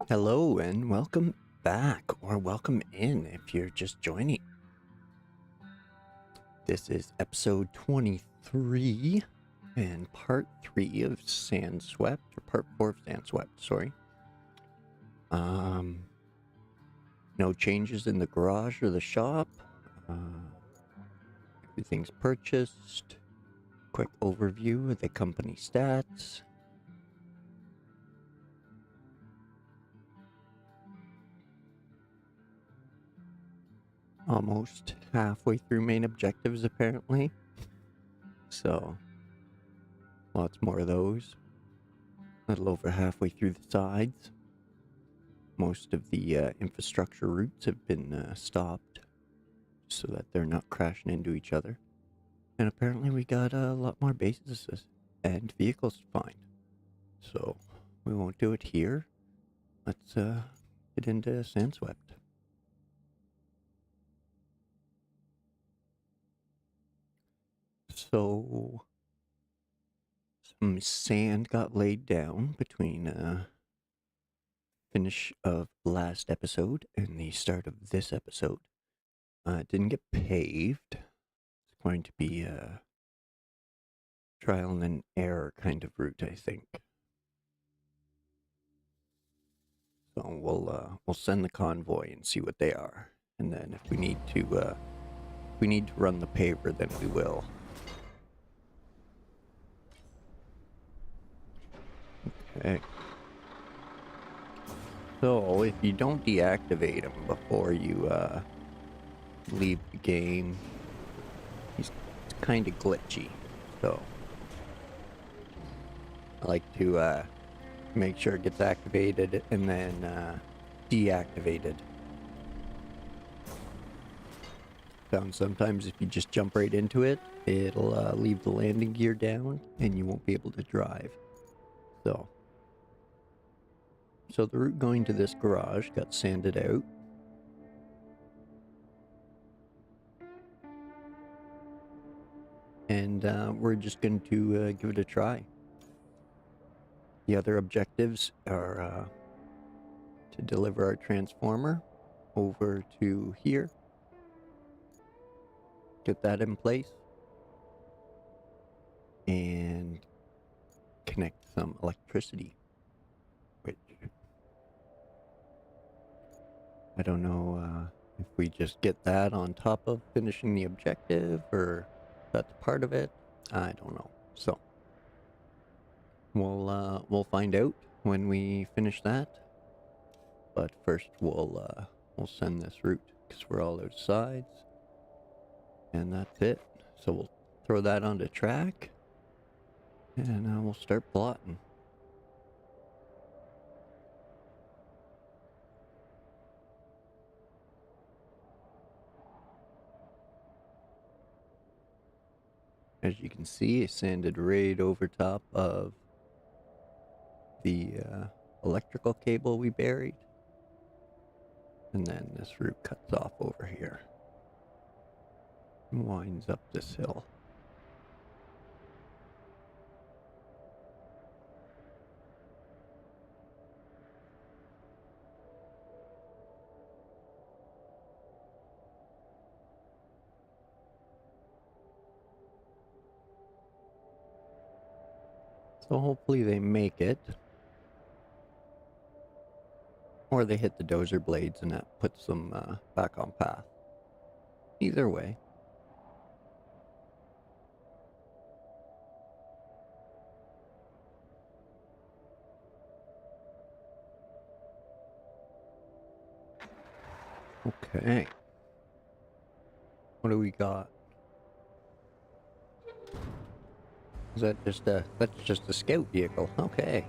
Hello and welcome back, or welcome in if you're just joining. This is episode 23 and part 3 of Sandswept, or part 4 of Sandswept, sorry. No changes in the garage or the shop. Everything's purchased. Quick overview of the company stats. Almost halfway through main objectives, apparently. So, lots more of those. A little over halfway through the sides. Most of the infrastructure routes have been stopped so that they're not crashing into each other. And apparently we got a lot more bases and vehicles to find. So, we won't do it here. Let's get into Sandswept. So, some sand got laid down between finish of last episode and the start of this episode. It didn't get paved. It's going to be a trial and error kind of route, I think. So we'll send the convoy and see what they are, and then if we need to run the paver, then we will. Okay. So if you don't deactivate him before you leave the game, he's kind of glitchy. So I like to make sure it gets activated and then deactivated. Found sometimes if you just jump right into it, it'll leave the landing gear down and you won't be able to drive. So the route going to this garage got sanded out. And we're just going to give it a try. The other objectives are to deliver our transformer over to here. Get that in place. And connect some electricity. Which, I don't know if we just get that on top of finishing the objective, or that's part of it. I don't know. So we'll find out when we finish that. But first we'll send this route because we're all outside, and that's it. So we'll throw that onto track, and we'll start plotting. As you can see, it sanded right over top of the electrical cable we buried. And then this route cuts off over here and winds up this hill. So hopefully they make it. Or they hit the dozer blades and that puts them back on path. Either way. Okay. What do we got? Is that just that's just a scout vehicle? Okay.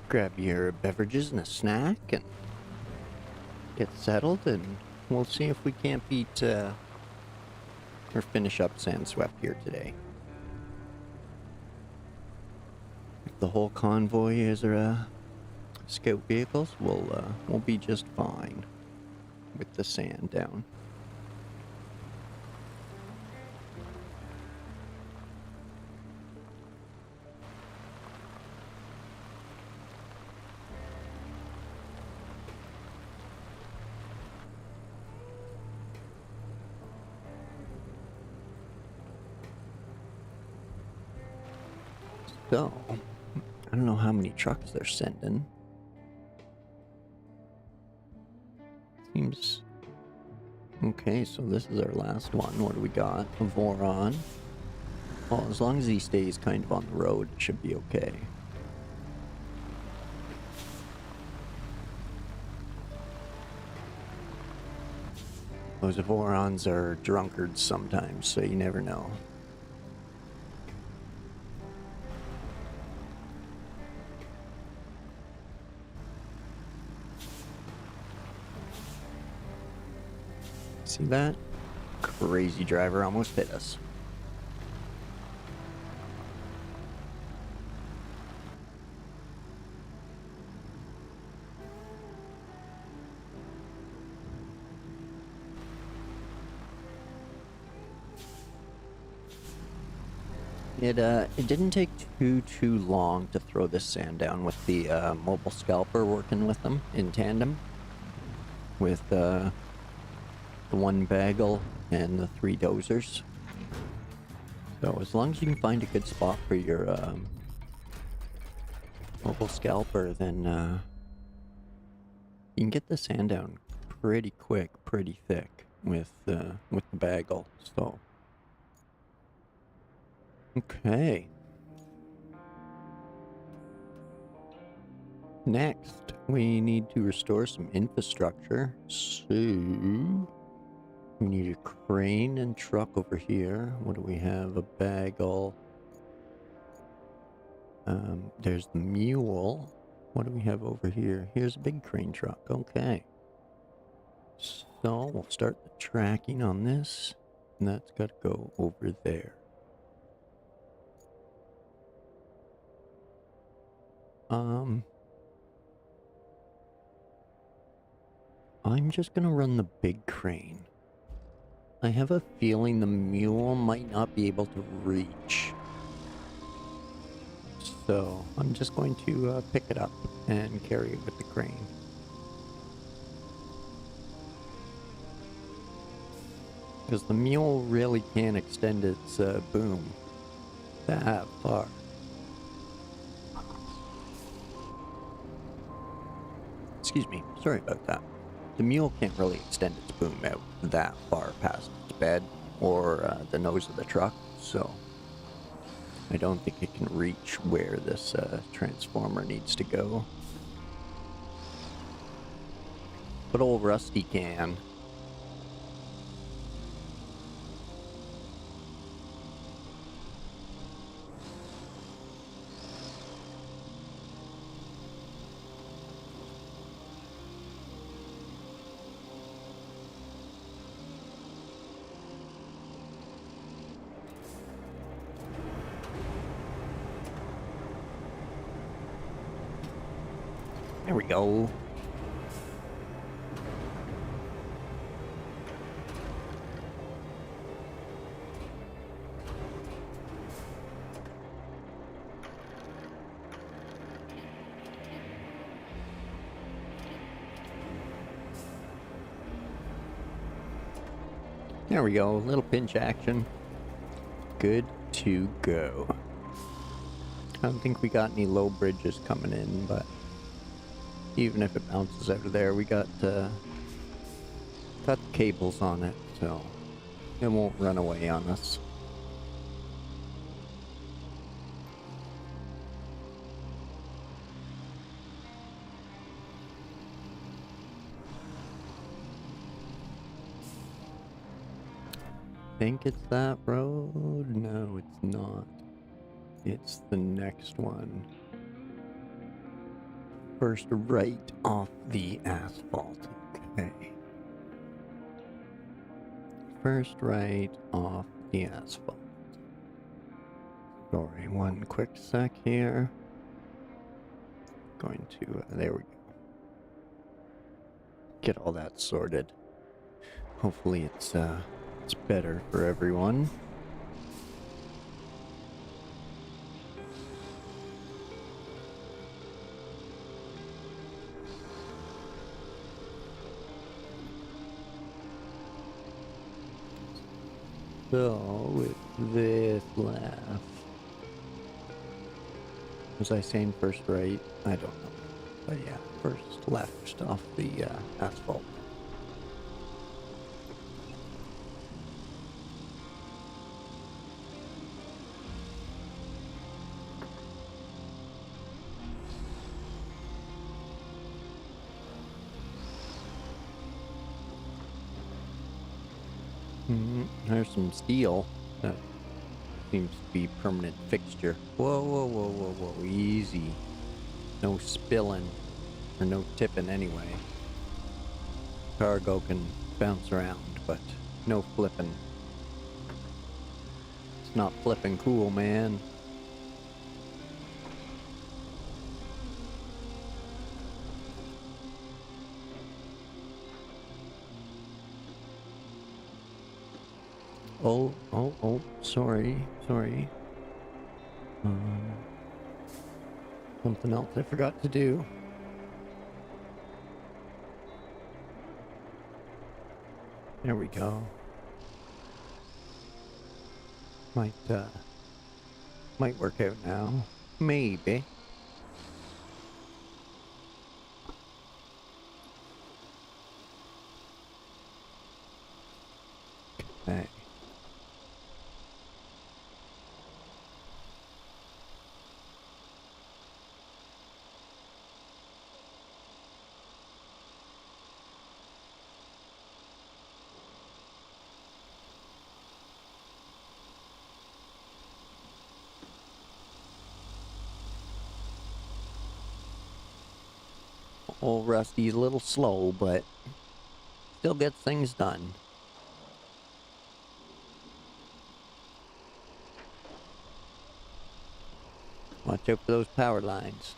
Grab your beverages and a snack and get settled, and we'll see if we can't beat or finish up Sandswept here today. If the whole convoy is scout vehicles, we'll be just fine with the sand down. So, I don't know how many trucks they're sending. Seems... Okay, so this is our last one. What do we got? A Voron. Well, as long as he stays kind of on the road, it should be okay. Those Vorons are drunkards sometimes, so you never know. See that? Crazy driver almost hit us. It didn't take too long to throw this sand down with the mobile scalper working with them in tandem. With the one bagel and the 3 dozers. So as long as you can find a good spot for your mobile scalper, then you can get the sand down pretty quick, pretty thick with the bagel. So okay. Next, we need to restore some infrastructure. So we need a crane and truck over here. What do we have? A bagel. There's the mule. What do we have over here? Here's a big crane truck. Okay. So we'll start the tracking on this. And that's got to go over there. I'm just gonna run the big crane. I have a feeling the mule might not be able to reach. So I'm just going to pick it up and carry it with the crane. Because the mule really can't extend its boom that far. Excuse me, sorry about that. The mule can't really extend its boom out that far past its bed or the nose of the truck, so I don't think it can reach where this transformer needs to go. But old Rusty can. There we go. There we go, a little pinch action. Good to go. I don't think we got any low bridges coming in, but even if it bounces out of there, we got cables on it, so it won't run away on us. Think it's that road? No, it's not. It's the next one. First right off the asphalt. Okay. First right off the asphalt. Sorry, one quick sec here. Going to, there we go. Get all that sorted. Hopefully it's better for everyone. So, with this left, Was I saying first right? I don't know. But yeah, first left off the asphalt. There's some steel that seems to be permanent fixture. Whoa, whoa, whoa, whoa, whoa, easy. No spilling, or no tipping anyway. Cargo can bounce around, but no flipping. It's not flipping cool, man. Oh, sorry. Something else I forgot to do. There we go. Might work out now. Maybe. Okay. Old Rusty's a little slow, but still gets things done. Watch out for those power lines.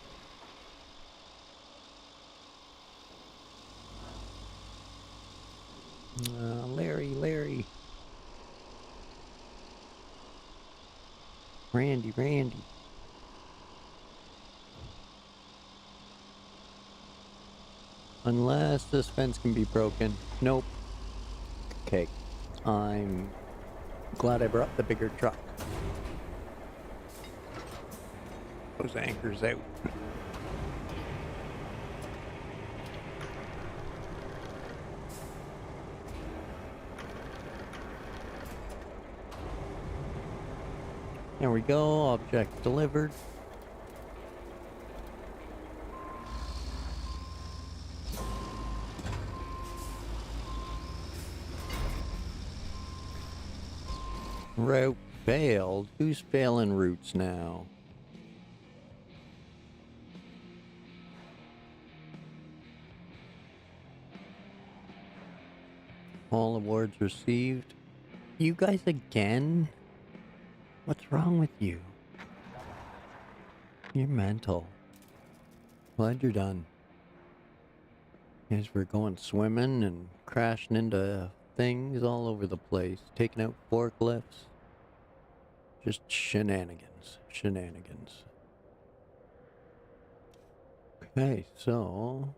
Larry. Randy. Unless this fence can be broken. Nope. Okay. I'm glad I brought the bigger truck. Those anchors out. There we go, object delivered. Route failed? Who's failing routes now? All awards received. You guys again? What's wrong with you? You're mental. Glad you're done. Guys, we're going swimming and crashing into things all over the place. Taking out forklifts. Just shenanigans. Okay, so...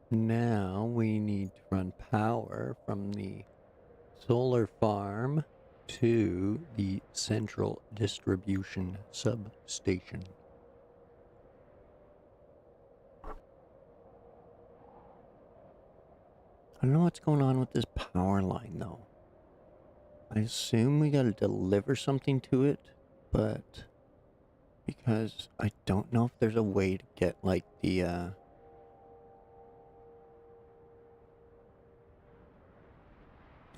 now we need to run power from the solar farm to the central distribution substation. I don't know what's going on with this power line though. I assume we gotta deliver something to it, but because I don't know if there's a way to get like the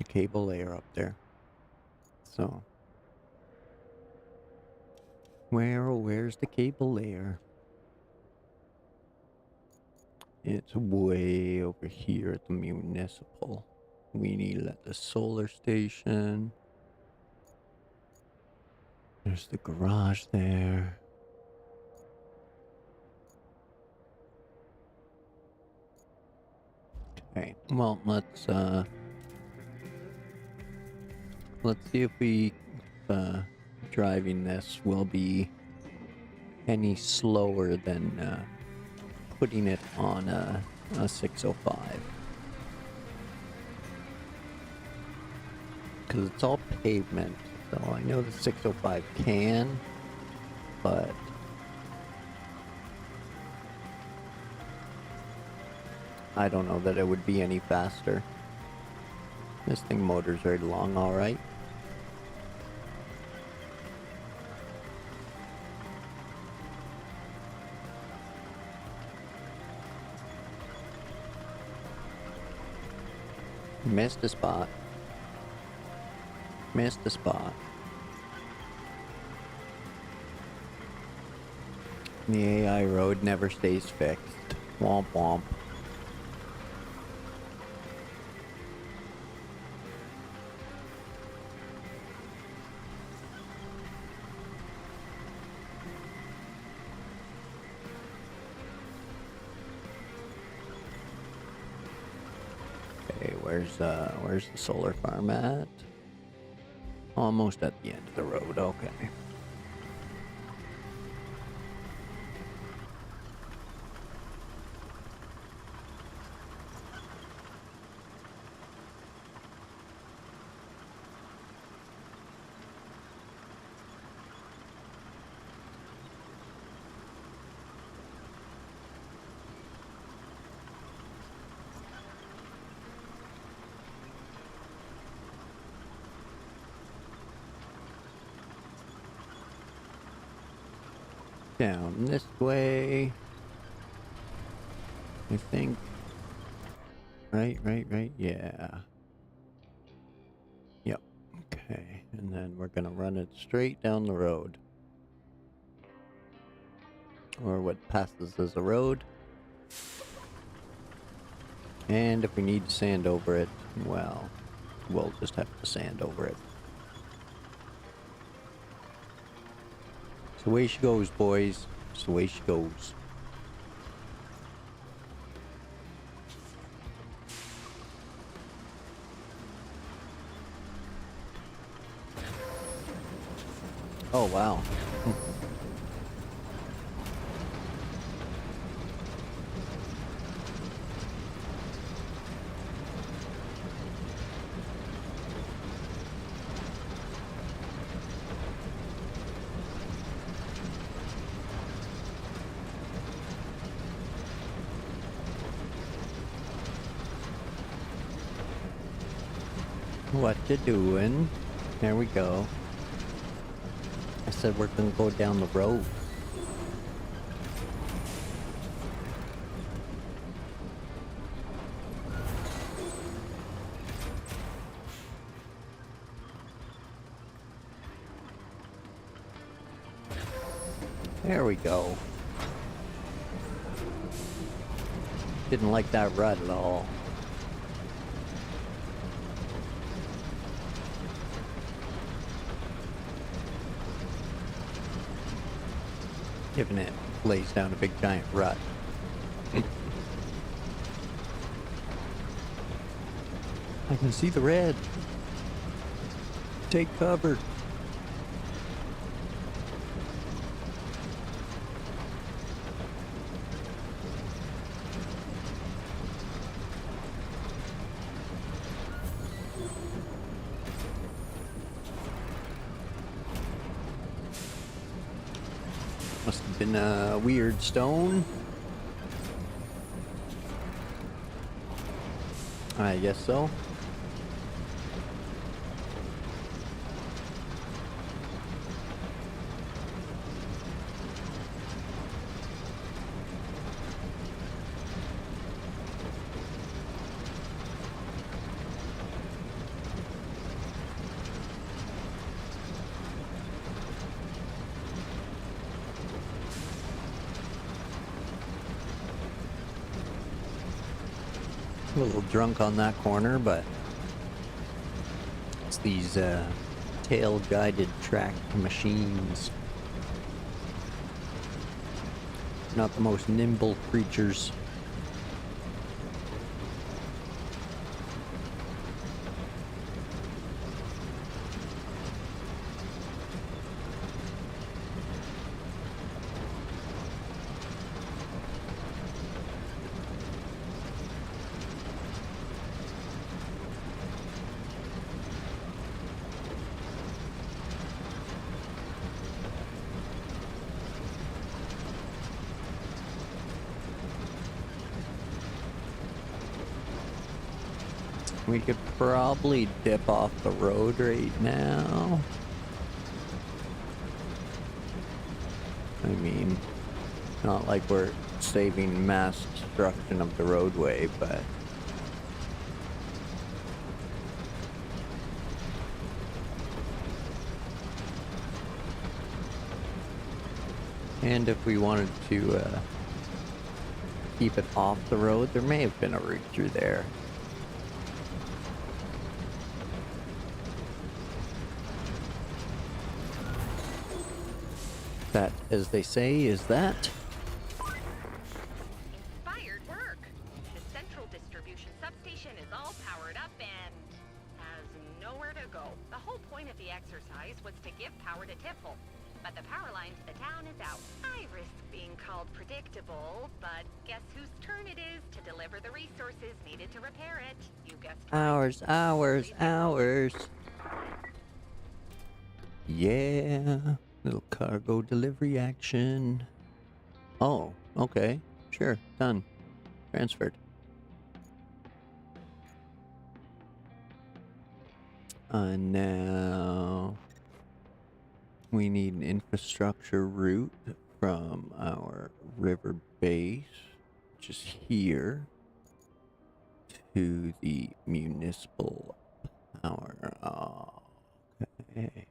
cable layer up there. So where's the cable layer? It's way over here at the municipal. We need it at the solar station. There's the garage there. Okay, well, let's see if we driving this will be any slower than putting it on a 605. Because it's all pavement. So I know the 605 can, but I don't know that it would be any faster. This thing motor's very long, alright. Missed a spot. Missed a spot. The AI road never stays fixed. Womp womp. Okay, where's the solar farm at? Almost at the end of the road, okay. Down this way. I think. Right, yeah. Yep, okay. And then we're gonna run it straight down the road. Or what passes as a road. And if we need to sand over it, well, we'll just have to sand over it. It's the way she goes, boys. It's the way she goes. Oh, wow. What you doing? There we go. I said we're gonna go down the road. There we go. Didn't like that rut at all. Giving it lays down a big giant rut. I can see the red. Take cover. Must have been a weird stone. I guess so. A little drunk on that corner, but it's these tail-guided track machines. Not the most nimble creatures. We could probably dip off the road right now. I mean, not like we're saving mass destruction of the roadway, but... And if we wanted to keep it off the road, there may have been a route through there. That, as they say, is that. Inspired work. The central distribution substation is all powered up and has nowhere to go. The whole point of the exercise was to give power to Tiffle, but the power line to the town is out. I risk being called predictable, but guess whose turn it is to deliver the resources needed to repair it? You guessed right. Hours. Yeah. Little cargo delivery action. Oh, okay. Sure, done. Transferred. Now we need an infrastructure route from our river base, which is here, to the municipal power. Oh, okay.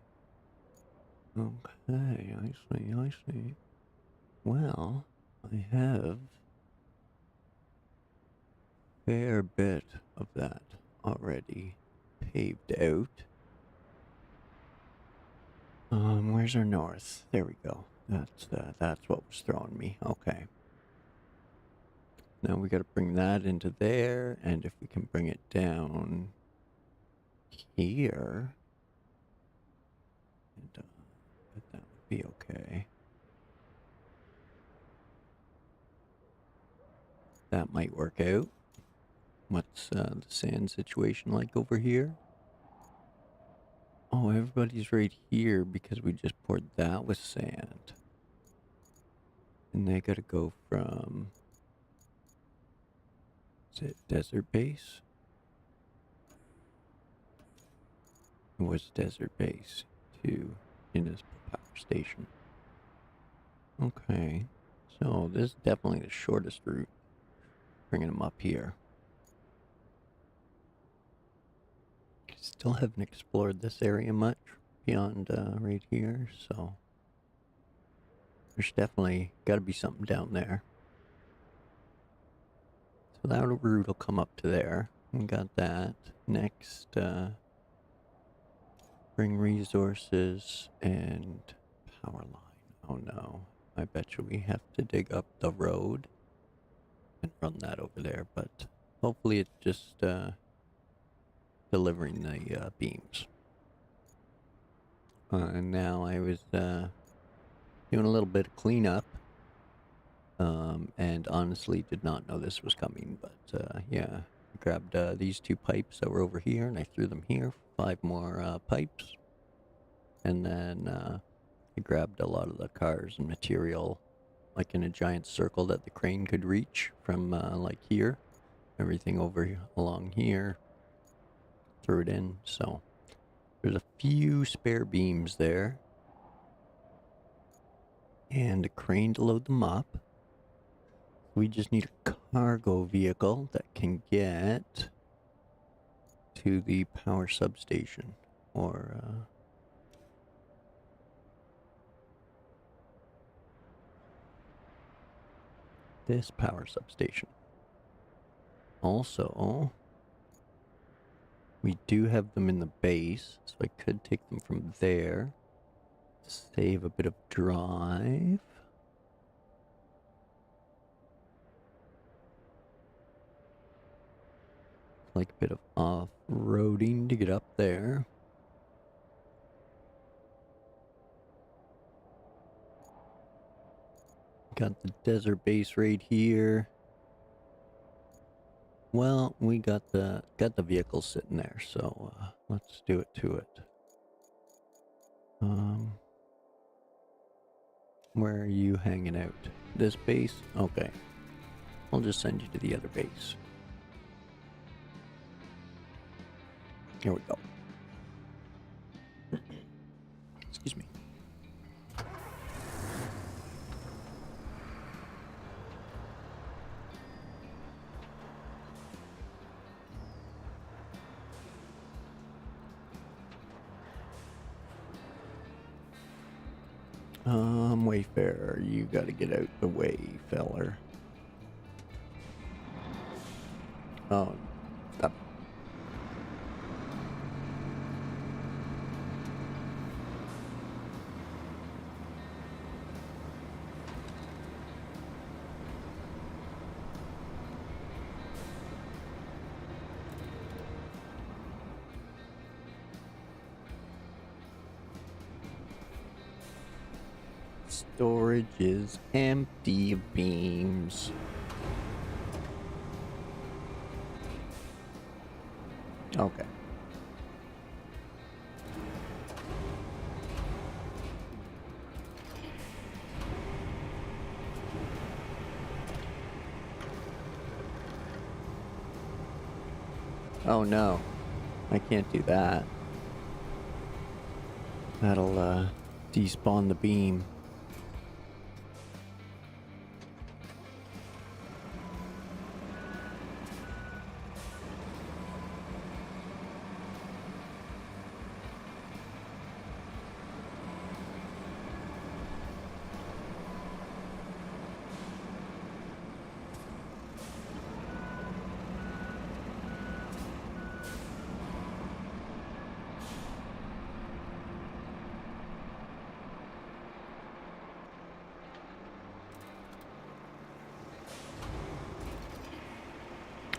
Okay, I see. Well, I have a fair bit of that already paved out. Where's our north? There we go. That's what was throwing me. Okay. Now we gotta bring that into there, and if we can bring it down here, and that would be okay. That might work out. What's the sand situation like over here? Oh, everybody's right here because we just poured that with sand. And they gotta go from... Is it desert base? It was desert base to municipal power station. Okay. So this is definitely the shortest route. Bringing them up here. Still haven't explored this area much beyond right here, so there's definitely got to be something down there. So that route will come up to there. We got that. Next, bring resources and power line. Oh no, I bet you we have to dig up the road and run that over there, but hopefully it's just delivering the beams. And now I was doing a little bit of cleanup, and honestly did not know this was coming, but yeah, I grabbed these two pipes that were over here and I threw them here, 5 more pipes, and then I grabbed a lot of the cars and material like in a giant circle that the crane could reach from like here, everything over along here, threw it in. So there's a few spare beams there and a crane to load them up. We just need a cargo vehicle that can get to the power substation, or this power substation. Also, we do have them in the base, so I could take them from there, save a bit of drive. Like a bit of off-roading to get up there. Got the desert base right here. Well, we got the vehicle sitting there, so let's do it to it. Where are you hanging out? This base? Okay. I'll just send you to the other base. Here we go. Excuse me. Wayfarer, you gotta get out the way, feller. Oh, stop. Storage is empty of beams. Okay. Oh no, I can't do that. That'll despawn the beam.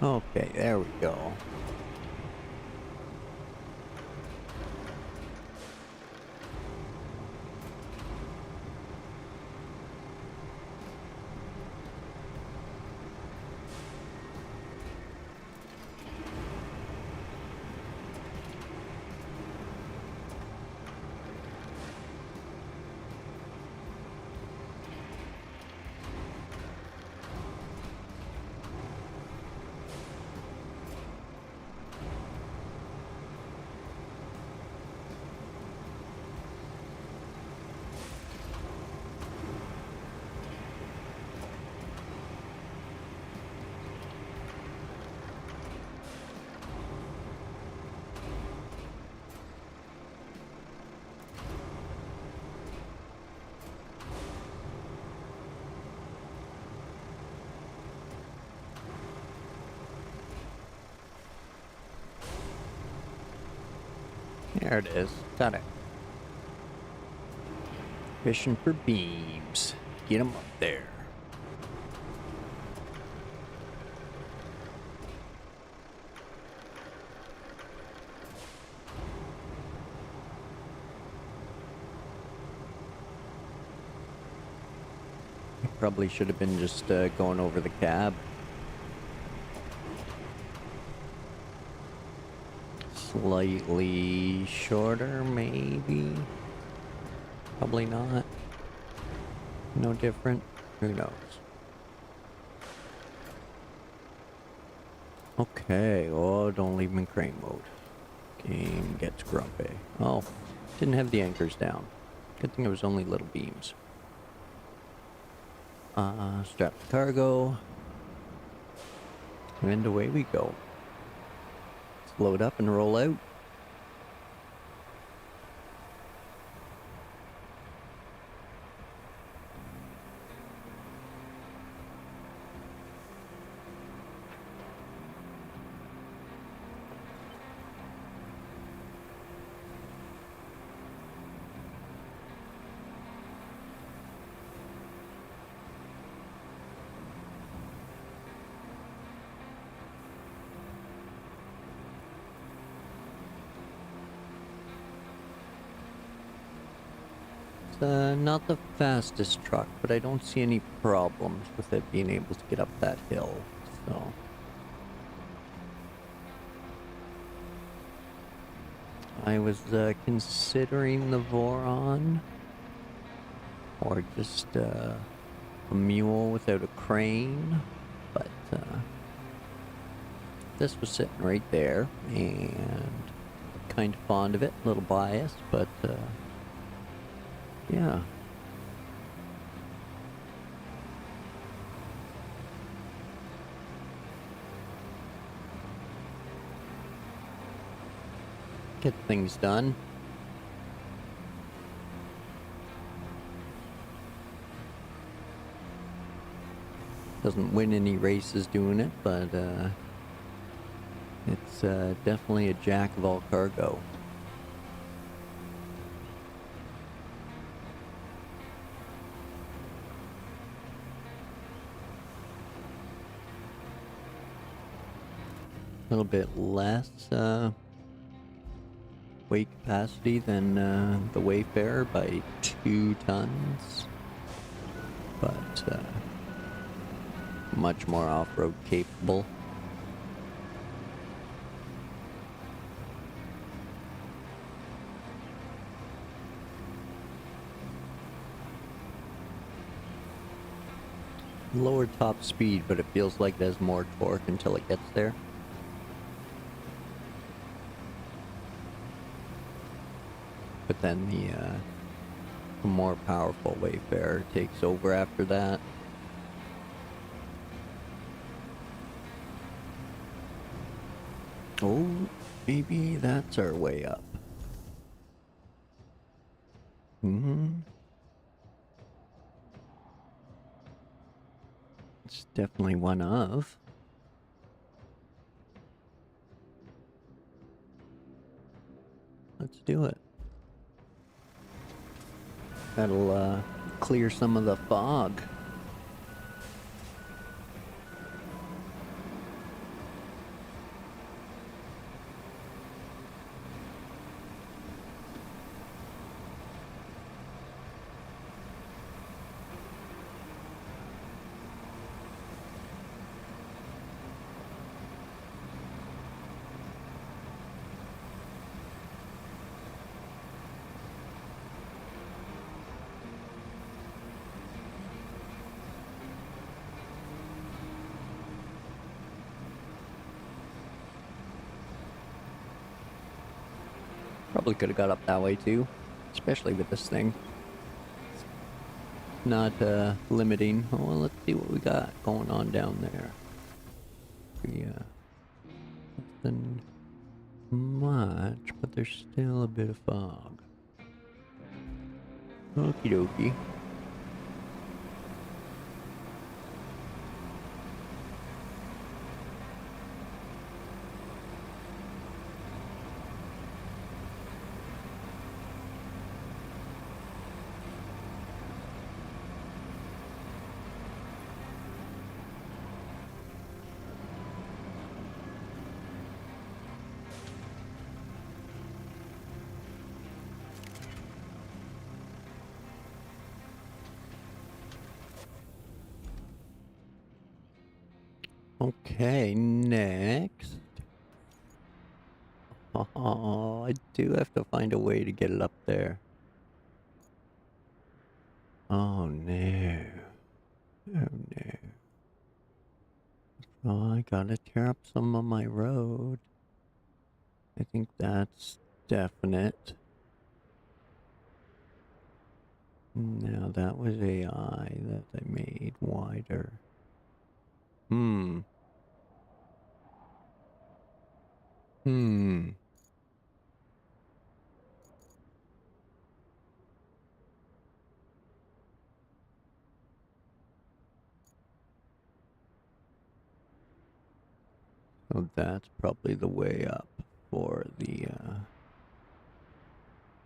Okay, there we go. There it is. Got it. Fishing for beams. Get them up there. Probably should have been just going over the cab. Slightly shorter, maybe. Probably not. No different. Who knows? Okay. Oh, don't leave him in crane mode. Game gets grumpy. Oh, didn't have the anchors down. Good thing it was only little beams. Strap the cargo. And away we go. Let's load up and roll out. Not the fastest truck, but I don't see any problems with it being able to get up that hill, so. I was considering the Voron, or just a mule without a crane, but this was sitting right there, and kind of fond of it, a little biased, but yeah. Get things done. Doesn't win any races doing it, but it's definitely a jack of all cargo. A little bit less weight capacity than the Wayfarer by 2 tons, but much more off-road capable. Lower top speed, but it feels like it has more torque until it gets there. But then the more powerful Wayfarer takes over after that. Oh, maybe that's our way up. It's definitely one of. Let's do it. That'll clear some of the fog. Probably could have got up that way too, especially with this thing. Not limiting. Oh, well, let's see what we got going on down there. Yeah, nothing much, but there's still a bit of fog. Okie dokie. Okay, next. Oh, I do have to find a way to get it up there. Oh no. Oh no. Oh, I gotta tear up some of my road. I think that's definite. Now that was AI that I made wider. So that's probably the way up for the,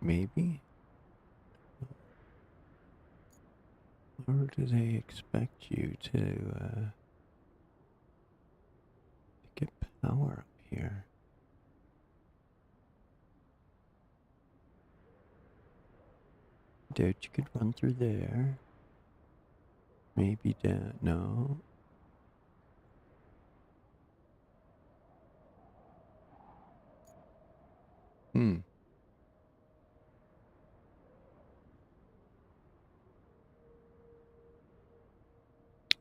maybe? Or do they expect you to get power up here? Doubt you could run through there. Maybe down, no.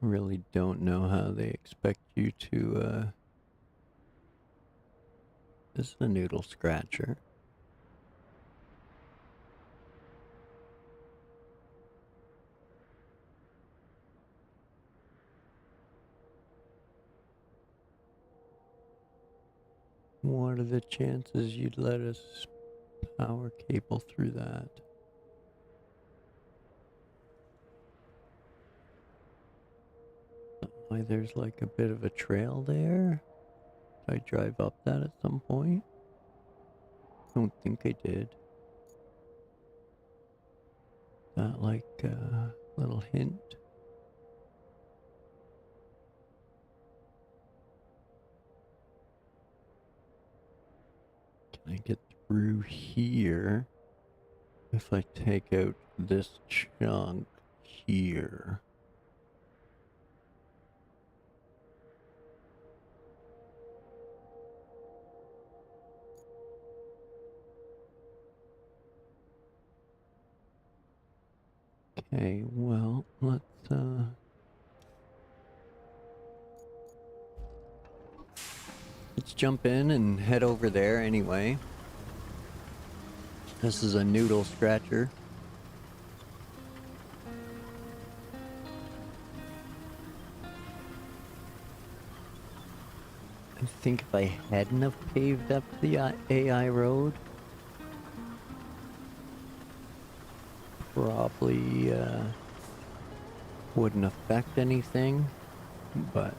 Really don't know how they expect you to, this is a noodle scratcher. What are the chances you'd let us power cable through that? Why there's like a bit of a trail there? Did I drive up that at some point? Don't think I did. That like a little hint. Can I get through here if I take out this chunk here? Okay, well, let's jump in and head over there anyway. This is a noodle scratcher. I think if I hadn't have paved up the AI road, probably wouldn't affect anything, but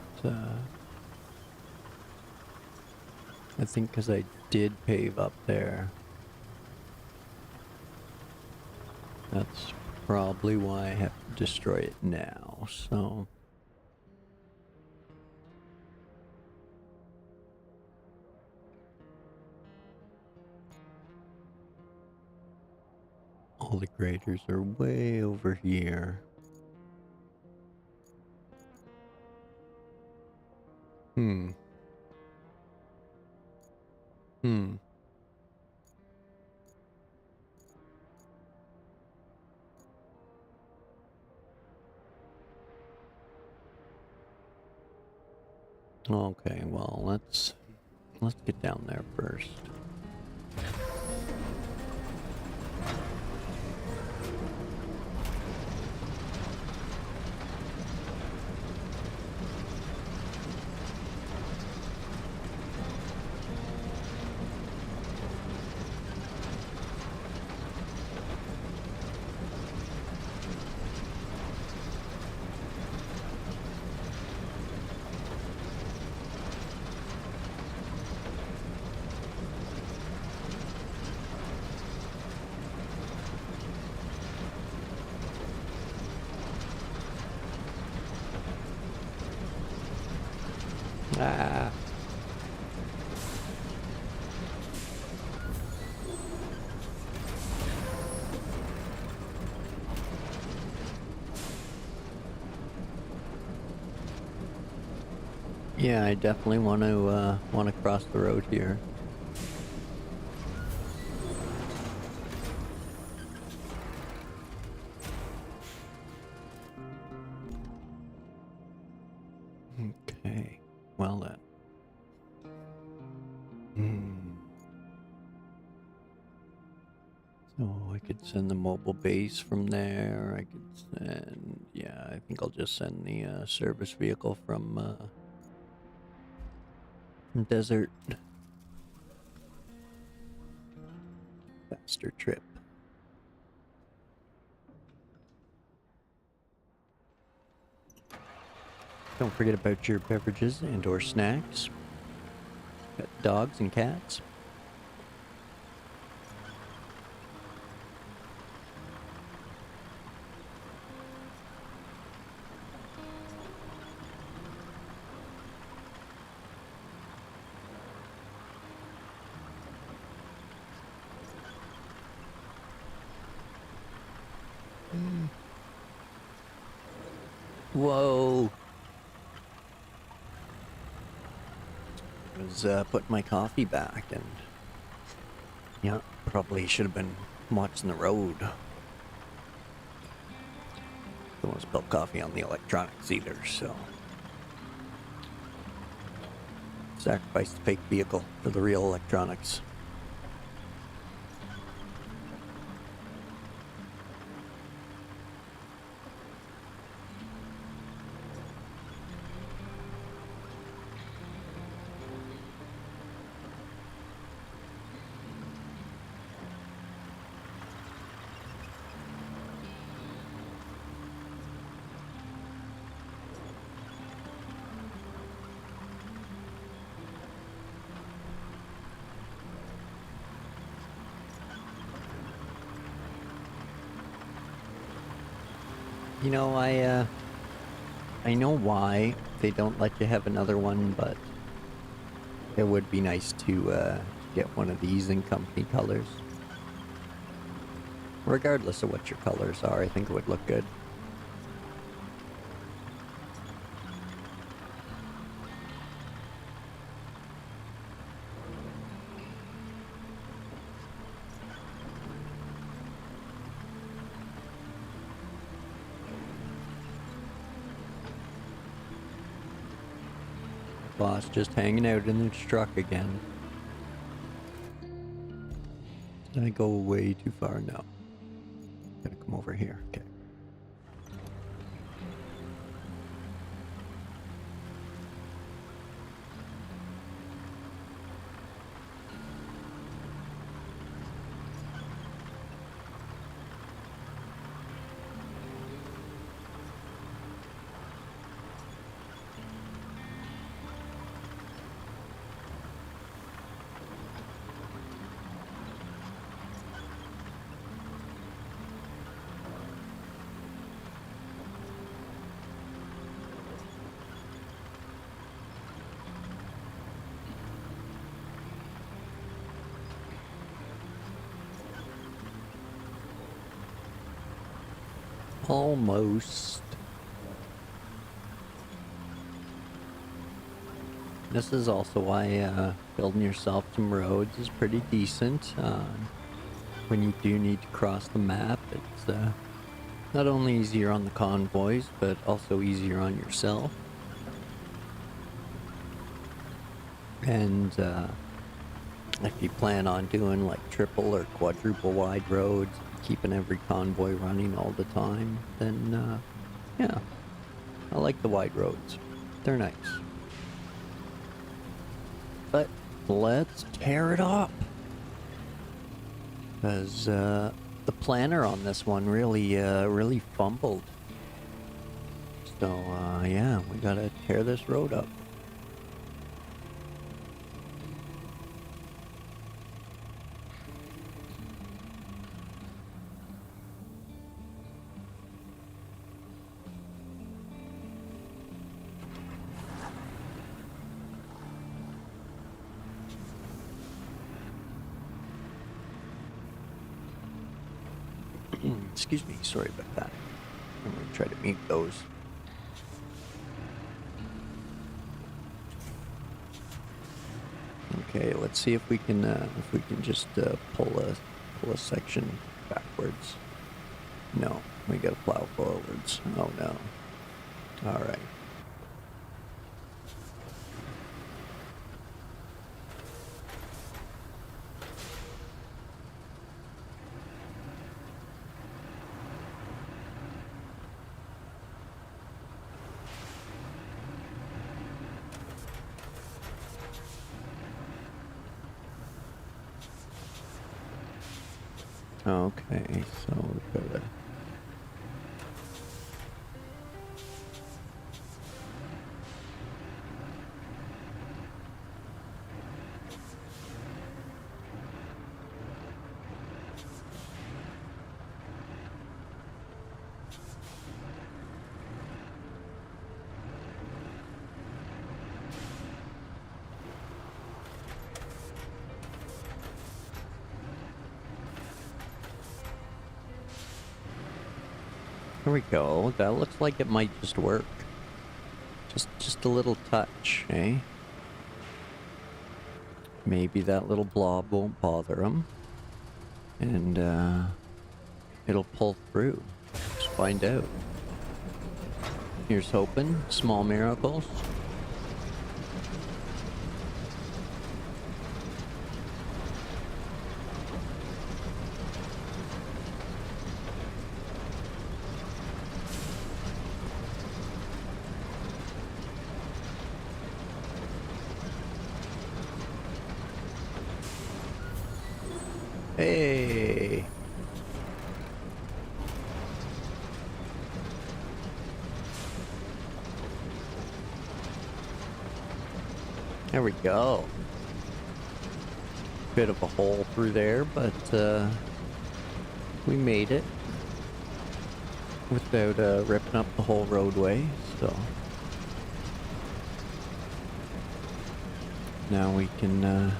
I think because I did pave up there, that's probably why I have to destroy it now, so... All the graders are way over here. Okay, well, let's get down there first. Ah. Yeah, I definitely want to cross the road here. Okay, well then. So I could send the mobile base from there. I could send, yeah, I think I'll just send the service vehicle from Desert. Faster trip. Don't forget about your beverages and or snacks. Got dogs and cats. Whoa! I was putting my coffee back and yeah, probably should have been watching the road. Don't want to spill coffee on the electronics either, so sacrifice the fake vehicle for the real electronics. You know, I know why they don't let you have another one, but it would be nice to get one of these in company colors. Regardless of what your colors are, I think it would look good. Boss just hanging out in the truck again. Did I go way too far? No. Gotta come over here. Okay. Almost. This is also why building yourself some roads is pretty decent. When you do need to cross the map, it's not only easier on the convoys, but also easier on yourself. And if you plan on doing like triple or quadruple wide roads, keeping every convoy running all the time, then yeah, I like the wide roads. They're nice. But let's tear it up, because the planner on this one really fumbled. So yeah, we gotta tear this road up. Excuse me, sorry about that. I'm gonna try to mute those. Okay, let's see if we can just pull a section backwards. No, we gotta plow forwards. Oh no. All right. Okay, so we've got to... Here we go. That looks like it might just work. Just a little touch, eh? Maybe that little blob won't bother him. And it'll pull through. Just find out. Here's hoping. Small miracles. Hey! There we go. Bit of a hole through there, but we made it. without ripping up the whole roadway, so now we can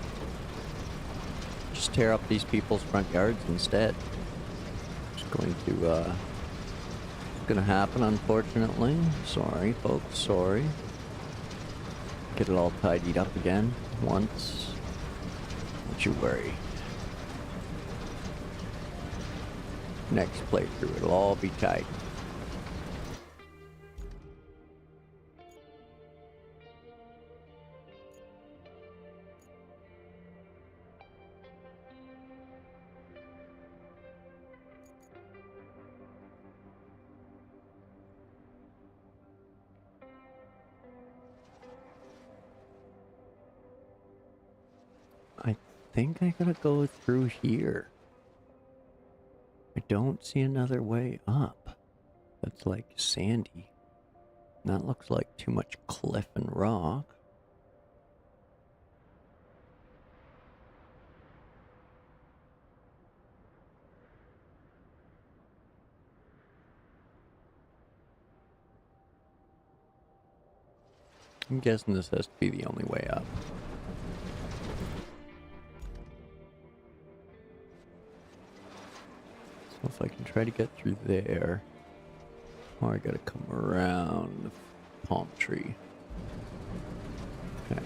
just tear up these people's front yards instead. It's gonna happen, unfortunately. Sorry, folks, sorry. Get it all tidied up again once. Don't you worry. Next playthrough, it'll all be tight. I think I gotta go through here. I don't see another way up. That's like sandy. That looks like too much cliff and rock. I'm guessing this has to be the only way up. So if I can try to get through there, or I gotta come around the palm tree. Okay.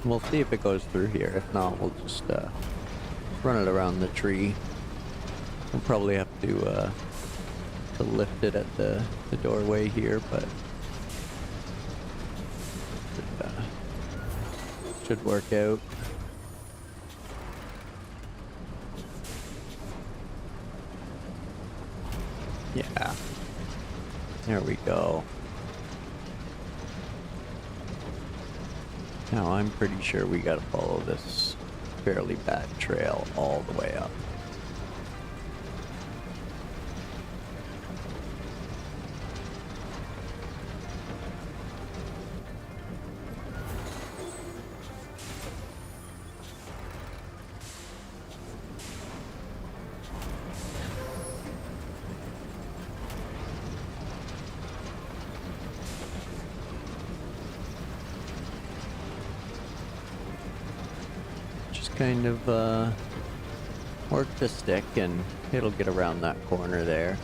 We'll see if it goes through here. If not, we'll just run it around the tree. We'll probably have to lift it at the doorway here, but should work out. Yeah. There we go. Now I'm pretty sure we gotta follow this fairly bad trail all the way up. Kind of work the stick and it'll get around that corner there.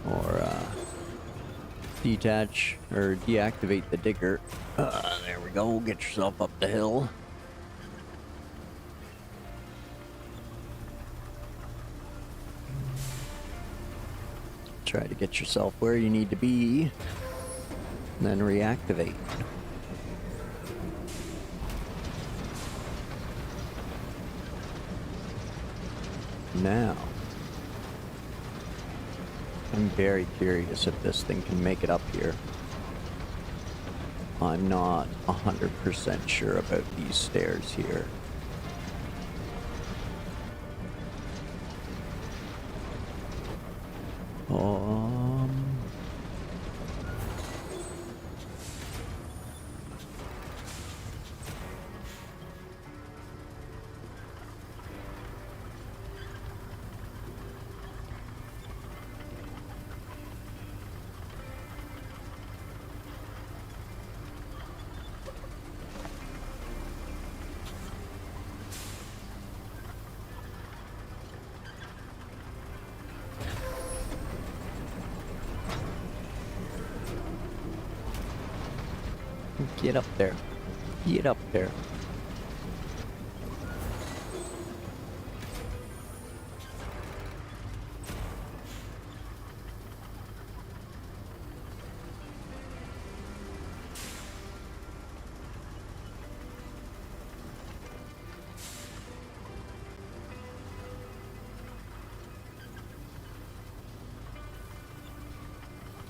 Or detach or deactivate the digger. There we go, get yourself up the hill. Try to get yourself where you need to be, and then reactivate. Now, I'm very curious if this thing can make it up here. I'm not 100% sure about these stairs here. Get up there. Get up there.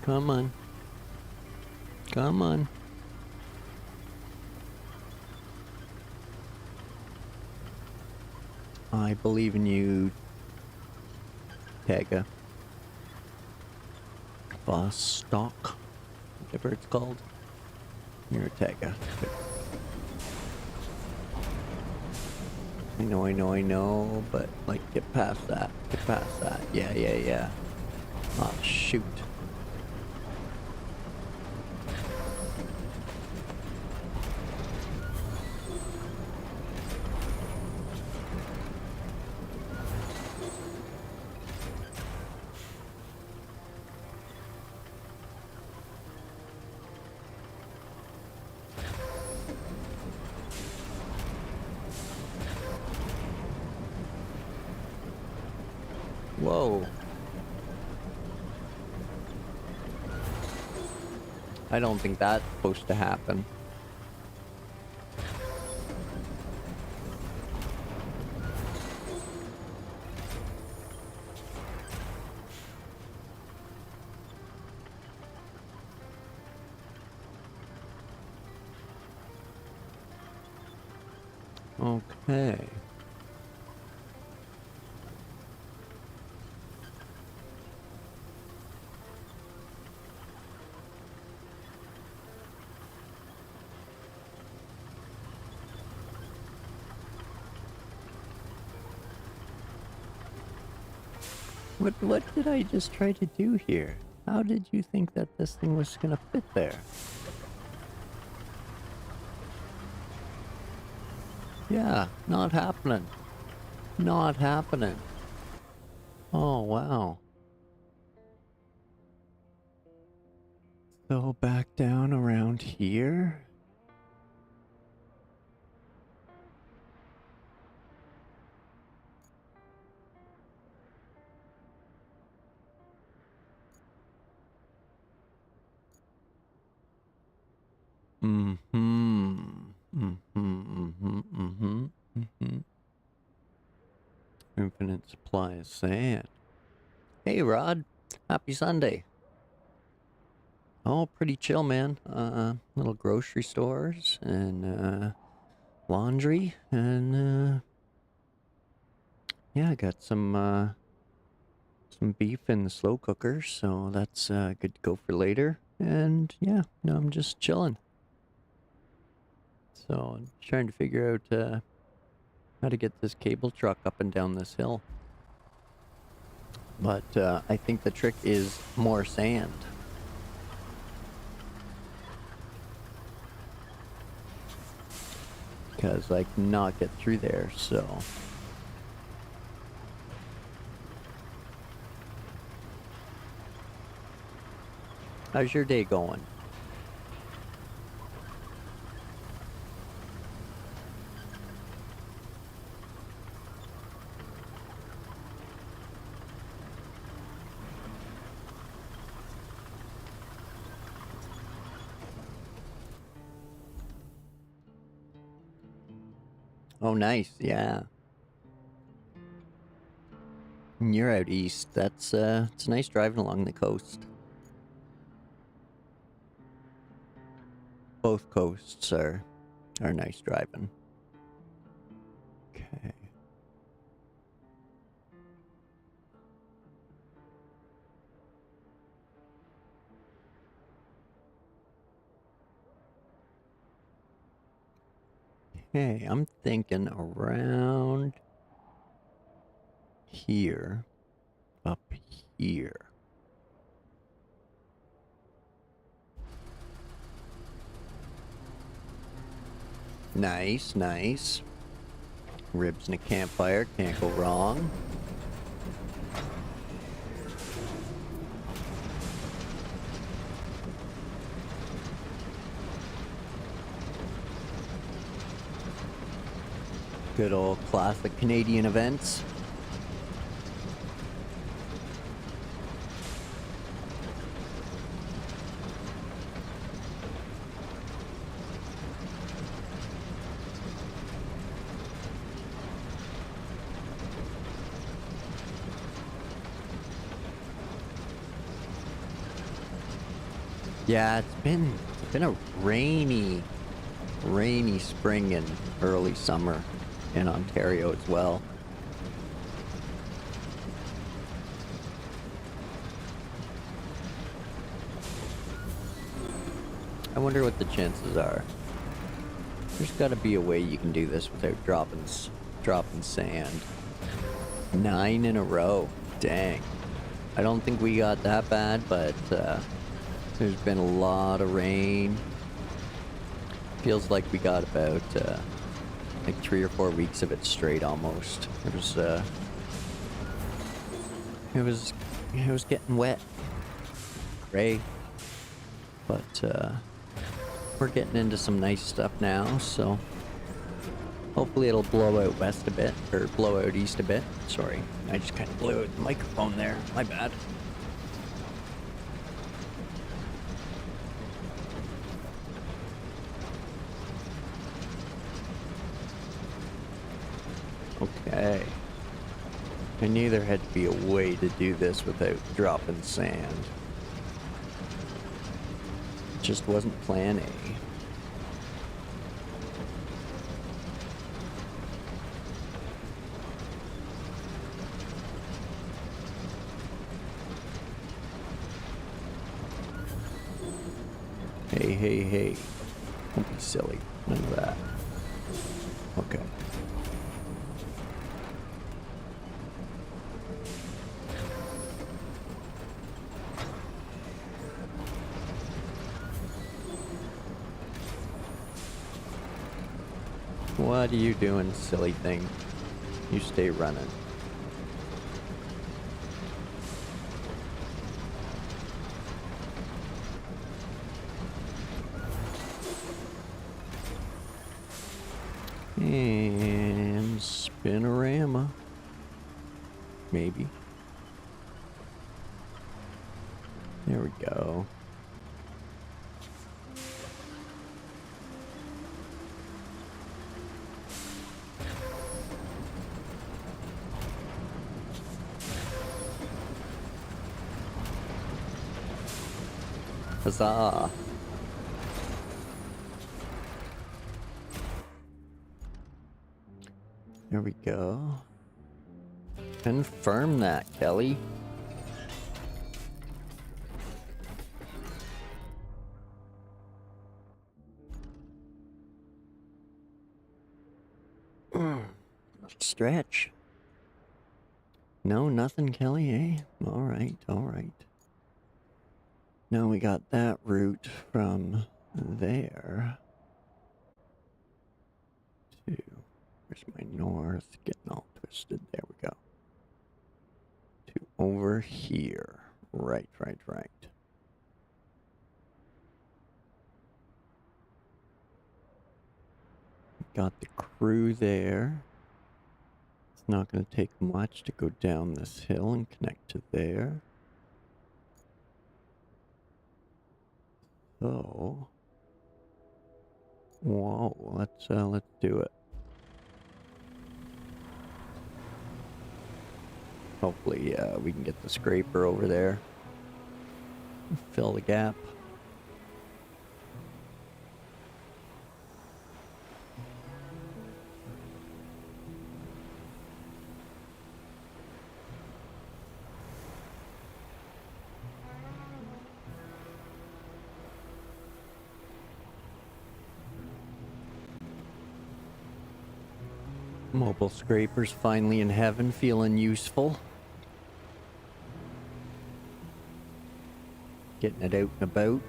Come on. Come on. I believe in you, Tega. Vostok, whatever it's called. You're a Tega. I know, but like, get past that. Get past that. Yeah. Oh, shoot. Whoa. I don't think that's supposed to happen. Okay. What did I just try to do here? How did you think that this thing was gonna fit there? Yeah, not happening. Not happening. Oh, wow. So back down around here? Infinite supply of sand. Hey, Rod. Happy Sunday. Oh, pretty chill, man. Little grocery stores and, laundry and, yeah, I got some beef in the slow cooker, so that's, good to go for later. And, yeah, no, I'm just chilling. So, I'm trying to figure out, how to get this cable truck up and down this hill. But, I think the trick is more sand. Because I cannot get through there, so... How's your day going? Oh, nice, yeah. And you're out east. That's, it's nice driving along the coast. Both coasts are nice driving. Okay. Okay, I'm thinking around here, up here. Nice, nice. Ribs and a campfire, can't go wrong. Good old classic Canadian events. Yeah, it's been a rainy spring and early summer in Ontario as well. I wonder what the chances are. There's got to be a way you can do this without dropping sand. 9 in a row. Dang. I don't think we got that bad, but there's been a lot of rain. Feels like we got about like 3 or 4 weeks of it straight almost. It was getting wet. Gray. But we're getting into some nice stuff now, so hopefully it'll blow out west a bit, or blow out east a bit. Sorry, I just kind of blew out the microphone there. My bad. Okay. I knew there had to be a way to do this without dropping sand. It just wasn't plan A. Hey. Don't be silly. None of that. Okay. What are you doing, silly thing? You stay running. And spinorama. Maybe. There we go. Huzzah. There we go. Confirm that, Kelly. Stretch. No, nothing, Kelly, eh? Alright. Now we got that route from there to, where's my north? Getting all twisted. There we go. To over here. Right. Got the crew there. It's not going to take much to go down this hill and connect to there. So, whoa, let's do it. Hopefully, we can get the scraper over there. Fill the gap. Mobile scrapers finally in heaven, feeling useful. Getting it out and about.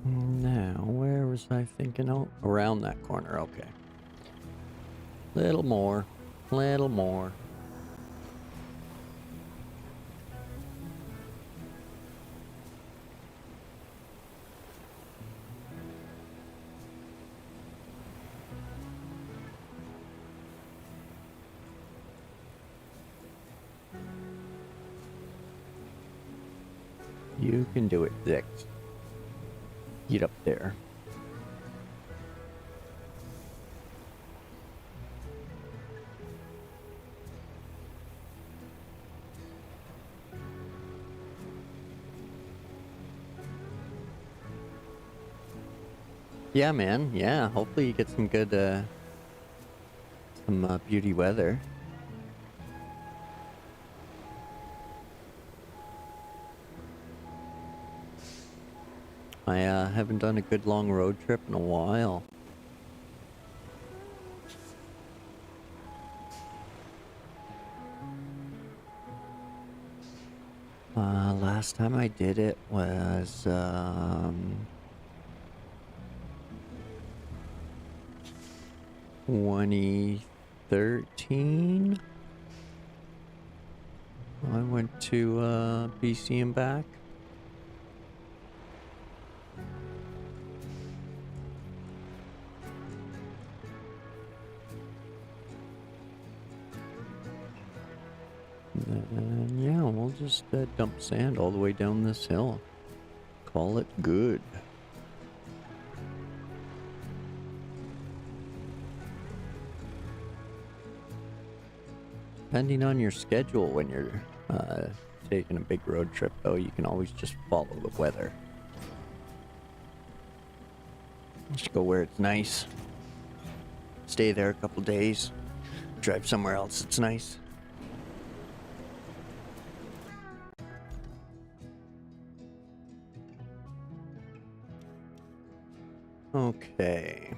Now, where was I thinking? Oh, around that corner, okay. Little more. Little more. You can do it, Zix. Get up there. Yeah, man. Yeah, hopefully you get some good, beauty weather. I haven't done a good long road trip in a while. Last time I did it was 2013. I went to BC and back. And yeah, we'll just dump sand all the way down this hill. Call it good. Depending on your schedule when you're taking a big road trip, though, you can always just follow the weather. Just go where it's nice. Stay there a couple days. Drive somewhere else that's nice. Okay.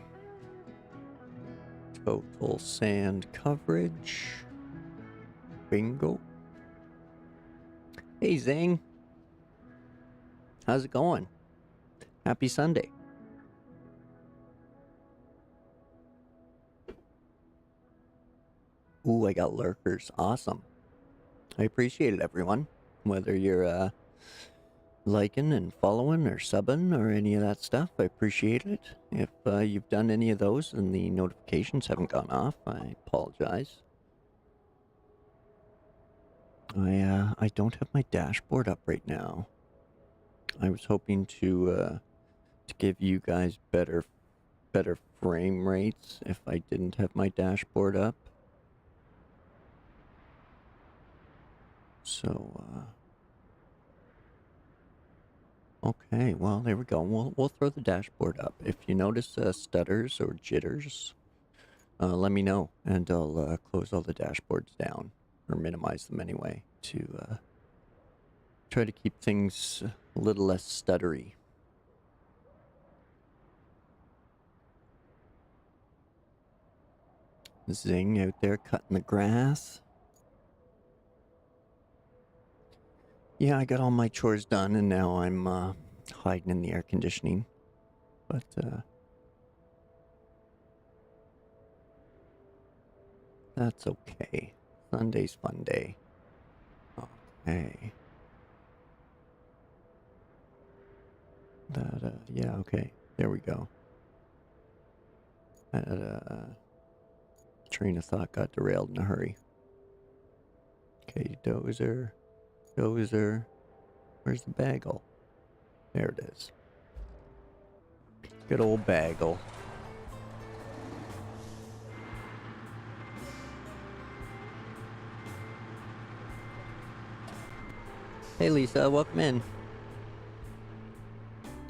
Total sand coverage. Bingo. Hey, Zing. How's it going? Happy Sunday. Ooh, I got lurkers. Awesome. I appreciate it, everyone. Whether you're liking and following or subbing or any of that stuff, I appreciate it. If you've done any of those and the notifications haven't gone off, I apologize. I don't have my dashboard up right now. I was hoping to give you guys better frame rates if I didn't have my dashboard up. So okay, well there we go. We'll throw the dashboard up. If you notice stutters or jitters, let me know, and I'll close all the dashboards down, or minimize them anyway, to try to keep things a little less stuttery. Zing out there cutting the grass. Yeah, I got all my chores done, and now I'm hiding in the air conditioning. But that's okay. Sunday's fun day. Okay. That yeah, okay. There we go. That train of thought got derailed in a hurry. Okay, dozer. Dozer. Where's the bagel? There it is. Good old bagel. Hey Lisa, welcome in.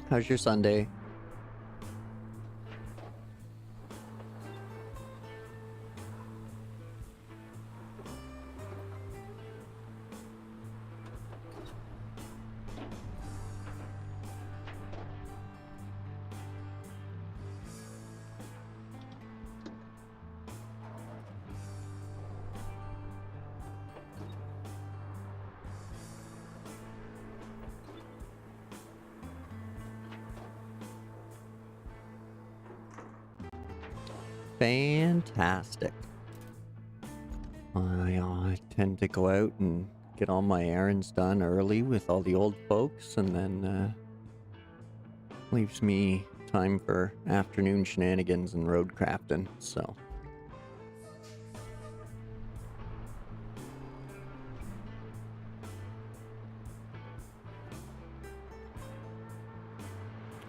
How's your Sunday? Fantastic. I tend to go out and get all my errands done early with all the old folks, and then leaves me time for afternoon shenanigans and roadcrafting, so.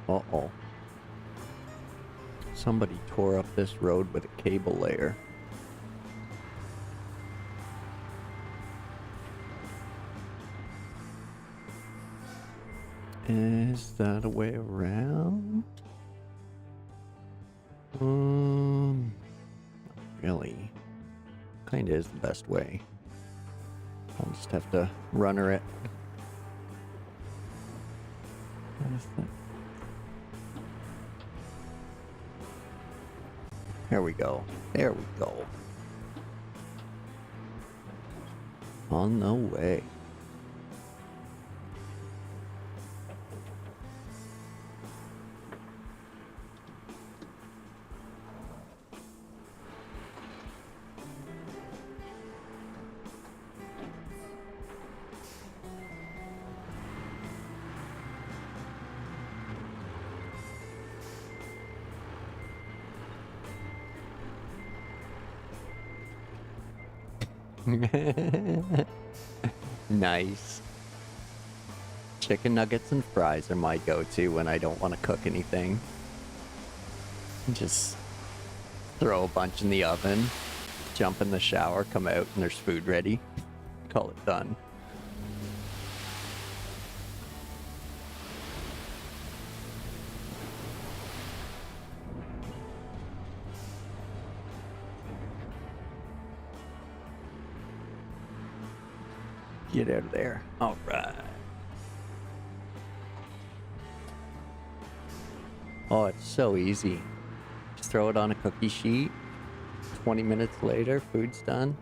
Uh-oh. Somebody tore up this road with a cable layer. Is that a way around? Not really. Kinda is the best way. I'll just have to runner it. What is that? There we go. There we go. On the way. Nice. Chicken nuggets and fries are my go-to when I don't want to cook anything. Just throw a bunch in the oven, jump in the shower, come out, and there's food ready. Call it done. Get out of there. All right. Oh, it's so easy. Just throw it on a cookie sheet. 20 minutes later, food's done.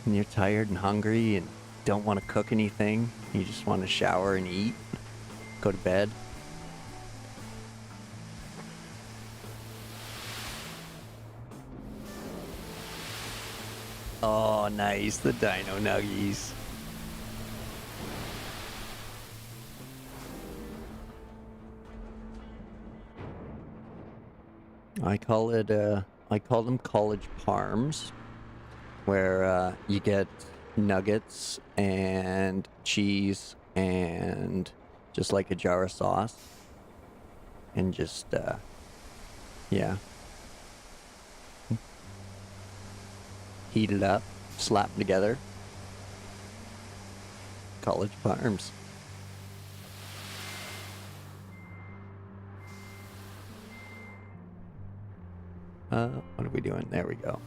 And you're tired and hungry and don't want to cook anything. You just want to shower and eat. Go to bed. Oh, nice. The dino nuggies. I call them college parms, where you get nuggets and cheese and just like a jar of sauce, and just yeah, heat it up, slap them together. College parms. What are we doing? There we go.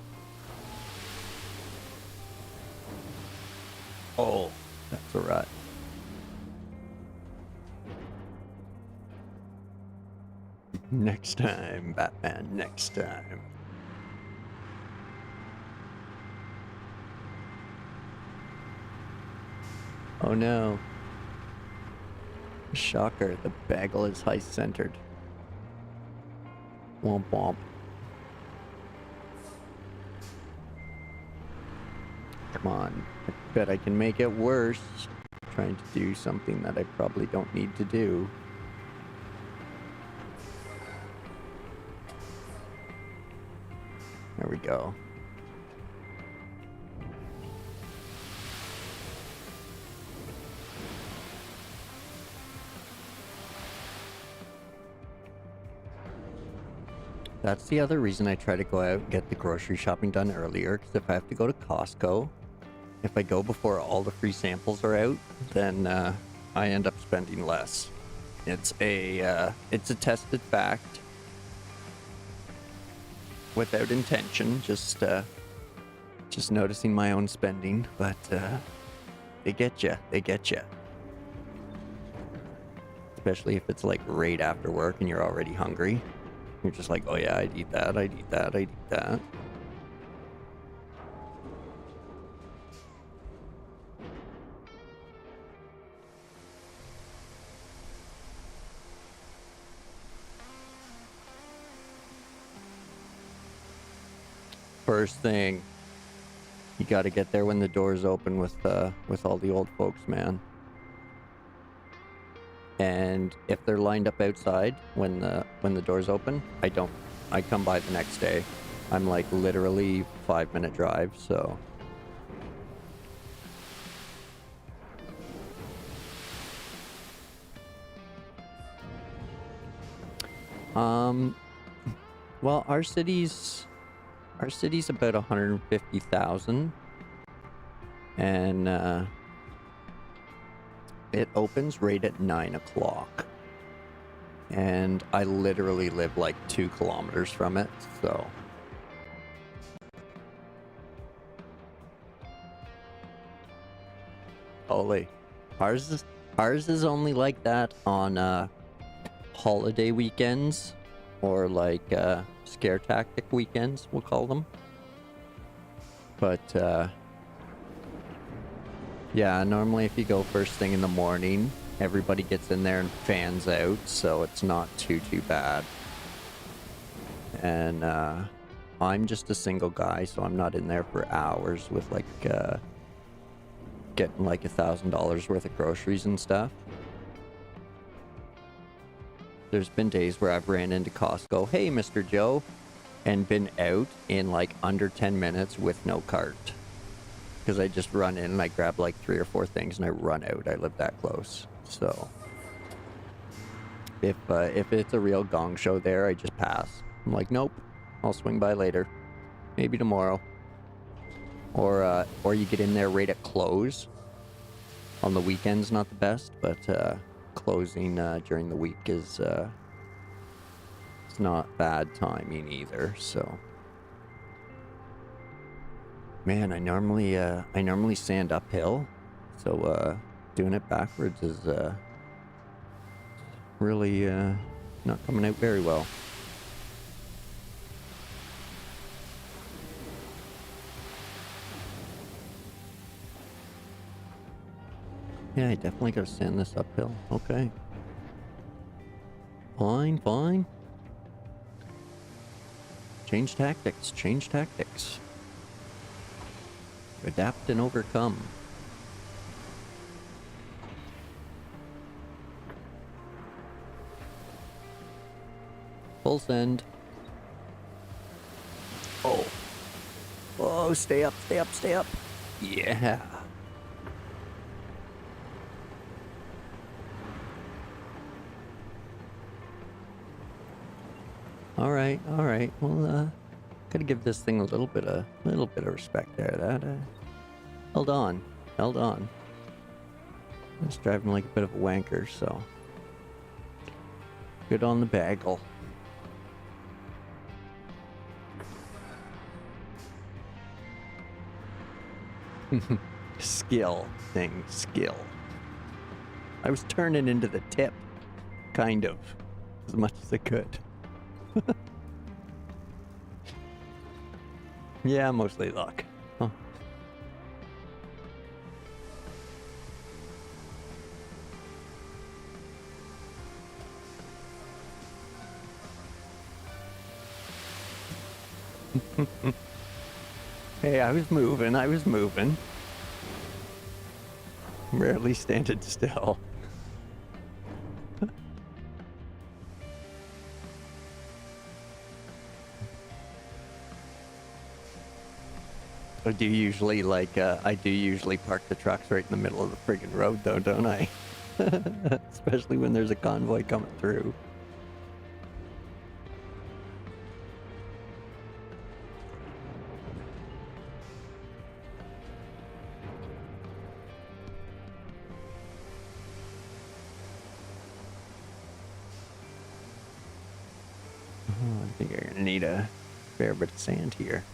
Oh, that's a rut. Next time, Batman, next time. Oh no. Shocker, the bagel is high-centered. Womp womp. Come on, I bet I can make it worse. Trying to do something that I probably don't need to do. There we go. That's the other reason I try to go out and get the grocery shopping done earlier, because if I have to go to Costco, if I go before all the free samples are out, then I end up spending less. It's a tested fact, without intention, just noticing my own spending, but they get you. Especially if it's like right after work and you're already hungry. You're just like, oh yeah, I'd eat that, I'd eat that, I'd eat that. First thing, You got to get there when the doors open with all the old folks, man. And if they're lined up outside when the doors open, I come by the next day. I'm like literally 5-minute drive, so. Well, our city's about 150,000, and it opens right at 9 o'clock. And I literally live like 2 kilometers from it, so. Holy. Ours is only like that on holiday weekends, or like scare tactic weekends, we'll call them. But yeah, normally if you go first thing in the morning, everybody gets in there and fans out, so it's not too bad. And I'm just a single guy, so I'm not in there for hours with like getting like $1,000 worth of groceries and stuff. There's been days where I've ran into Costco, hey Mr. Joe, and been out in like under 10 minutes with no cart. Because I just run in and I grab like 3 or 4 things and I run out. I live that close. So if it's a real gong show there, I just pass. I'm like, nope, I'll swing by later. Maybe tomorrow. Or you get in there right at close. On the weekends, not the best, but closing during the week is it's not bad timing either. So, man, I normally sand uphill, so doing it backwards is really not coming out very well. Yeah, I definitely gotta sand this uphill. Okay. Fine. Change tactics. Adapt and overcome. Full send. Oh, stay up. Yeah. All right. Well, gotta give this thing a little bit of respect there. That held on. I was driving like a bit of a wanker, so good on the bagel. Skill. I was turning into the tip, kind of, as much as I could. Yeah, mostly luck. Huh. Hey, I was moving. Rarely standing still. I do usually park the trucks right in the middle of the friggin' road though, don't I? Especially when there's a convoy coming through. Oh, I think I'm gonna need a fair bit of sand here.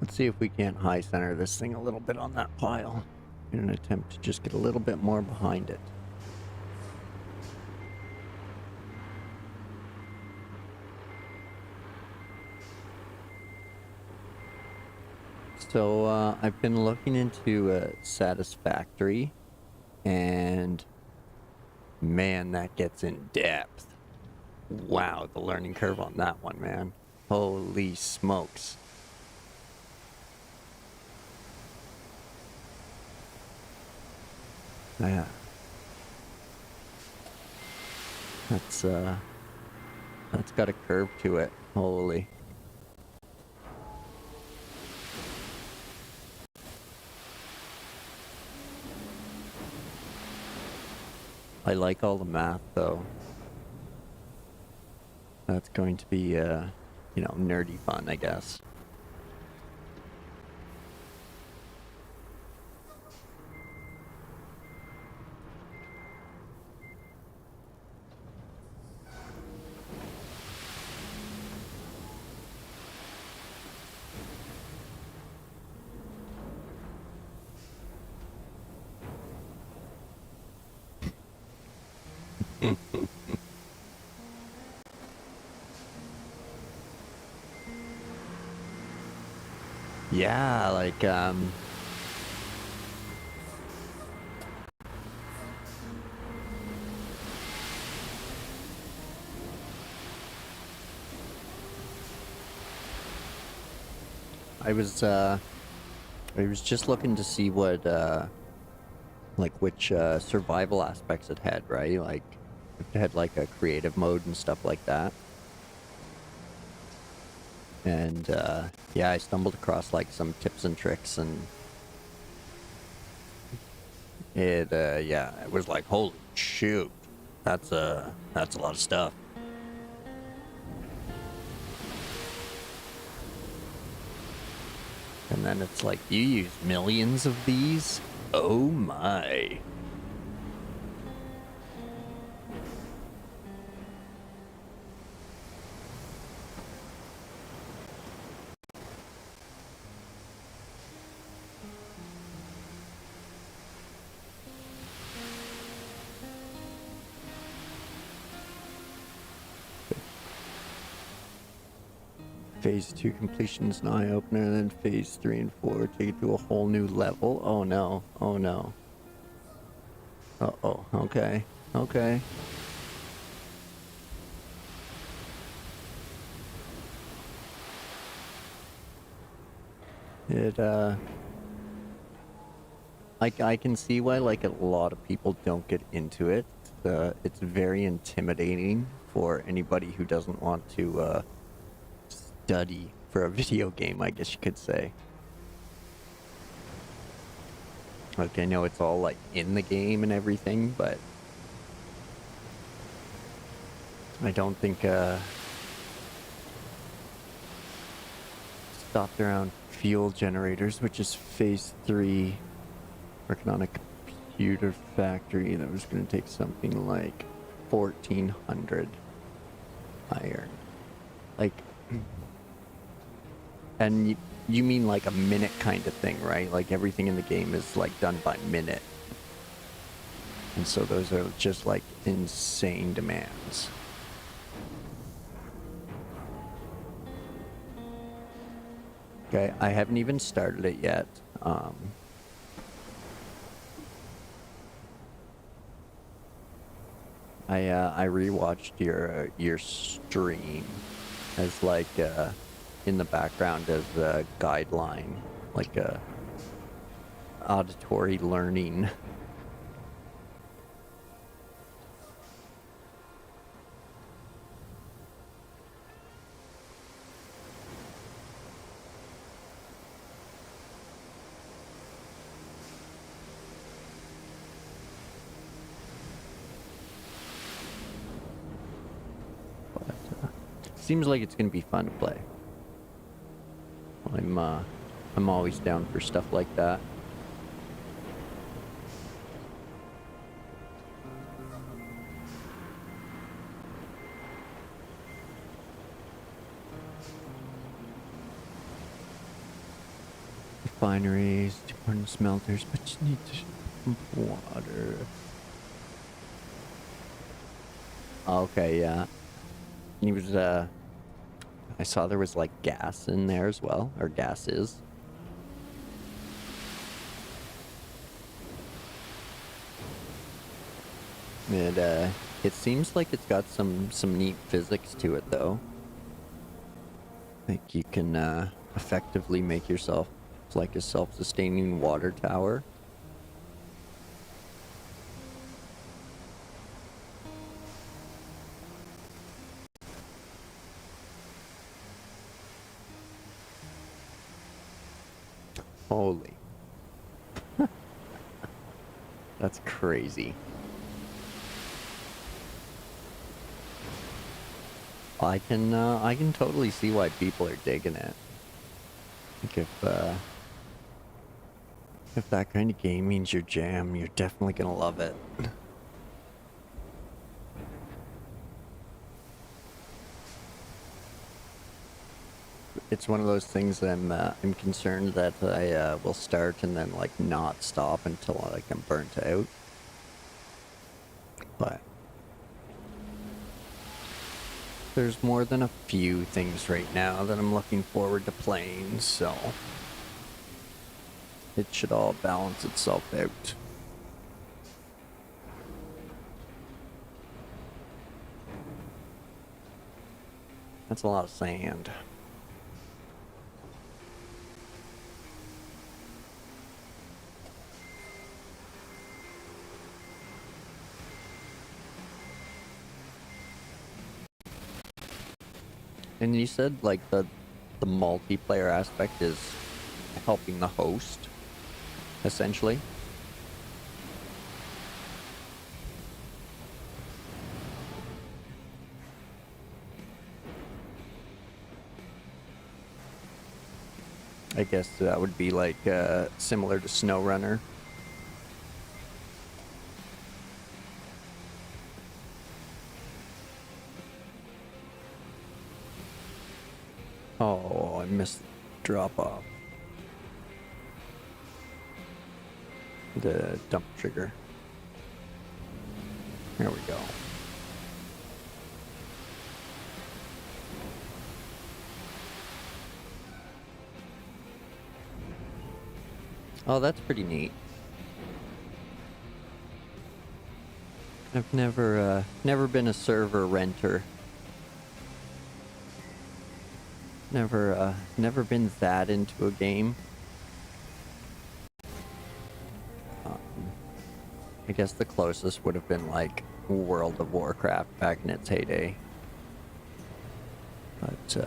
Let's see if we can't high center this thing a little bit on that pile in an attempt to just get a little bit more behind it. So, I've been looking into Satisfactory, and man, that gets in depth. Wow, the learning curve on that one, man. Holy smokes. Yeah. That's got a curve to it. Holy. I like all the math, though. That's going to be, nerdy fun, I guess. Yeah, like, I was just looking to see what, which survival aspects it had, right? Like, if it had, like, a creative mode and stuff like that. And, yeah, I stumbled across, like, some tips and tricks, and yeah, it was like, holy shoot, that's a lot of stuff. And then it's like, you use millions of these? Oh my. Phase 2 completion is an eye-opener, and then Phase 3 and 4 take it to a whole new level. Oh no, oh no. Uh-oh, okay, okay. I can see why, like, a lot of people don't get into it. It's very intimidating for anybody who doesn't want to, study for a video game, I guess you could say. Like, I know it's all, like, in the game and everything, but I don't think, stopped around fuel generators, which is Phase 3, working on a computer factory that was going to take something like 1,400 iron. Like, and you mean like a minute kind of thing, right? Like everything in the game is like done by minute. And so those are just like insane demands. Okay, I haven't even started it yet. I rewatched your stream as like in the background as a guideline, like a auditory learning. Seems like it's gonna be fun to play. I'm always down for stuff like that. Refineries, important smelters, but you need to water. Okay, yeah. He was I saw there was like gas in there as well, or gases. It seems like it's got some neat physics to it, though. Like you can effectively make yourself like a self-sustaining water tower. Holy. That's crazy. I can totally see why people are digging it. Like if that kind of game means your jam, you're definitely gonna love it. It's one of those things I'm concerned that I will start and then like not stop until like I'm burnt out. But there's more than a few things right now that I'm looking forward to playing, so it should all balance itself out. That's a lot of sand. And you said like the multiplayer aspect is helping the host, essentially. I guess that would be like similar to SnowRunner. Oh, I missed the drop off. The dump trigger. There we go. Oh, that's pretty neat. I've never been a server renter. Never been that into a game. I guess the closest would have been like World of Warcraft back in its heyday. But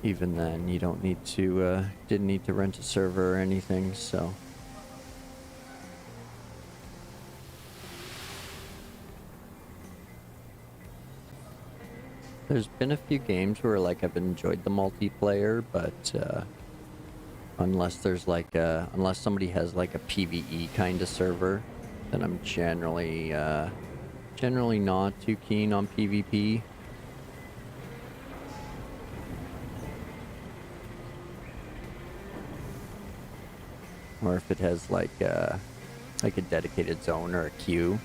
even then, you don't need to didn't need to rent a server or anything, so. There's been a few games where like I've enjoyed the multiplayer, but unless there's like unless somebody has like a PvE kind of server, then I'm generally not too keen on PvP. Or if it has like a dedicated zone or a queue.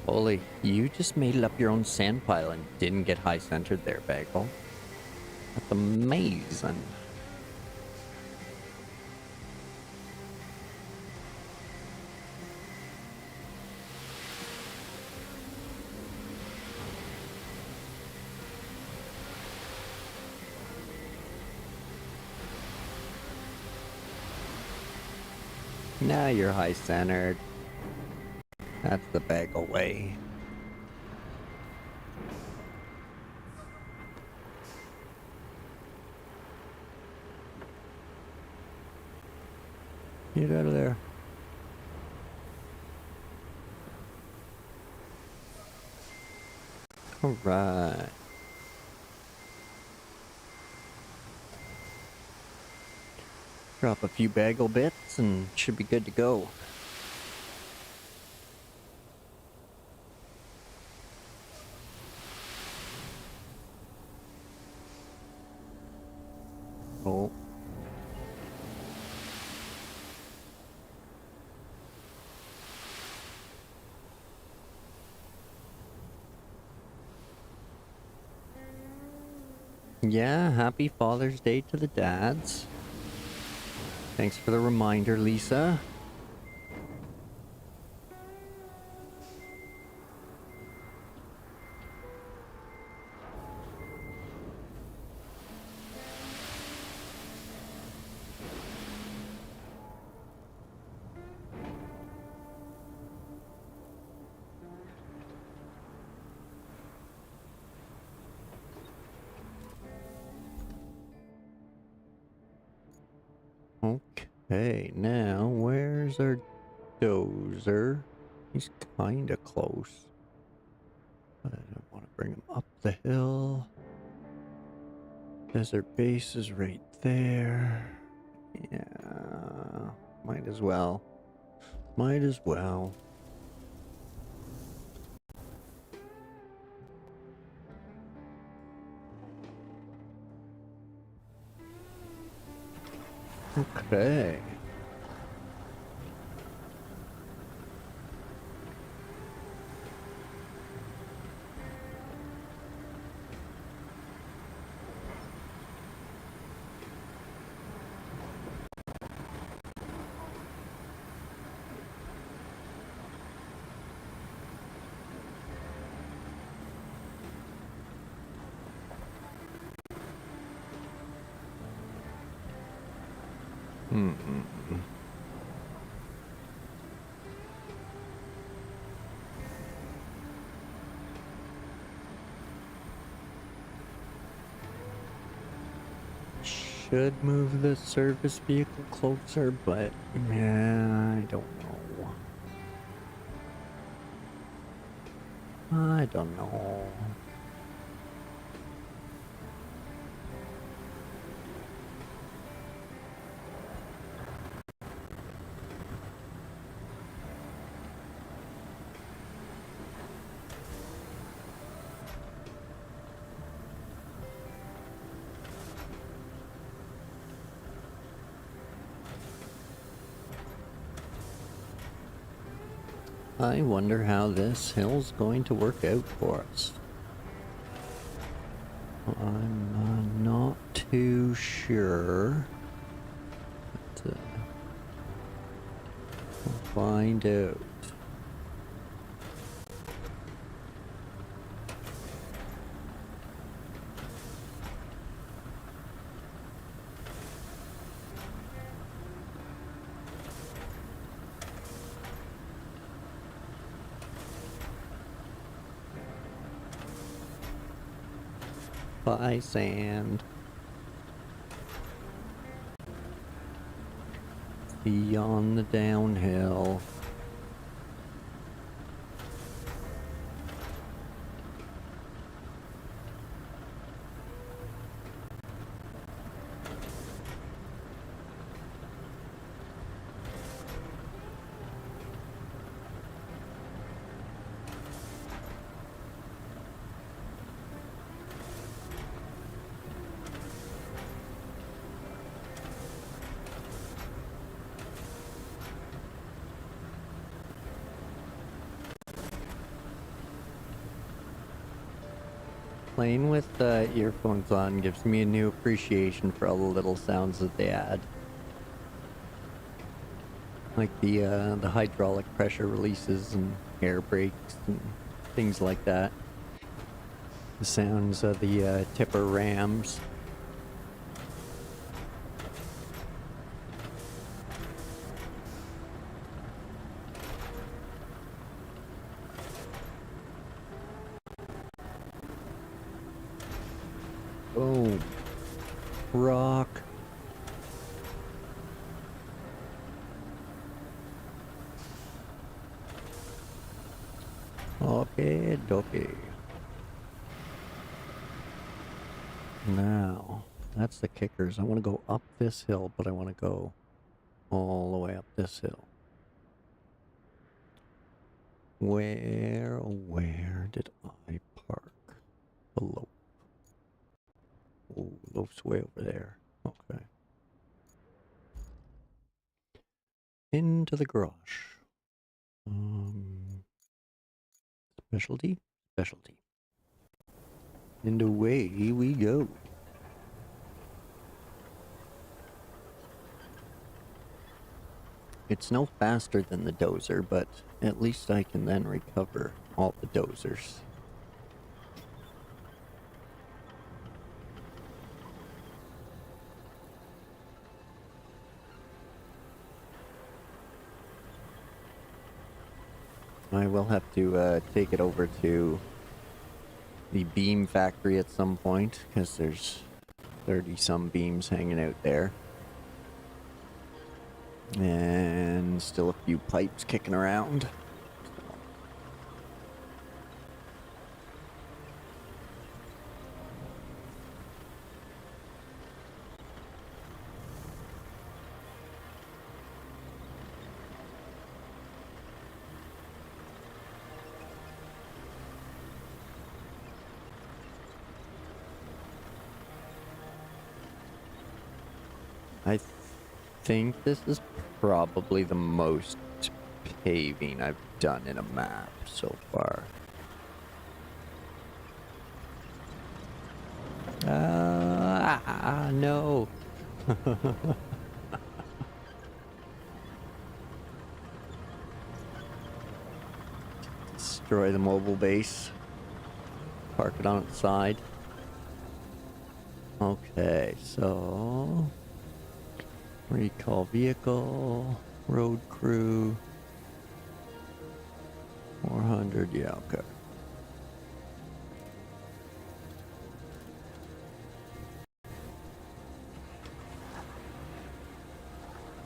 Holy, you just made up your own sand pile and didn't get high centered there, Bagel. That's amazing. Now you're high centered. That's the Bagel way. Get out of there. Alright. Drop a few bagel bits and should be good to go. Oh. Yeah, happy Father's Day to the dads. Thanks for the reminder, Lisa. Okay, now where's our dozer? He's kinda close. But I don't want to bring him up the hill. Desert base is right there. Yeah, might as well. Might as well. Okay. Should move the service vehicle closer, but yeah, I don't know. I don't know. I wonder how this hill's going to work out for us. I'm not too sure. But, we'll find out. Bye, sand. See you on the downhill. Playing with earphones on gives me a new appreciation for all the little sounds that they add. Like the hydraulic pressure releases and air brakes and things like that. The sounds of the tipper rams. Oh, rock. Okay, dokie. Now, that's the kickers. I want to go up this hill, but I want to go all the way up this hill. Where did I park the loaf? Oh, loaf's way over there. Okay. Into the garage. Specialty? Specialty. And away we go. It's no faster than the dozer, but at least I can then recover all the dozers. I will have to take it over to the beam factory at some point, because there's 30-some beams hanging out there. And still a few pipes kicking around. I think this is probably the most paving I've done in a map so far. No. Destroy the mobile base. Park it on its side. Okay, so recall vehicle, road crew, 400, yeah, okay.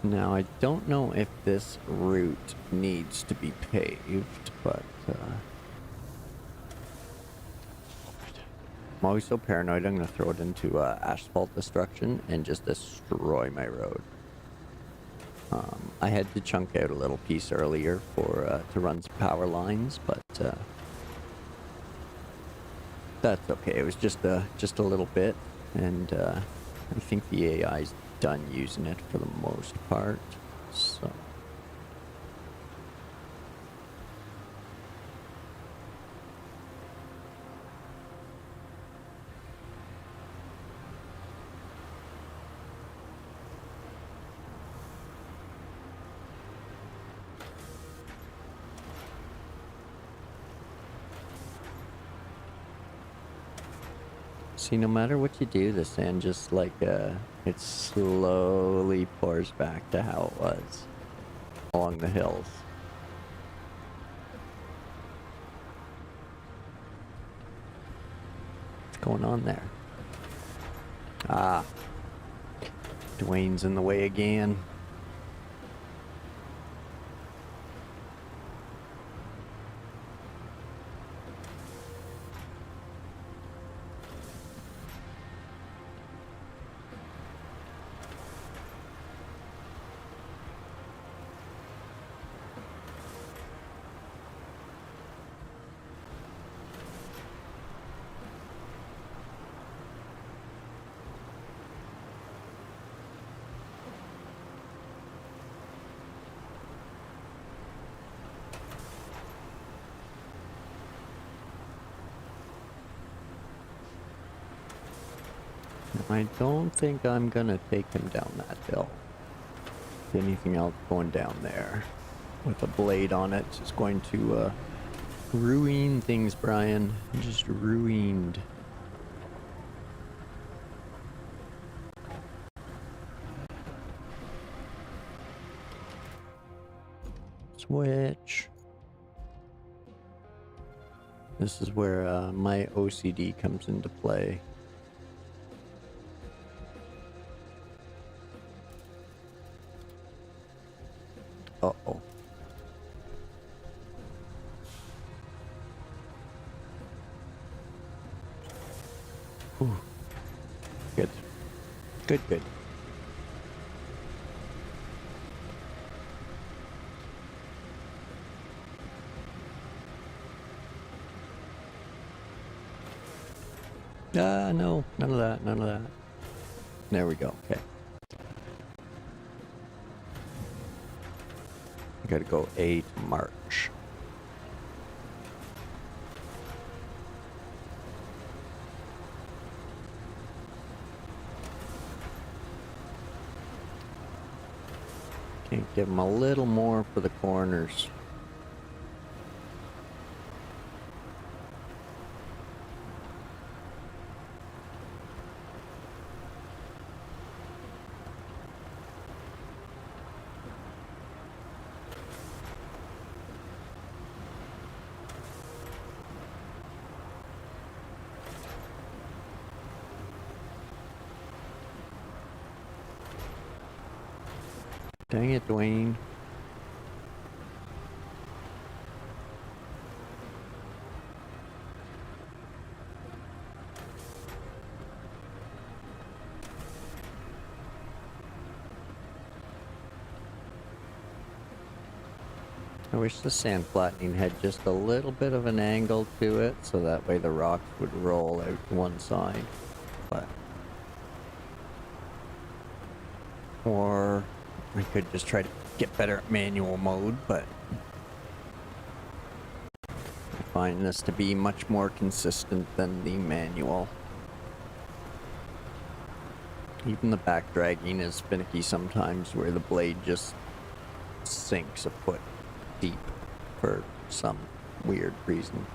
Now, I don't know if this route needs to be paved, but I'm always so paranoid I'm going to throw it into asphalt destruction and just destroy my road. I had to chunk out a little piece earlier for to run some power lines, but that's okay. It was just a little bit, and I think the AI's done using it for the most part. So. See, no matter what you do, the sand just like, it slowly pours back to how it was along the hills. What's going on there? Ah, Dwayne's in the way again. I don't think I'm gonna take him down that hill. Anything else going down there with a blade on it is going to ruin things, Brian. Just ruined. Switch. This is where my OCD comes into play. Uh-oh. Ooh. Good. Good, good. No, none of that, none of that. There we go, okay. Gotta go A to March. Can't give them a little more for the corners. Dang it, Dwayne. I wish the sand flattening had just a little bit of an angle to it, so that way the rocks would roll out to one side. But or I could just try to get better at manual mode, but I find this to be much more consistent than the manual. Even the back dragging is finicky sometimes, where the blade just sinks a foot deep for some weird reason.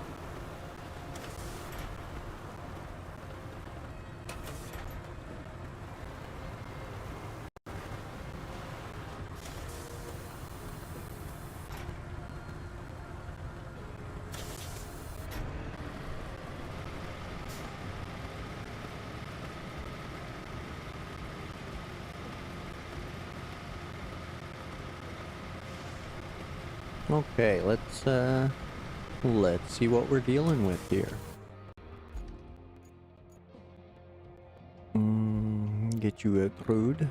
Okay, let's see what we're dealing with here. Get you a crude.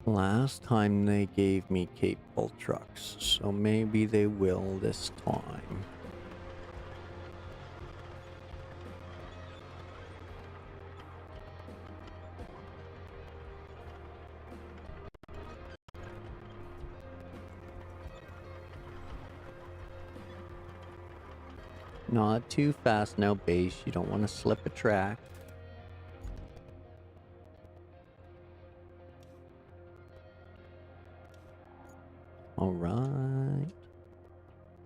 Last time they gave me capable trucks, so maybe they will this time. Not too fast now, base. You don't want to slip a track. All right.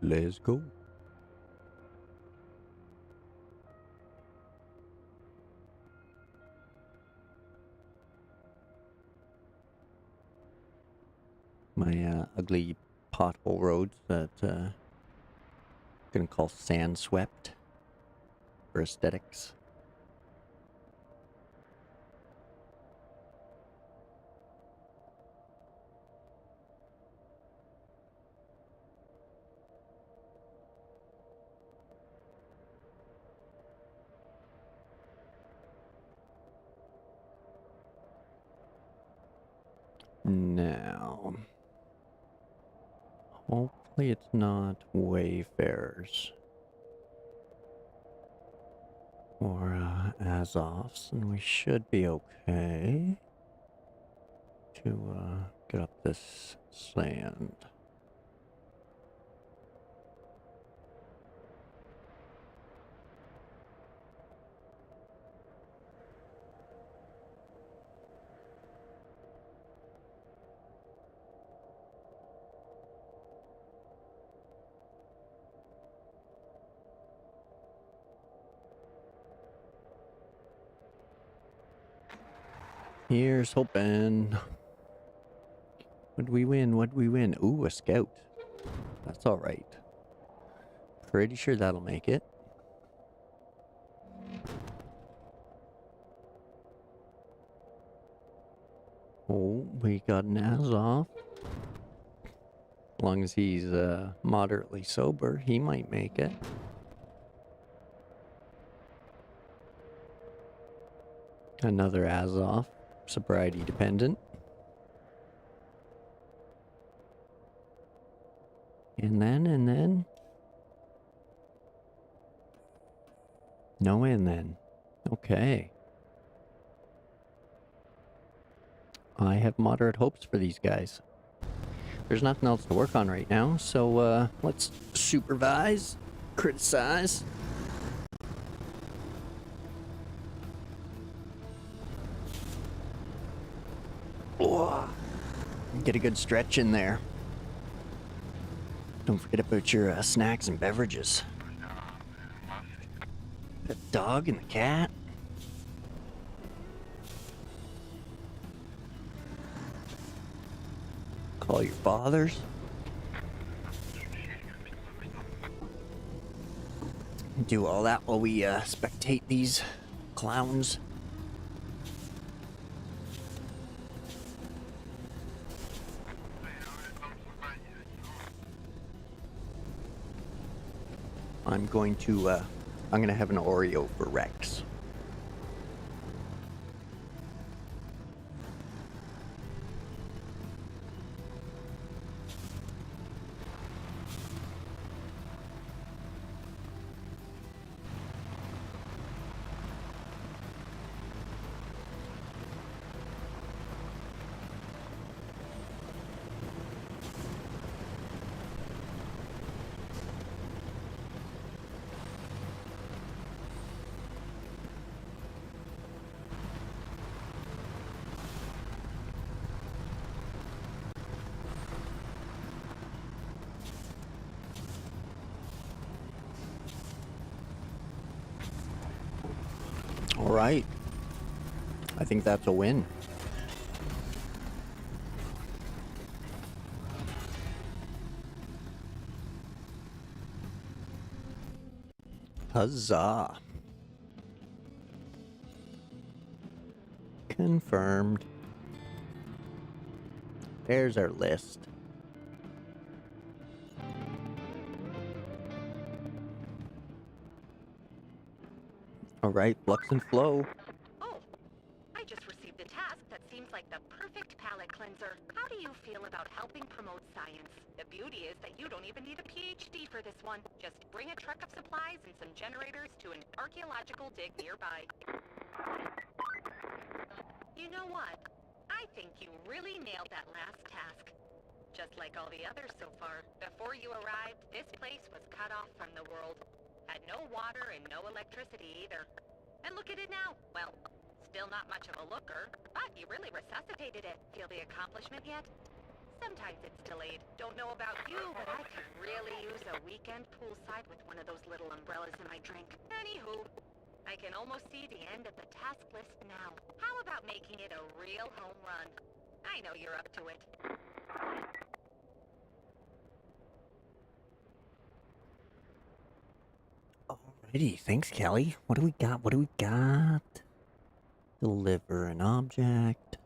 Let's go. My ugly pothole roads that gonna call Sandswept for aesthetics. Now, hopefully it's not Wayfarers or Azovs, and we should be okay to get up this sand. Here's hoping. What'd we win? What'd we win? Ooh, a scout. That's alright. Pretty sure that'll make it. Oh, we got an Azov. As long as he's moderately sober, he might make it. Another Azov, sobriety dependent. And then. No and then. Okay. I have moderate hopes for these guys. There's nothing else to work on right now, so let's supervise, criticize. Oh, get a good stretch in there. Don't forget about your snacks and beverages. The dog and the cat. Call your fathers. Do all that while we spectate these clowns. I'm gonna have an Oreo for Rex. All right. I think that's a win. Huzzah. Confirmed. There's our list. All right, flux and flow. Oh, I just received a task that seems like the perfect palate cleanser. How do you feel about helping promote science? The beauty is that you don't even need a PhD for this one. Just bring a truck of supplies and some generators to an archaeological dig nearby. You know what? I think you really nailed that last task. Just like all the others so far, before you arrived, this place was cut off from the world. Had no water and no electricity either. And look at it now. Well, still not much of a looker, but you really resuscitated it. Feel the accomplishment yet? Sometimes it's delayed. Don't know about you, but I could really use a weekend poolside with one of those little umbrellas in my drink. Anywho, I can almost see the end of the task list now. How about making it a real home run? I know you're up to it. Alrighty, thanks, Kelly. What do we got? What do we got? Deliver an object.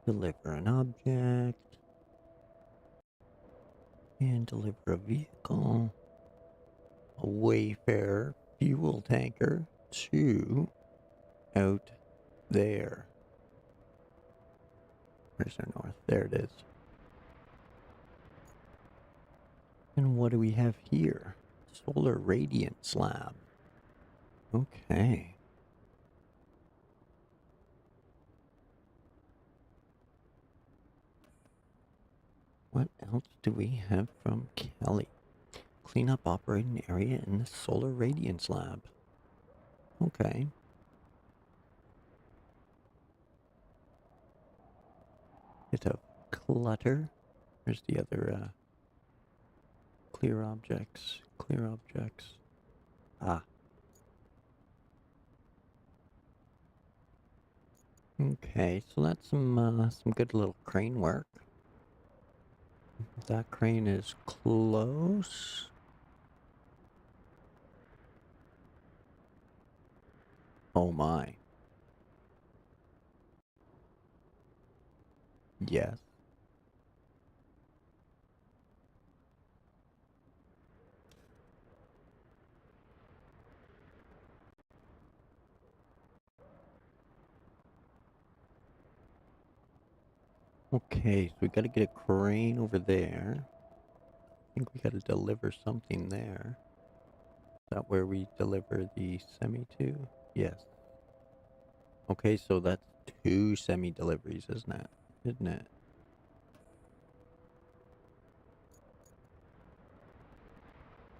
Deliver an object. And deliver a vehicle. A Wayfarer fuel tanker to out there. Where's our north? There it is. And what do we have here? Solar radiant slab. Okay. What else do we have from Kelly? Clean up operating area in the solar radiance lab. Okay. Bit of clutter. There's the other clear objects. Clear objects. Ah. Okay, so that's some good little crane work. That crane is close. Oh my. Yes. Okay, so we gotta get a crane over there. I think we gotta deliver something there. Is that where we deliver the semi to? Yes. Okay, so that's 2 semi deliveries, isn't it? Isn't it?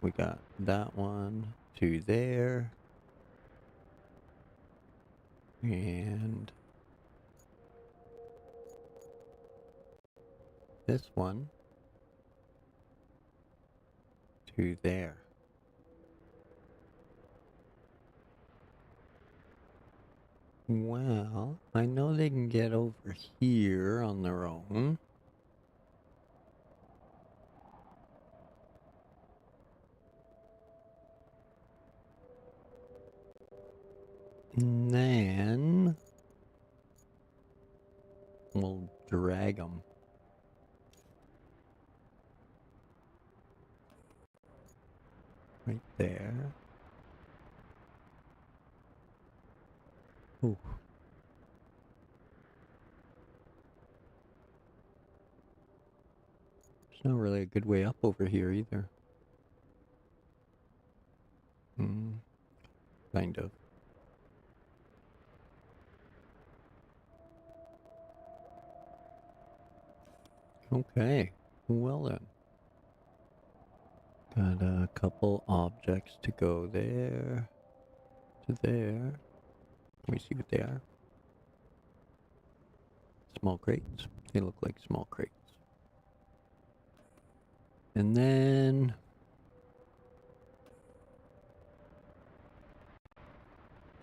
We got that one to there. And this one to there. Well, I know they can get over here on their own. And then we'll drag them. Right there. Ooh. There's not really a good way up over here either. Kind of. Okay. Well then. Got a couple objects to go there. To there. Let me see what they are. Small crates. They look like small crates. And then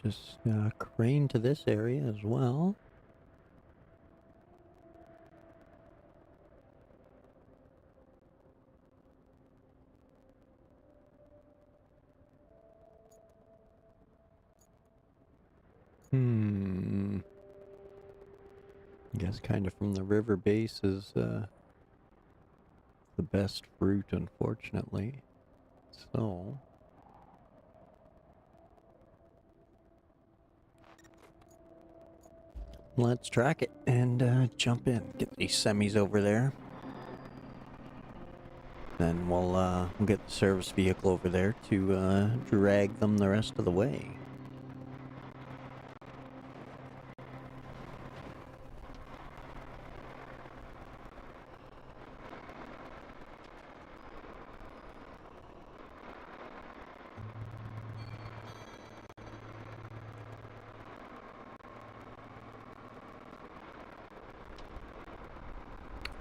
just crane to this area as well. I guess kind of from the river base is the best route, unfortunately. So let's track it and jump in. Get these semis over there. Then we'll get the service vehicle over there to drag them the rest of the way.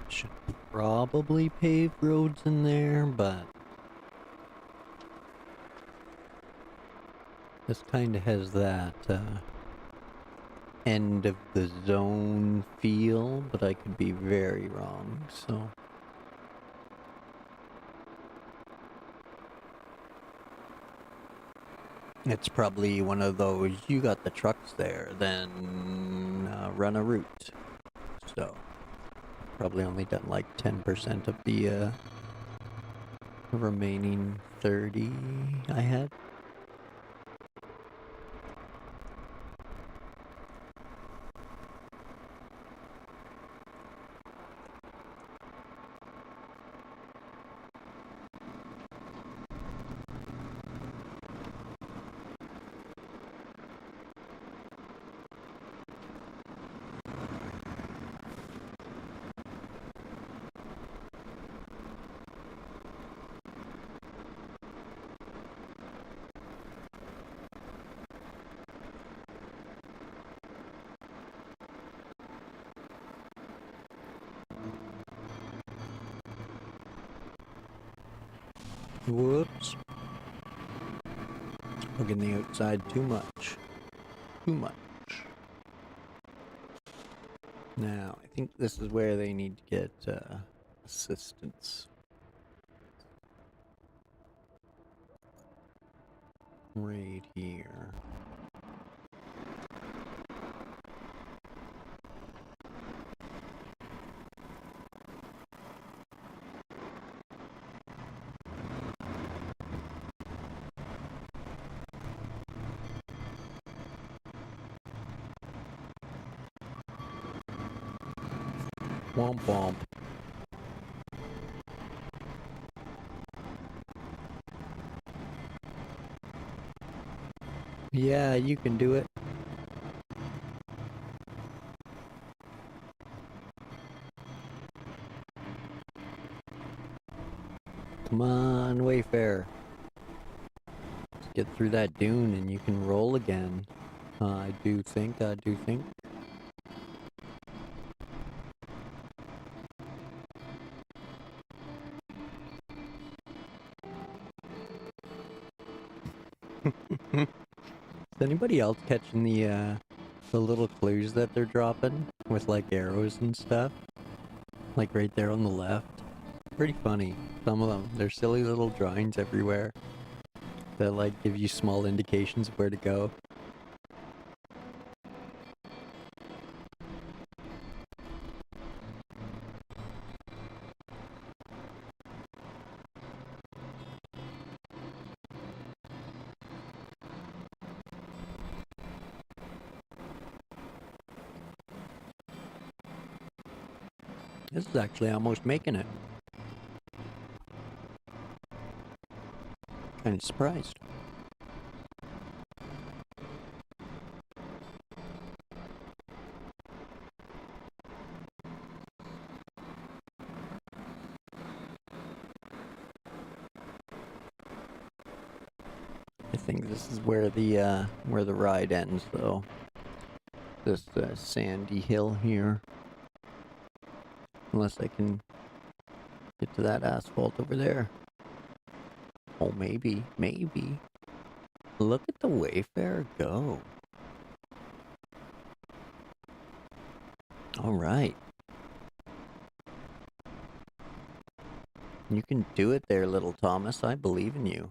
Should probably pave roads in there, but this kind of has that end of the zone feel, but I could be very wrong, so. It's probably one of those, you got the trucks there, then run a route. So, probably only done like 10% of the remaining 30 I had. Whoops. Hugging the outside too much. Too much. Now, I think this is where they need to get assistance. Right here. Womp womp. Yeah, you can do it. Come on, Wayfarer. Let's get through that dune and you can roll again. I do think. Is anybody else catching the little clues that they're dropping with like arrows and stuff? Like right there on the left. Pretty funny. Some of them. They're silly little drawings everywhere that like give you small indications of where to go. This is actually almost making it. Kind of surprised. I think this is where the ride ends, though. This sandy hill here. Unless I can get to that asphalt over there. Oh, maybe. Look at the Wayfarer go. Alright. You can do it there, little Thomas. I believe in you.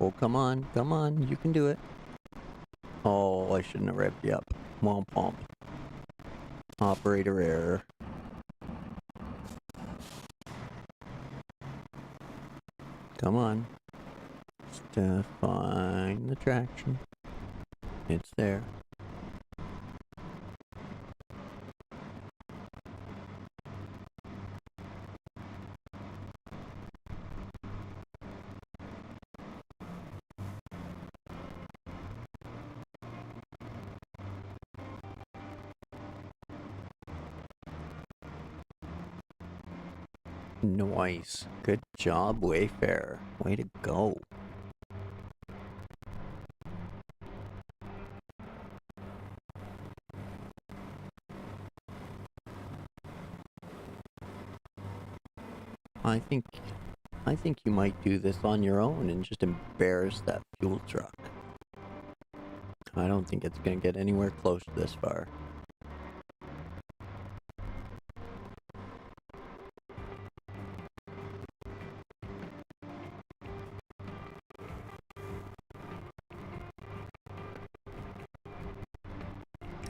Oh, come on, you can do it. Oh, I shouldn't have revved you up. Womp womp. Operator error. Come on. Just find the traction. It's there. Nice. Good job, Wayfarer. Way to go. I think you might do this on your own and just embarrass that fuel truck. I don't think it's gonna get anywhere close to this far.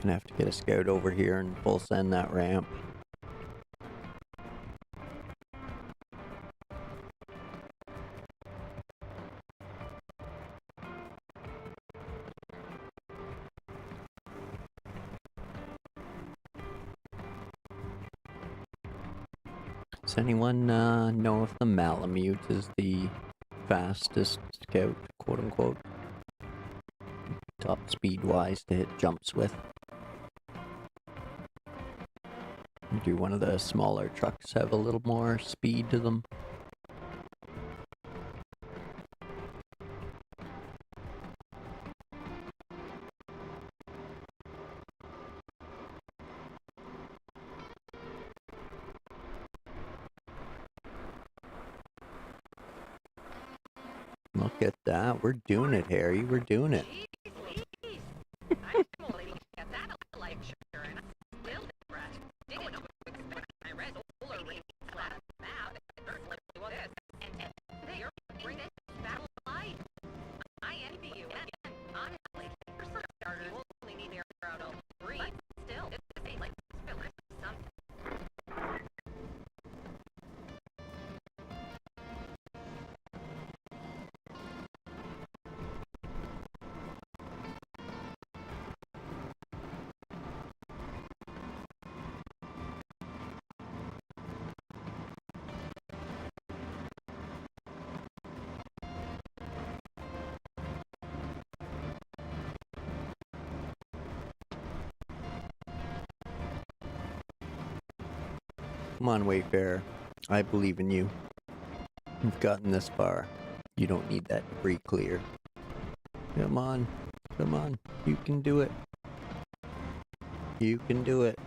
Gonna have to get a scout over here and full send that ramp. Does anyone know if the Malamute is the fastest scout, quote unquote? Top speed wise to hit jumps with? Do one of the smaller trucks have a little more speed to them? Look at that. We're doing it, Harry. We're doing it. Jeez, I'm only looking at that lecture and I'm still impressed. Didn't know when I read solar rings flat out. It certainly was this. And they are bringing this battle life. I envy you. And honestly, for starters, we'll only need to air out all three. But still, it's like filler something. Come on, Wayfarer. I believe in you. You've gotten this far. You don't need that debris clear. Come on. Come on. You can do it. You can do it.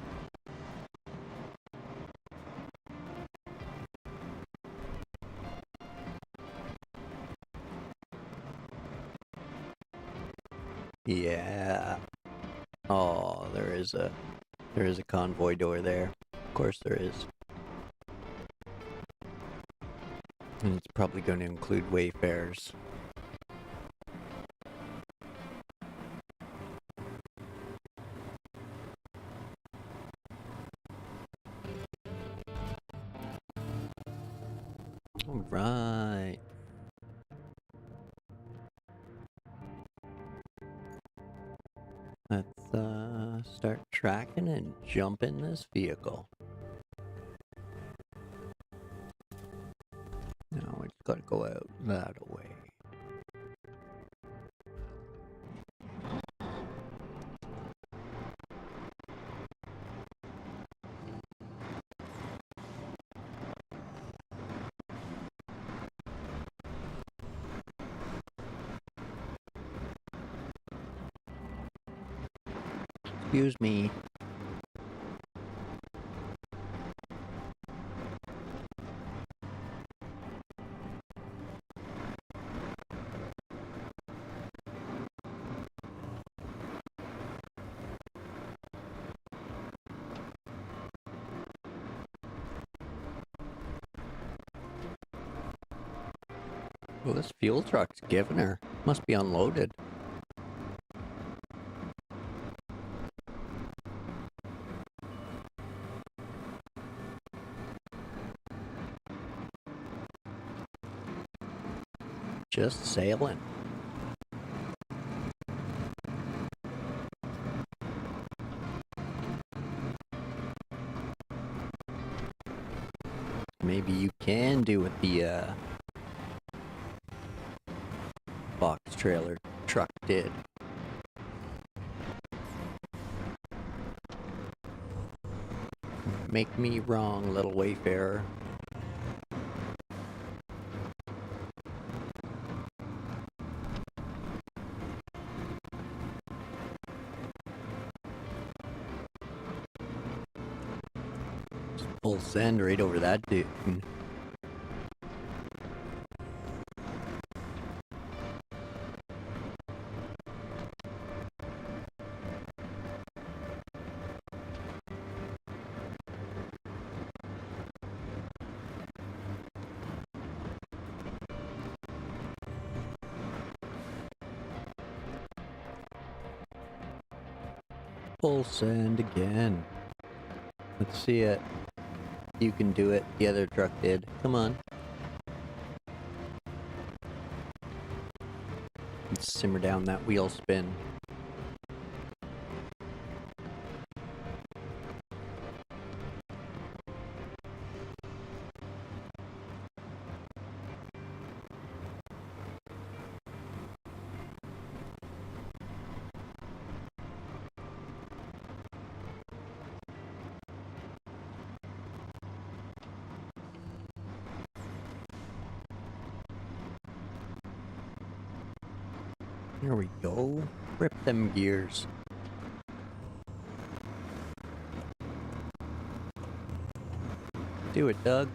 Yeah. Oh, there is a convoy door there. Of course there is. And it's probably going to include wayfarers. All right. Let's start tracking and jump in this vehicle. Now it's got to go out that way. Excuse me. Well, this fuel truck's giving her. Must be unloaded. Just sailing. Maybe you can do what the box trailer truck did. Make me wrong, little wayfarer. Just full send right over that dude. Full send again. Let's see it. You can do it. The other truck did. Come on. Let's simmer down that wheel spin. Here we go. Rip them gears. Do it, Doug.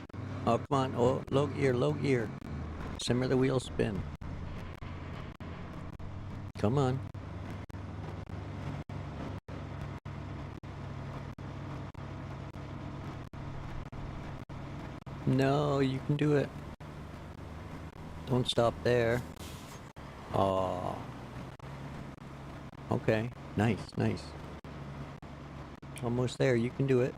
Oh, come on. Oh, low gear, low gear. Simmer the wheel spin. Come on. No, you can do it. Don't stop there. Oh. Okay. Nice, nice. Almost there. You can do it.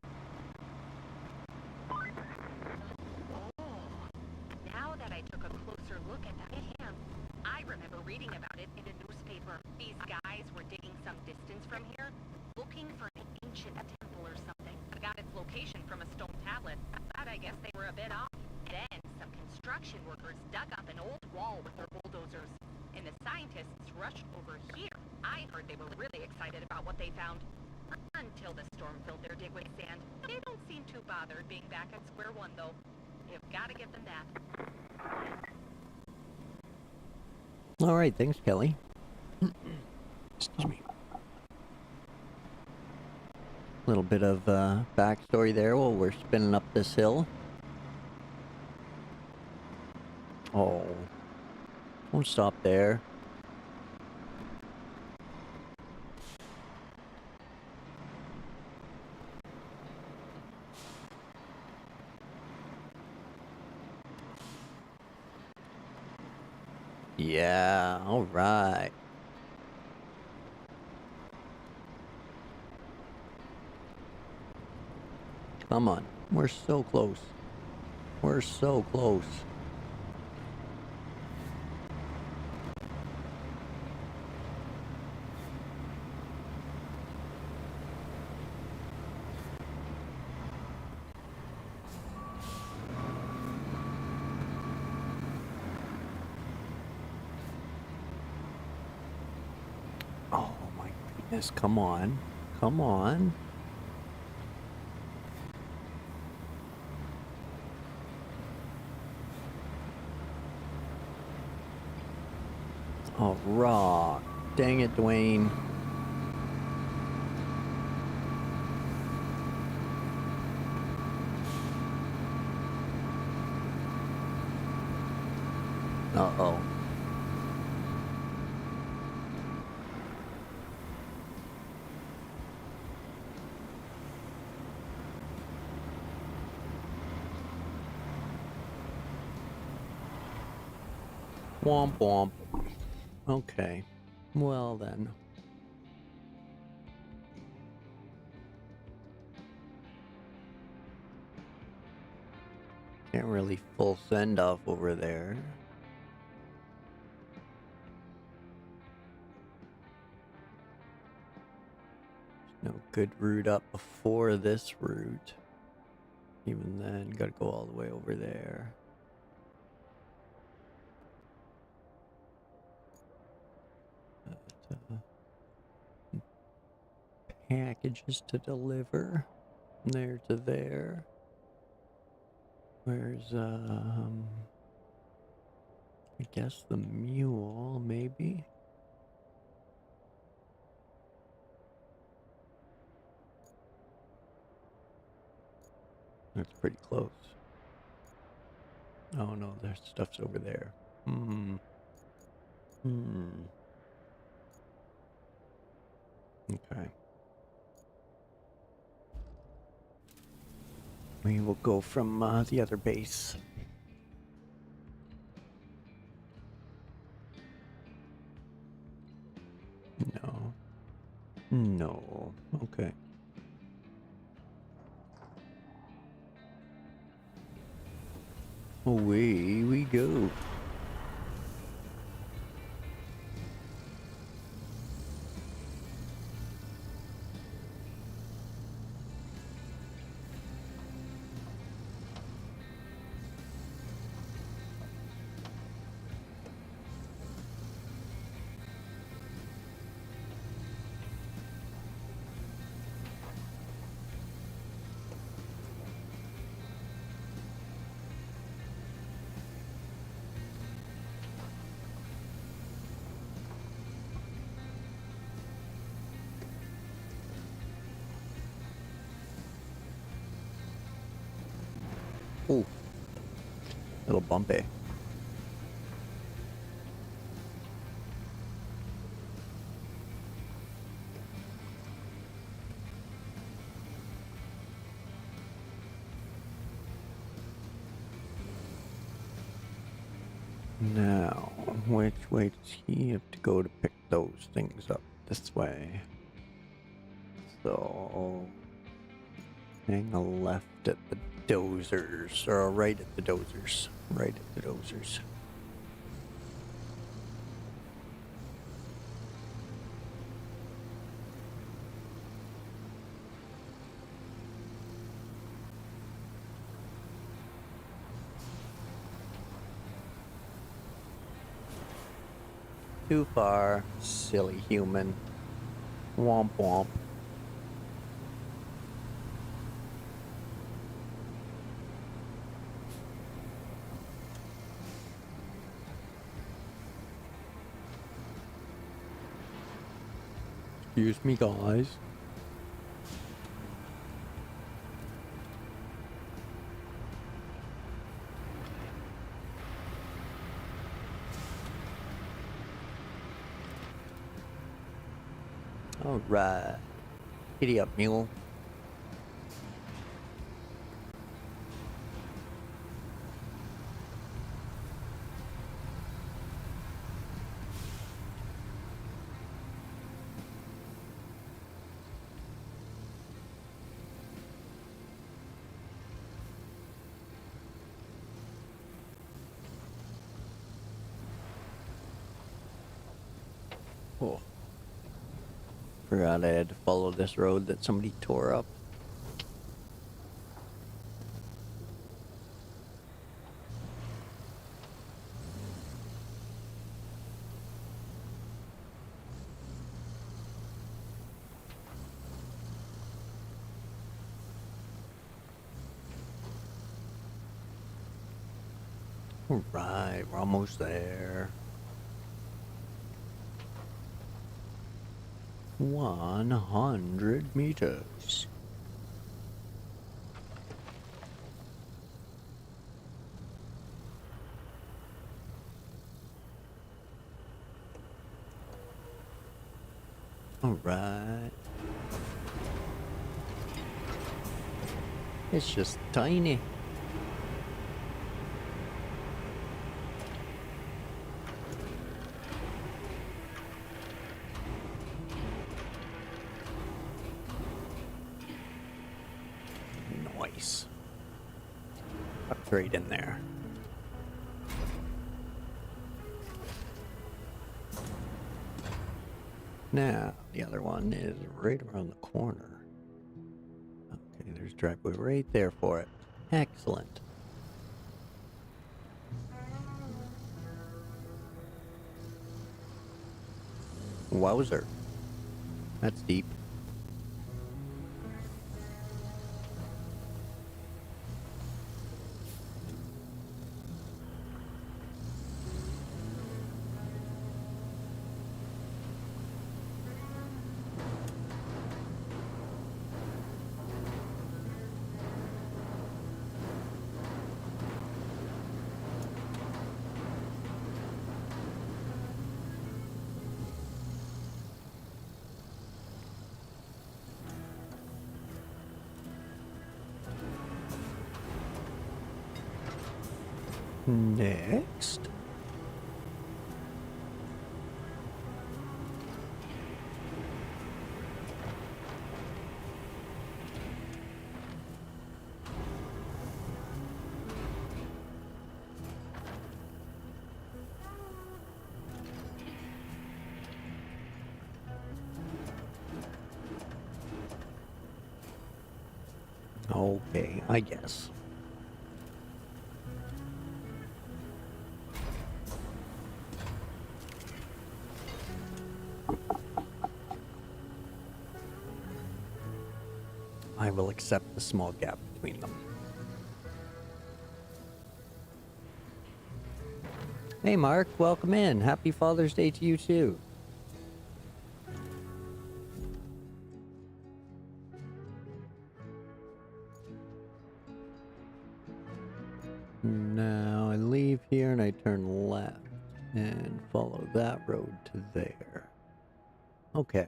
Now that I took a closer look at that camp, I remember reading about it in a newspaper. These guys were digging some distance from here, looking for an ancient temple or something. I got its location from a stone tablet, but I guess they were a bit off. Then some construction workers dug up an old wall with their bulldozers, and the scientists rushed over here. I heard they were really excited about what they found. Until the storm filled their dig with sand. They don't seem too bothered being back at square one, though. You've got to give them that. All right, thanks, Kelly. Excuse me. Little bit of backstory there while we're spinning up this hill. Oh, don't stop there. Yeah, all right. Come on, we're so close. We're so close. Oh my goodness, come on. Come on. Oh, rock. Dang it, Dwayne. Uh-oh. Womp womp. Okay. Well then. Can't really full send off over there. No good route up before this route. Even then, gotta go all the way over there. Packages to deliver. From there to there. Where's, I guess the mule, maybe? That's pretty close. Oh no, their stuff's over there. Okay. We will go from the other base. No. No. Okay. Away we go. Ooh. Little bumpy. Now, which way does he have to go to pick those things up? This way. So, hang a left at the dozers, or right at the dozers. Right at the dozers. Too far, silly human. Womp womp. Excuse me, guys. Alright. Giddy up, mule. Oh. Forgot I had to follow this road that somebody tore up. Alright, we're almost there. 100 meters. Alright. It's just tiny. Nice. Upgrade in there. Now, the other one is right around the corner. Okay, there's driveway right there for it. Excellent. Wowzer. That's deep. Next. Okay, I guess. I will accept the small gap between them. Hey Mark, welcome in. Happy Father's Day to you too. Now I leave here and I turn left and follow that road to there. Okay.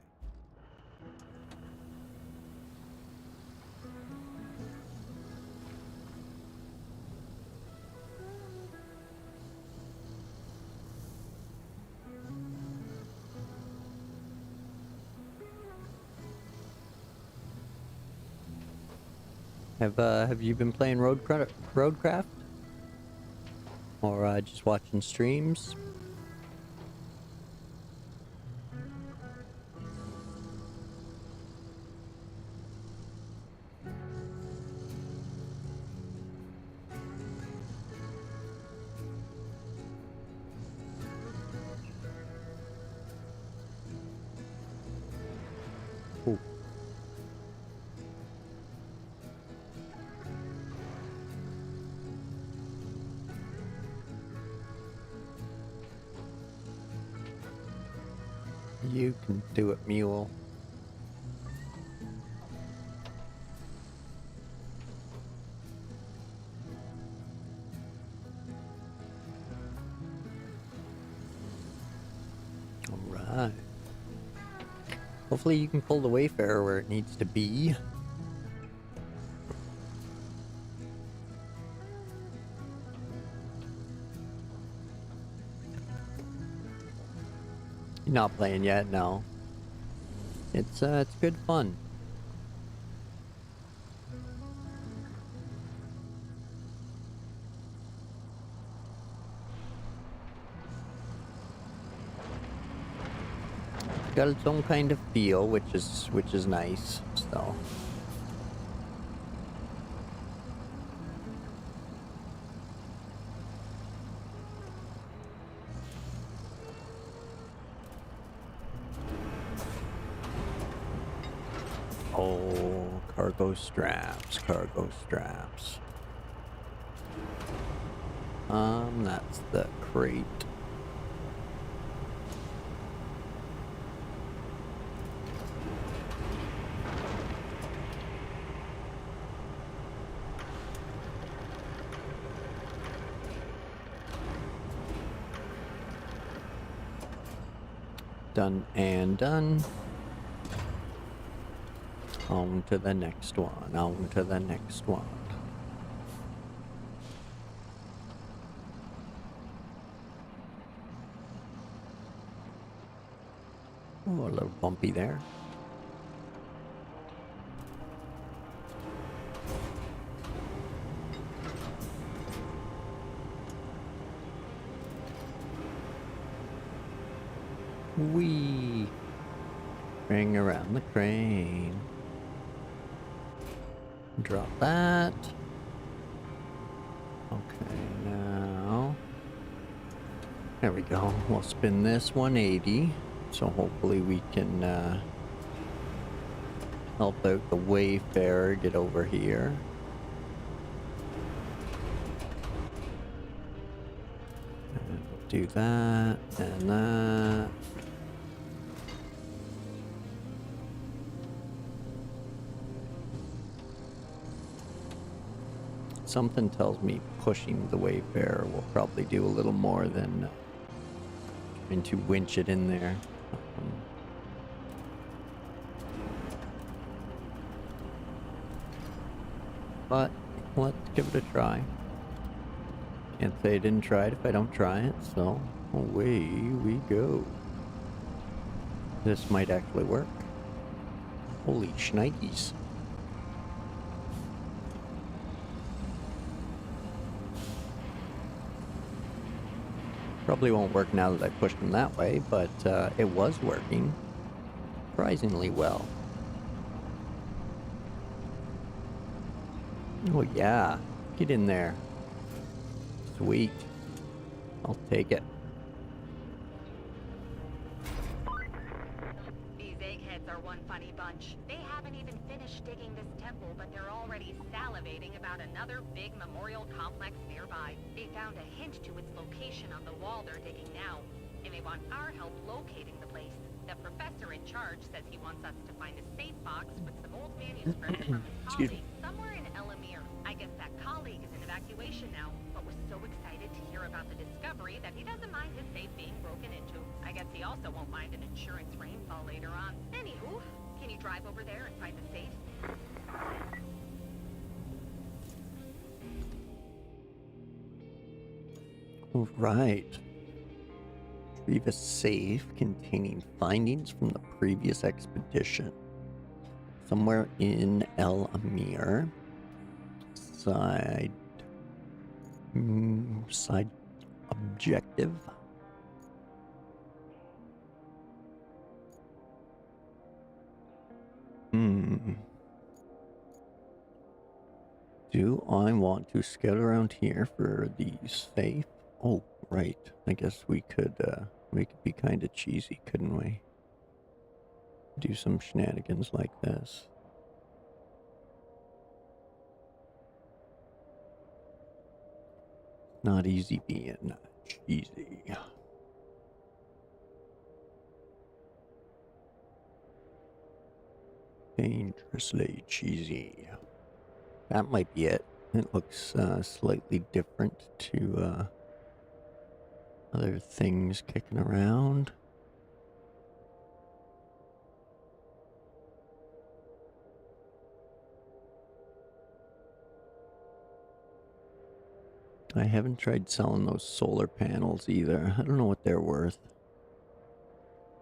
Have you been playing Roadcraft? Or just watching streams? Ooh. You can do it, mule. Hopefully you can pull the Wayfarer where it needs to be. You're not playing yet, no. It's good fun. It's got its own kind of feel, which is nice. So. Oh, cargo straps, cargo straps. That's the crate. Done and done. On to the next one, on to the next one. Oh, a little bumpy there. Whee! Ring around the crane. Drop that. Okay, now... There we go. We'll spin this 180. So hopefully we can help out the Wayfarer get over here. And we'll do that and that. Something tells me pushing the Wayfarer will probably do a little more than trying to winch it in there. But let's give it a try. Can't say I didn't try it if I don't try it, so away we go. This might actually work. Holy shnikes. Probably won't work now that I pushed them that way, but it was working surprisingly well. Oh yeah, get in there. Sweet. I'll take it. These eggheads are one funny bunch. They haven't even finished digging this temple, but they're already salivating about another big memorial complex nearby. They found a hint to its location on the wall they're digging now, and they want our help locating the place. The professor in charge says he wants us to find a safe box with some old manuscripts from his colleague somewhere in Elamir. I guess that colleague is in evacuation now, but was so excited to hear about the discovery that he doesn't mind his safe being broken into. I guess he also won't mind an insurance rainfall later on. Anywho, can you drive over there and find the safe? All right. Retrieve a safe containing findings from the previous expedition. Somewhere in El Amir. Side objective. Do I want to scout around here for the safe? Oh, right. I guess we could be kind of cheesy, couldn't we? Do some shenanigans like this. Not easy being cheesy. Dangerously cheesy. That might be it. It looks slightly different to other things kicking around. I haven't tried selling those solar panels either. I don't know what they're worth.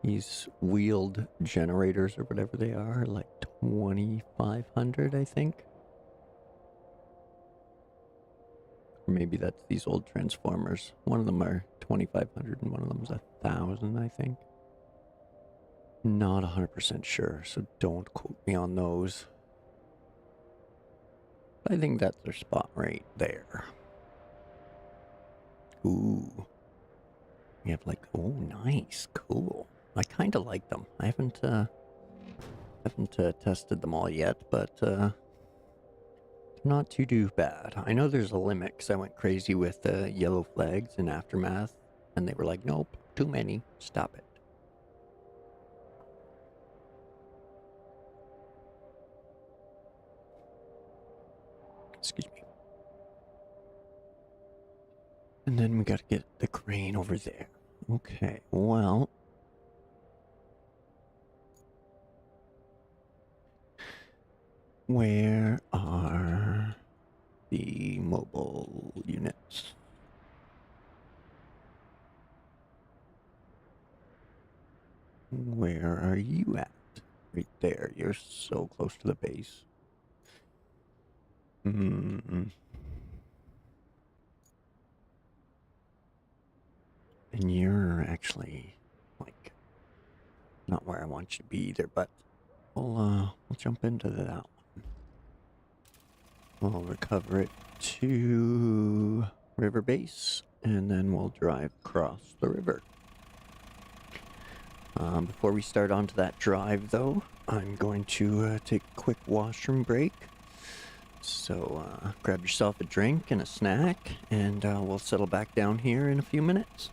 These wheeled generators or whatever they are, like 2,500, I think. Or maybe that's these old transformers. One of them are 2,500 and one of them's 1,000, I think. Not 100% sure, so don't quote me on those. I think that's their spot right there. Ooh. We have like, oh, nice, cool. I kind of like them. I haven't tested them all yet, but they're not too bad. I know there's a limit because I went crazy with yellow flags in Aftermath, and they were like, nope, too many, stop it. Excuse me. And then we gotta get the crane over there. Okay, well. Where are the mobile units? Where are you at? Right there. You're so close to the base. And you're actually, like, not where I want you to be either, but we'll jump into that one. We'll recover it to river base, and then we'll drive across the river. Before we start onto that drive, though, I'm going to take a quick washroom break. So grab yourself a drink and a snack, and we'll settle back down here in a few minutes.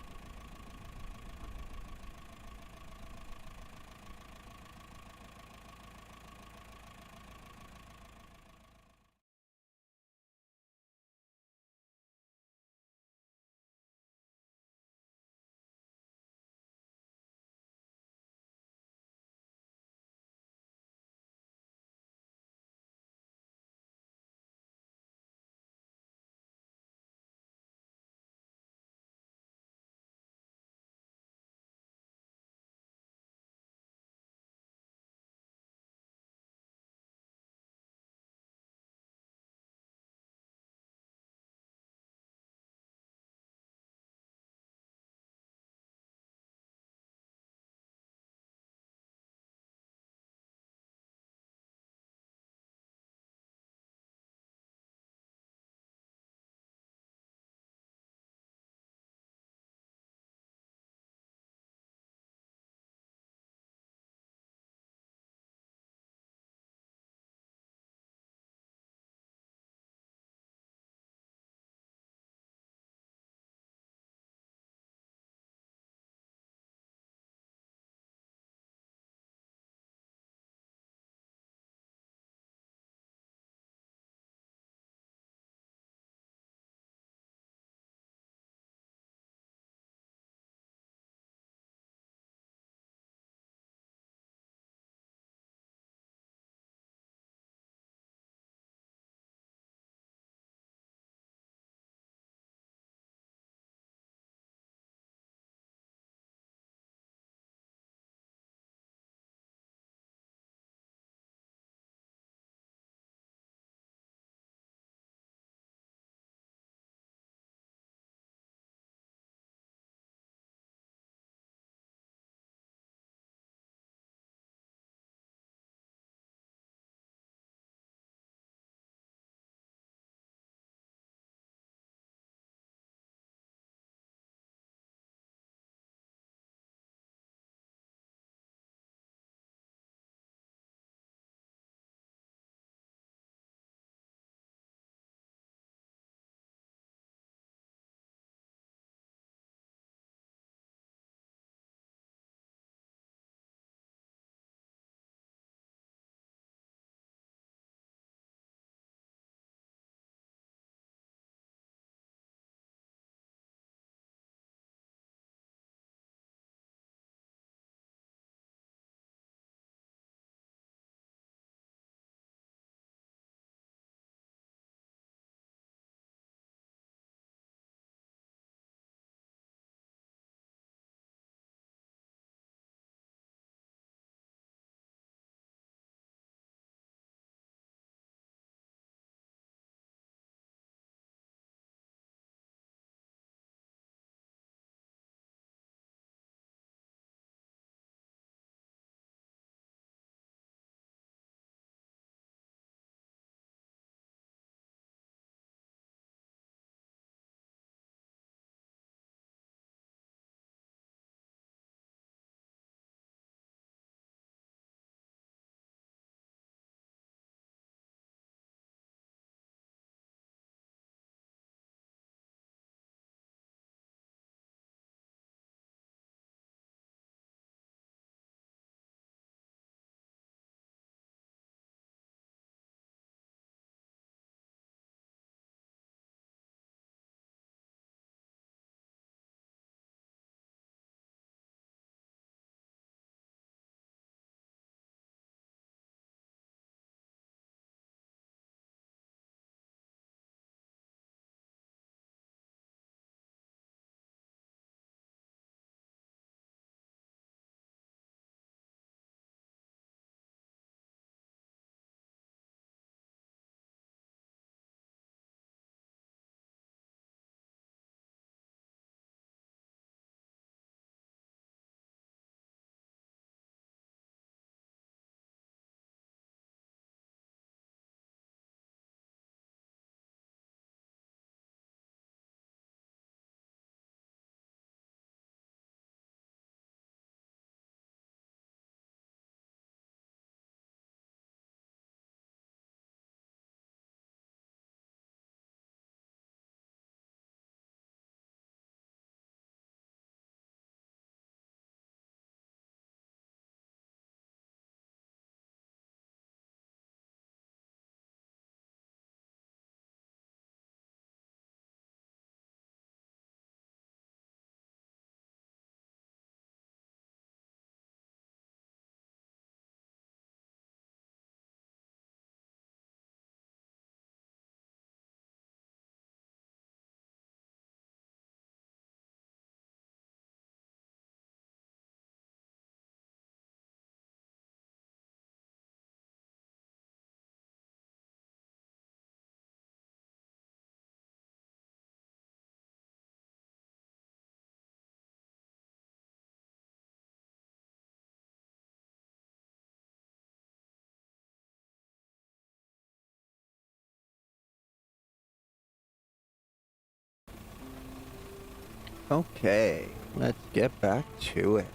Okay, let's get back to it.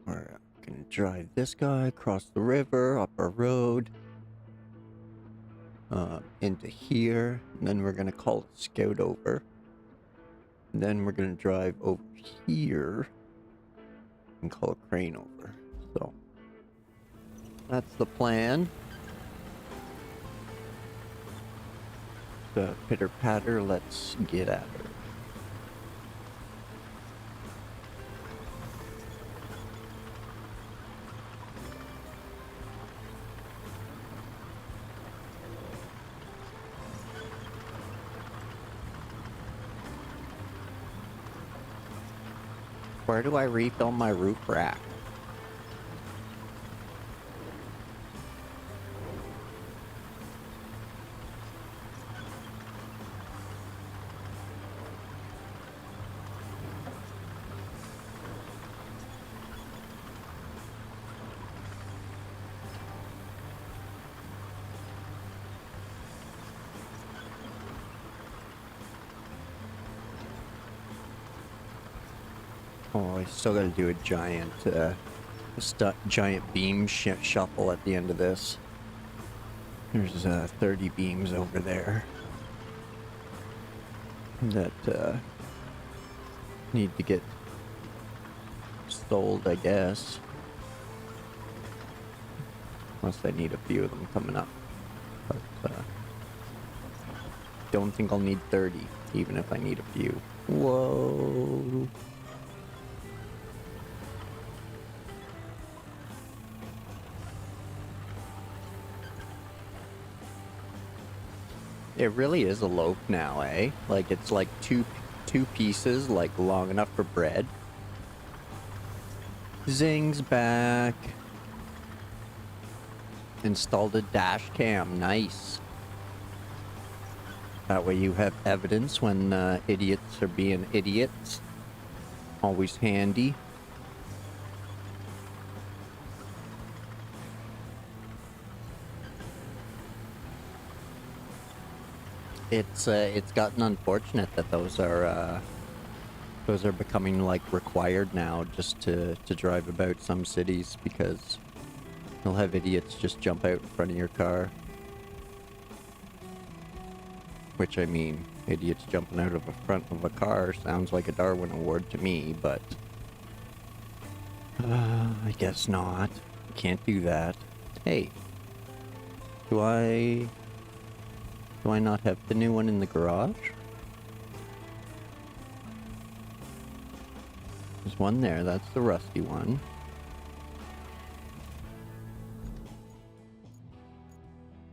We're gonna drive this guy across the river, up our road, into here, and then we're gonna call a scout over. And then we're gonna drive over here and call a crane over. So that's the plan. The pitter patter, let's get at her. Where do I refill my roof rack? Oh, I still gotta do a giant, giant beam shuffle at the end of this. There's 30 beams over there that need to get sold, I guess. Unless I need a few of them coming up. But don't think I'll need 30, even if I need a few. Whoa. It really is a loaf now, eh? Like, it's like two pieces, like, long enough for bread. Zing's back. Installed a dash cam. Nice. That way you have evidence when idiots are being idiots. Always handy. It's gotten unfortunate that those are becoming like required now just to drive about some cities, because you'll have idiots just jump out in front of your car. Which, I mean, idiots jumping out of the front of a car sounds like a Darwin Award to me, but I guess not. Can't do that. Hey, do I not have the new one in the garage? There's one there, that's the rusty one.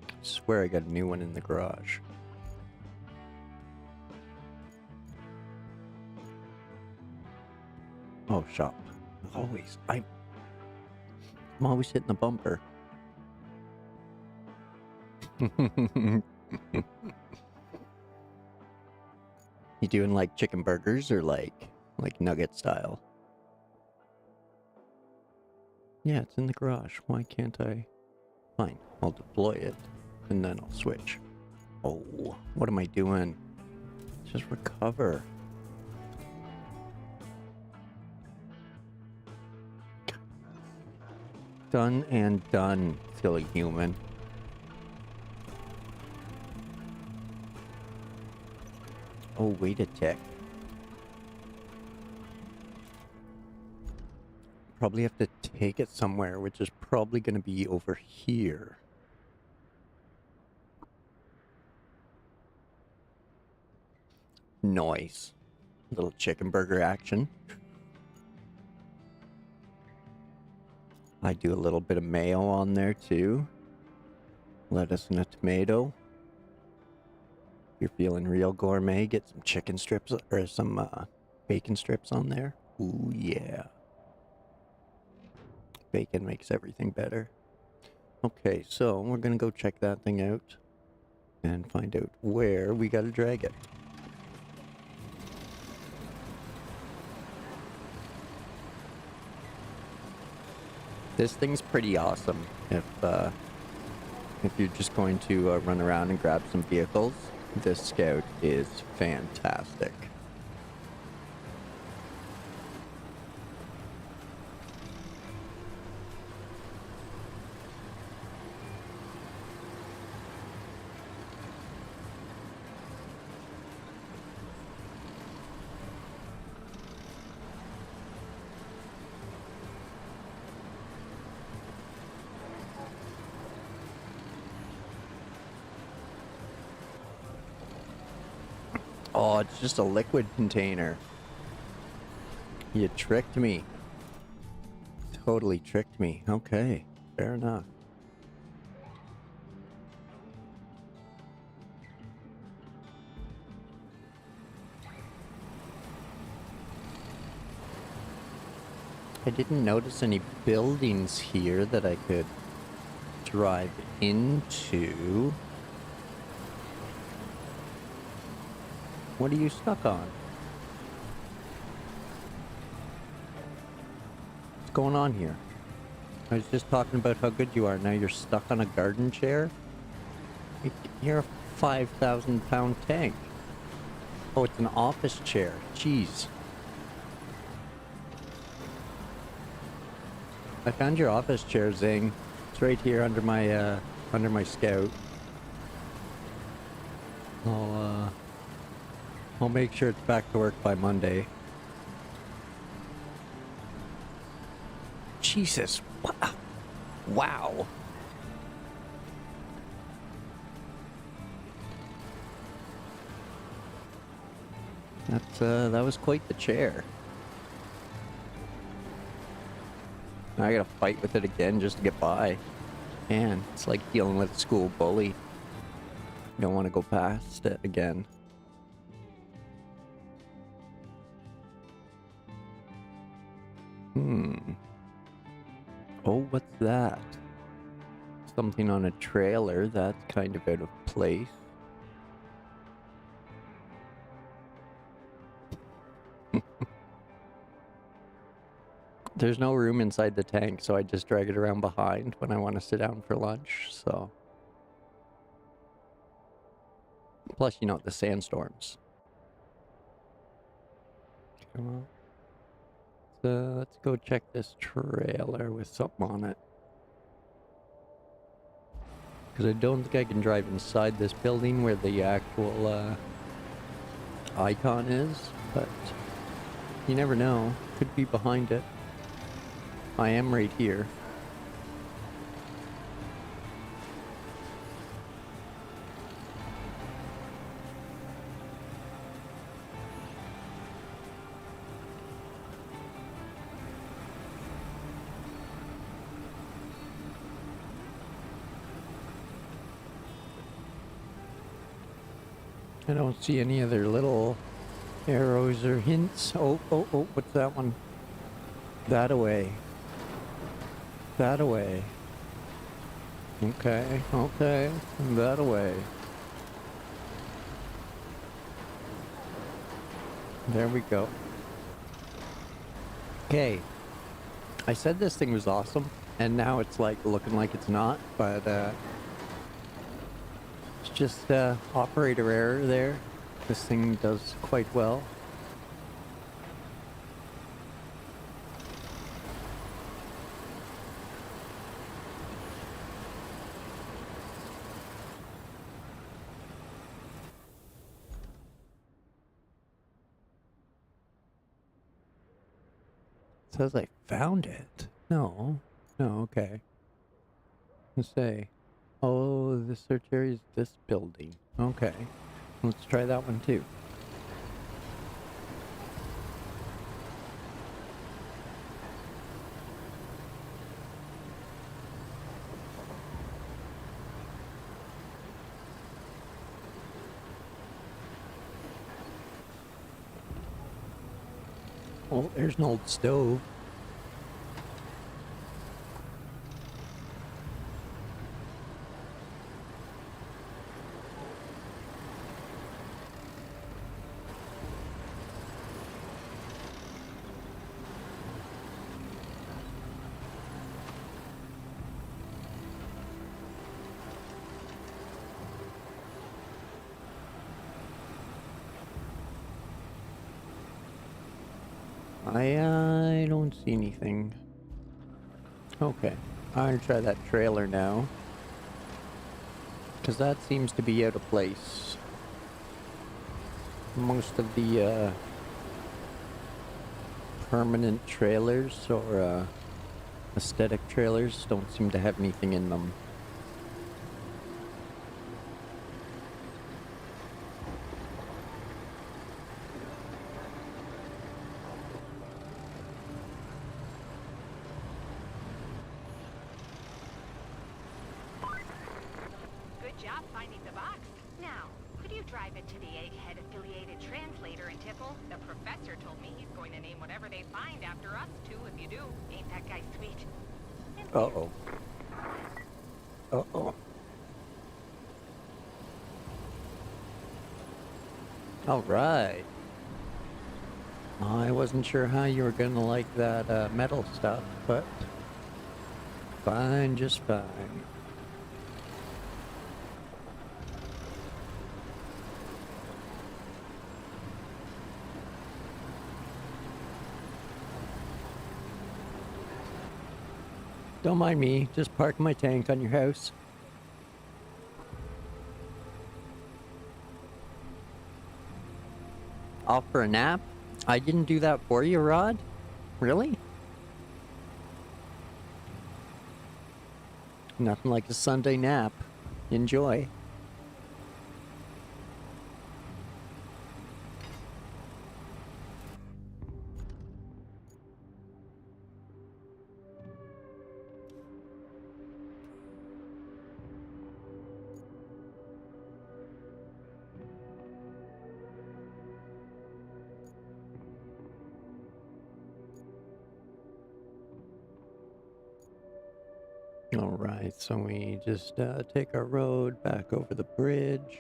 I swear I got a new one in the garage. Oh, shop. Always. I'm always hitting the bumper. You doing like chicken burgers or like nugget style? Yeah, it's in the garage. Why can't I? Fine, I'll deploy it and then I'll switch. Oh, what am I doing? Just recover. Done and done, silly human. Oh, wait a tick. Probably have to take it somewhere, which is probably going to be over here. Nice. Little chicken burger action. I do a little bit of mayo on there too. Lettuce and a tomato. If you're feeling real gourmet, get some chicken strips or some bacon strips on there. Ooh, yeah. Bacon makes everything better. Okay, so we're gonna go check that thing out and find out where we gotta drag it. This thing's pretty awesome. If if you're just going to run around and grab some vehicles, this Scout is fantastic. Oh, it's just a liquid container. You tricked me. Totally tricked me. Okay, fair enough. I didn't notice any buildings here that I could drive into. What are you stuck on? What's going on here? I was just talking about how good you are. Now you're stuck on a garden chair? You're a 5,000-pound tank. Oh, it's an office chair. Jeez. I found your office chair, Zing. It's right here under my Scout. I'll make sure it's back to work by Monday. Jesus. Wow. That was quite the chair. Now I gotta fight with it again just to get by. Man, it's like dealing with a school bully. You don't want to go past it again. Oh, what's that? Something on a trailer. That's kind of out of place. There's no room inside the tank, so I just drag it around behind when I want to sit down for lunch, so. Plus, you know, the sandstorms. Come on. So, let's go check this trailer with something on it. Because I don't think I can drive inside this building where the actual icon is, but you never know. Could be behind it. I am right here. I don't see any other little arrows or hints. Oh, what's that one? That away. That away. Okay, that away. There we go. Okay. I said this thing was awesome, and now it's like looking like it's not, but it's just operator error there. This thing does quite well. It says I found it. No, okay. Let's say, oh, the search area is this building. Okay, let's try that one too. Oh, there's an old stove. I don't see anything. Okay, I'm gonna try that trailer now. Because that seems to be out of place. Most of the permanent trailers or aesthetic trailers don't seem to have anything in them. Good job finding the box. Now, could you drive it to the Egghead affiliated translator in Tipple? The professor told me he's going to name whatever they find after us too if you do. Ain't that guy sweet? Uh-oh. Uh-oh. Alright. I wasn't sure how you were gonna like that metal stuff, but fine, just fine. Don't mind me, just park my tank on your house. Off for a nap? I didn't do that for you, Rod? Really? Nothing like a Sunday nap. Enjoy. Alright, so we just take our road back over the bridge.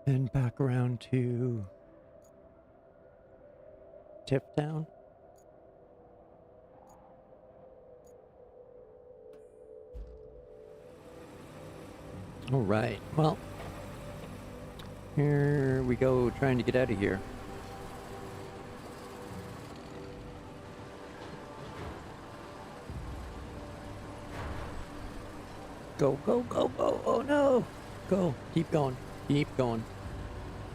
And back around to Tiptown. Alright, well, here we go trying to get out of here. Go, go, go, go, oh no! Go, keep going, keep going.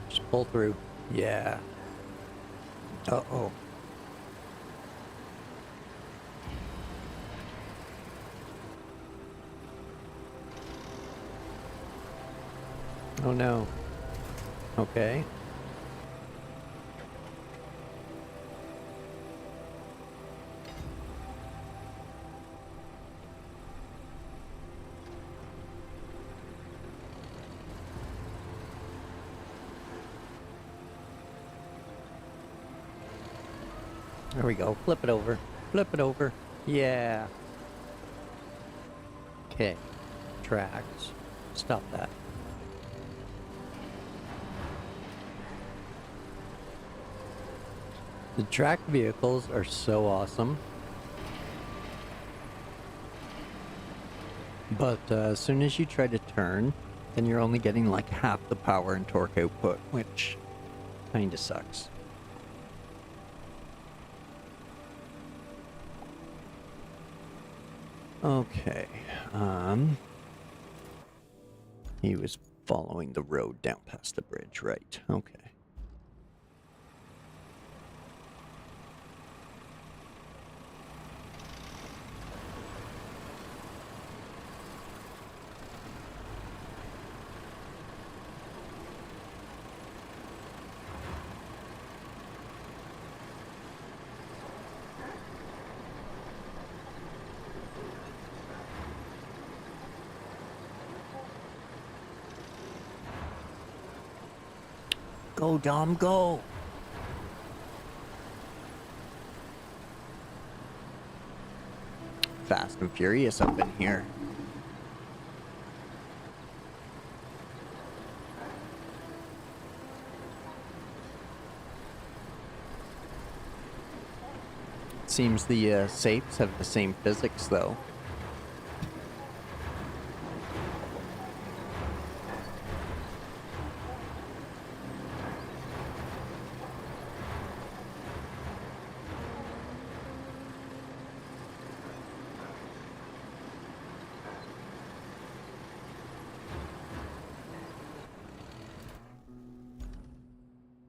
Just pull through. Yeah. Uh-oh. Oh no. Okay. There we go. Flip it over. Flip it over. Yeah. Okay. Tracks. Stop that. The track vehicles are so awesome. But as soon as you try to turn, then you're only getting like half the power and torque output, which kinda sucks. Okay, he was following the road down past the bridge, right? Okay. Go, Dom, go! Fast and furious up in here. Seems the safes have the same physics, though.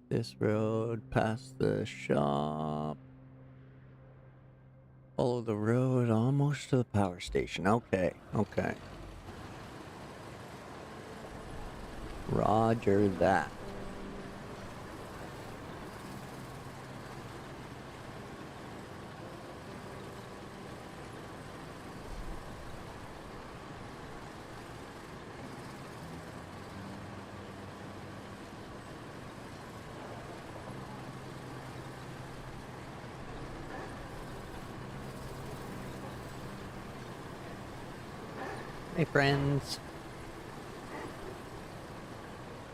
this road past the shop. Follow the road almost to the power station. Okay, okay. Roger that. Hey, friends.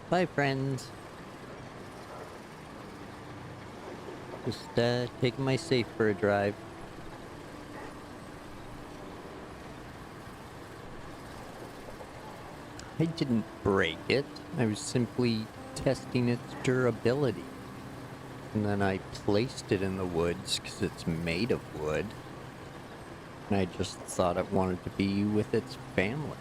Bye, friends. Just taking my safe for a drive. I didn't break it. I was simply testing its durability. And then I placed it in the woods because it's made of wood. And I just thought it wanted to be with its family.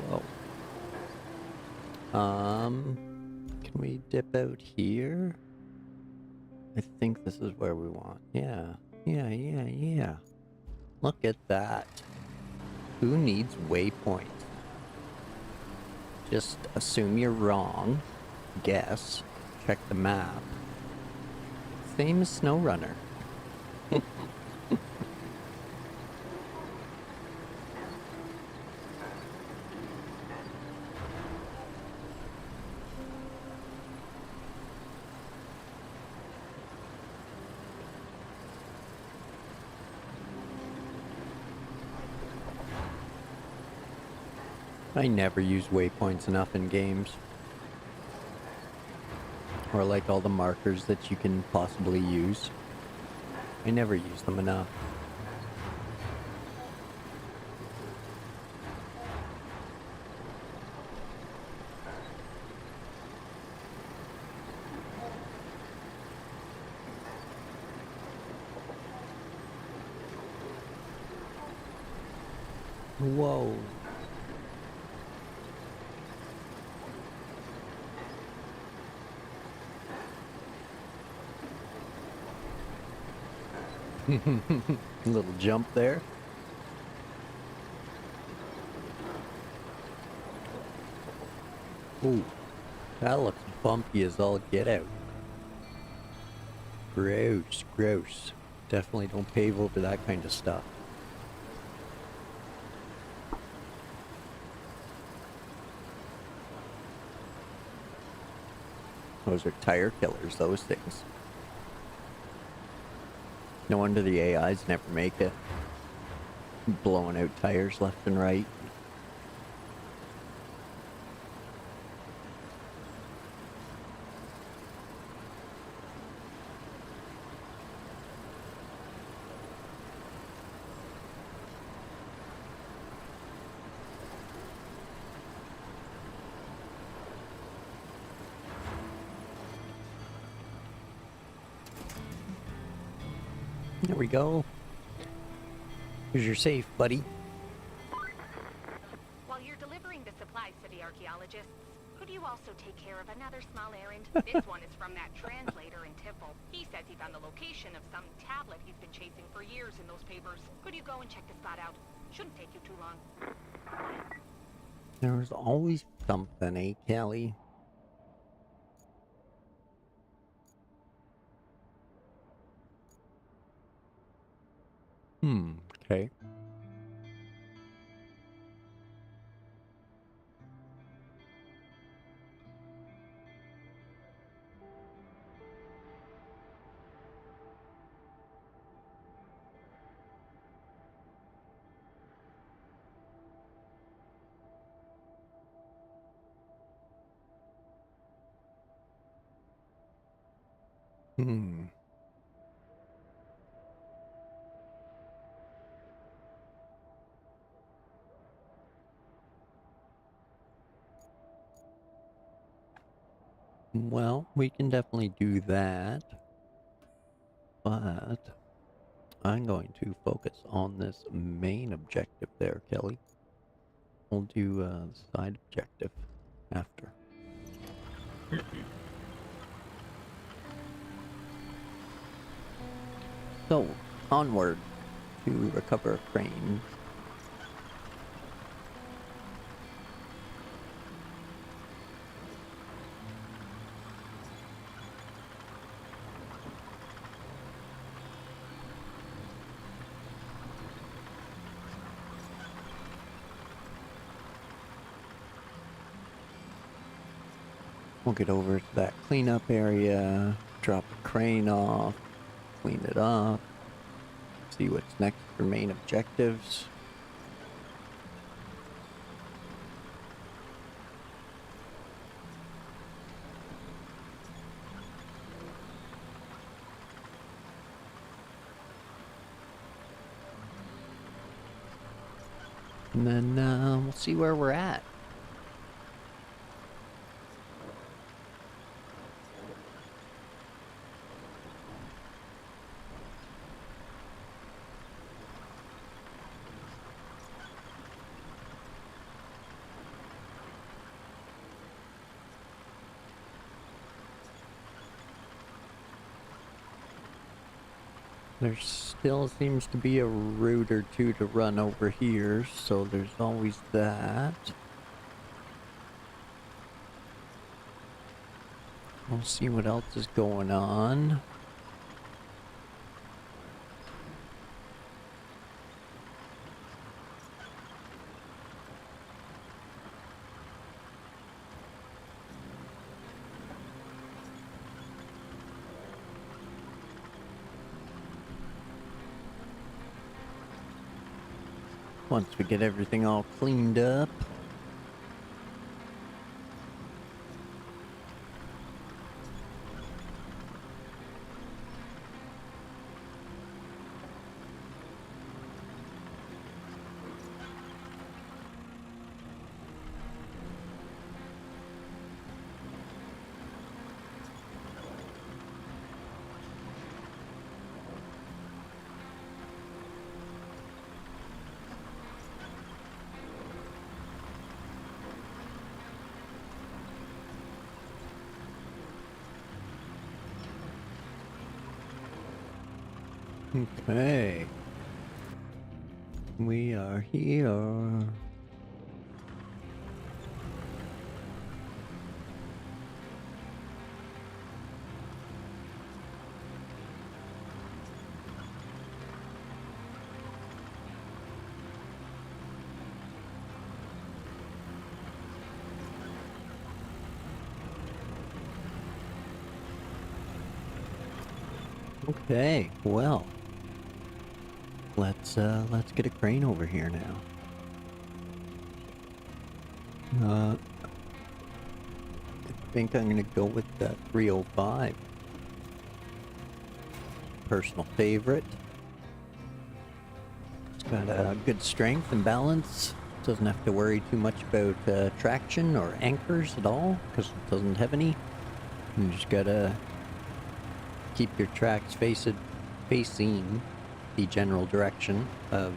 Whoa. Can we dip out here? I think this is where we want. Yeah. Look at that. Who needs waypoints? Just assume you're wrong. Guess. Check the map. Same as SnowRunner. I never use waypoints enough in games. Or like all the markers that you can possibly use. I never use them enough. Whoa. Little jump there. Ooh, that looks bumpy as all get out. Gross, gross. Definitely don't pave over that kind of stuff. Those are tire killers, those things. No wonder the AIs never make it. Blowing out tires left and right. There we go. Here's your safe, buddy. While you're delivering the supplies to the archaeologists, could you also take care of another small errand? This one is from that translator in Tiffle. He says he found the location of some tablet he's been chasing for years in those papers. Could you go and check the spot out? Shouldn't take you too long. There's always something, eh, Callie? Okay. Well, we can definitely do that. But I'm going to focus on this main objective there, Kelly. We'll do the side objective after. So, onward to recover a crane. We'll get over to that cleanup area, drop the crane off, clean it up, see what's next for main objectives. And then we'll see where we're at. There still seems to be a route or two to run over here, so there's always that. We'll see what else is going on. Once we get everything all cleaned up. Okay. We are here. Okay, well. Let's get a crane over here now. I think I'm gonna go with the 305. Personal favorite. It's got a good strength and balance. Doesn't have to worry too much about traction or anchors at all, because it doesn't have any. You just gotta keep your tracks facing the general direction of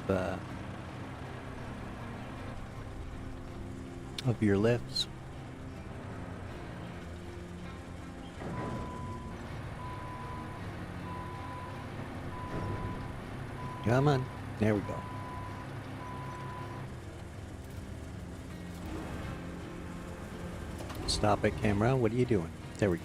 your lifts. Come on, there we go. Stop it, camera. What are you doing? There we go.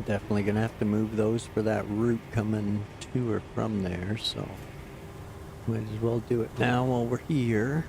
Definitely gonna have to move those for that route coming to or from there, so might as well do it now while we're here.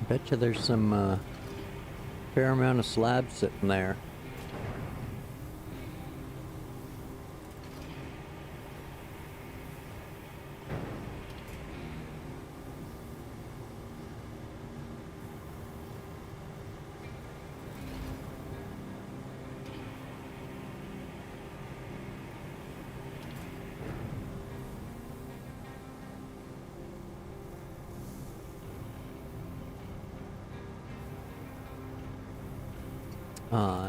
Bet you there's some fair amount of slabs sitting there.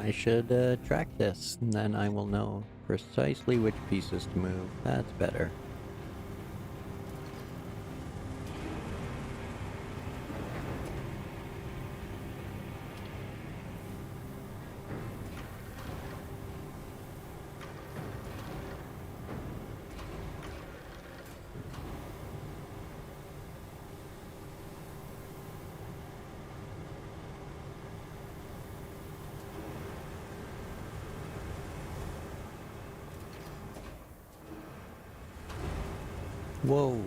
I should track this, and then I will know precisely which pieces to move. That's better. Whoa.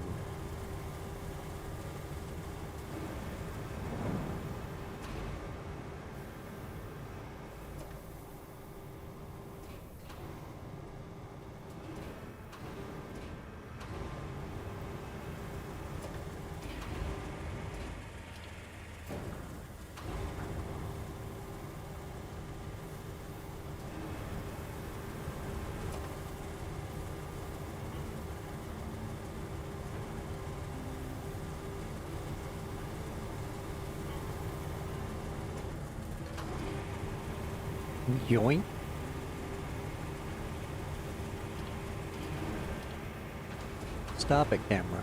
Yoink. Stop it, camera.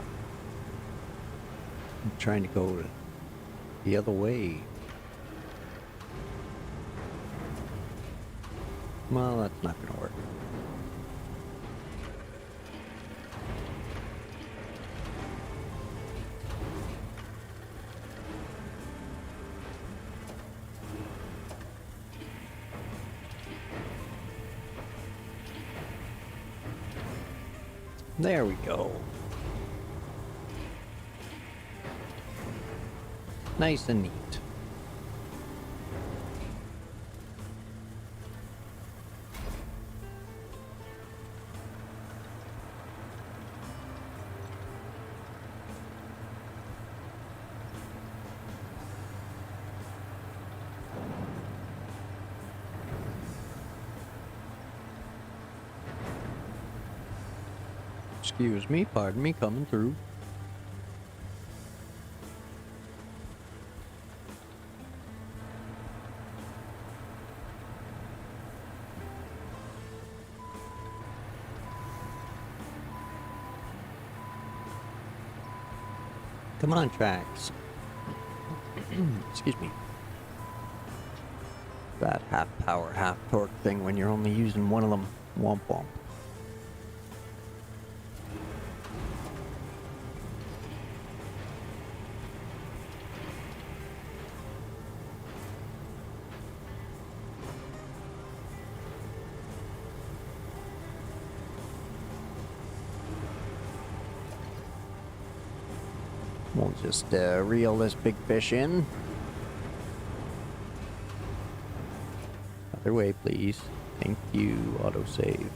I'm trying to go the other way. Well, that's not gonna work. There we go. Nice and neat. Excuse me, pardon me, coming through. Come on, tracks. Excuse me. That half power, half torque thing when you're only using one of them. Womp womp. We'll just reel this big fish in. Other way, please. Thank you, autosave.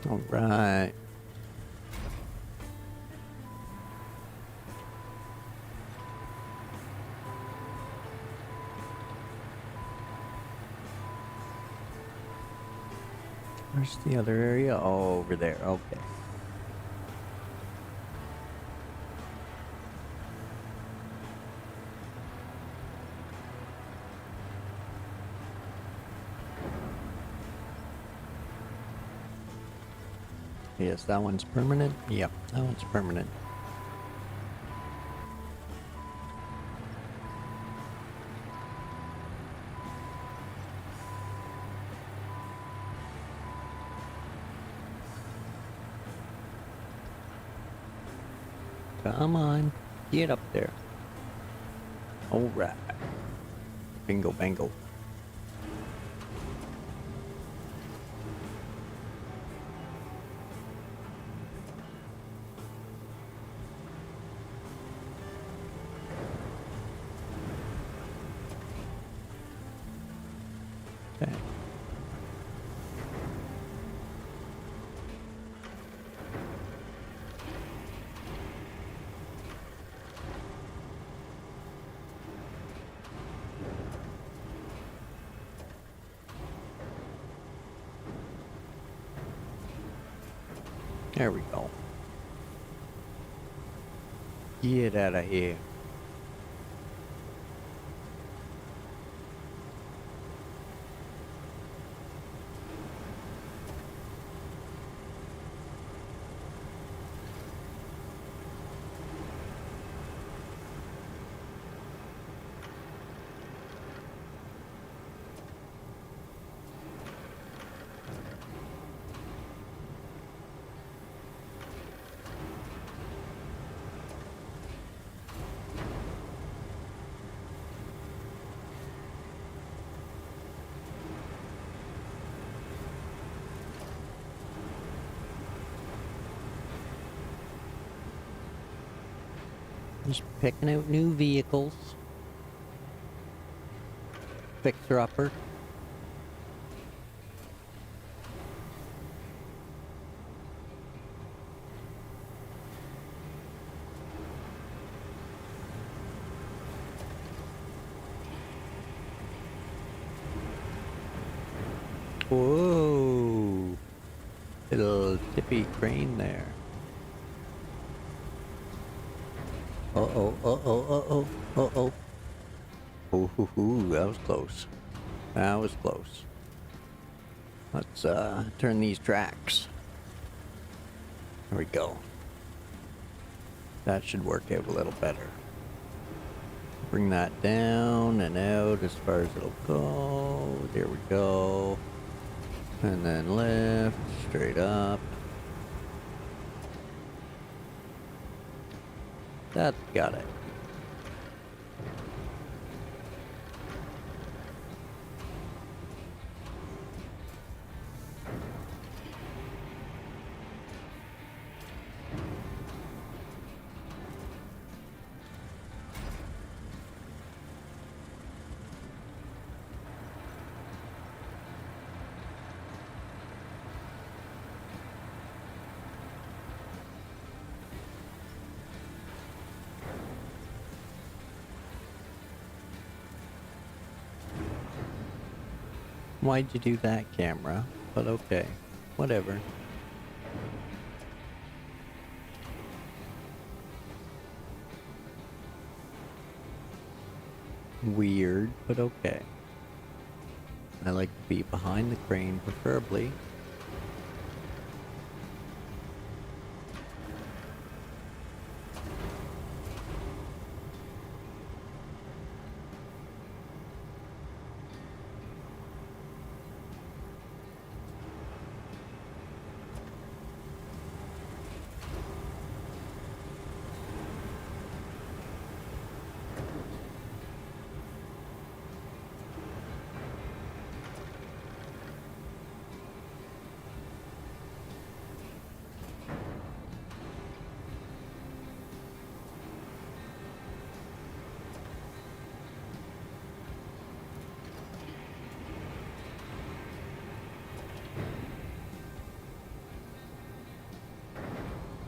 All right. Where's the other area? Oh, over there. Okay. Yes, that one's permanent. Yep, that one's permanent. Come on, get up there. Alright. Bingo bango. Okay. There we go. Get out of here. Just picking out new vehicles. Fixer-upper. Whoa. Little tippy crane there. Uh-oh, uh-oh, uh-oh, uh-oh. Ooh, that was close. That was close. Let's turn these tracks. There we go. That should work out a little better. Bring that down and out as far as it'll go. There we go. And then lift, straight up. That's got it. Why'd you do that, camera? But okay, whatever. Weird, but okay. I like to be behind the crane, preferably.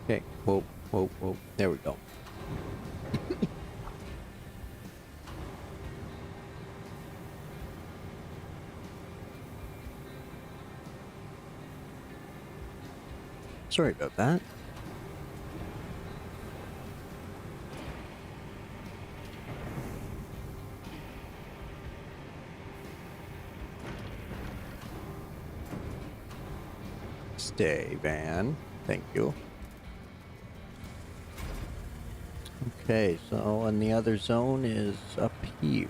Okay, whoa, whoa, whoa. There we go. Sorry about that. Stay, van. Thank you. Okay, so and the other zone is up here.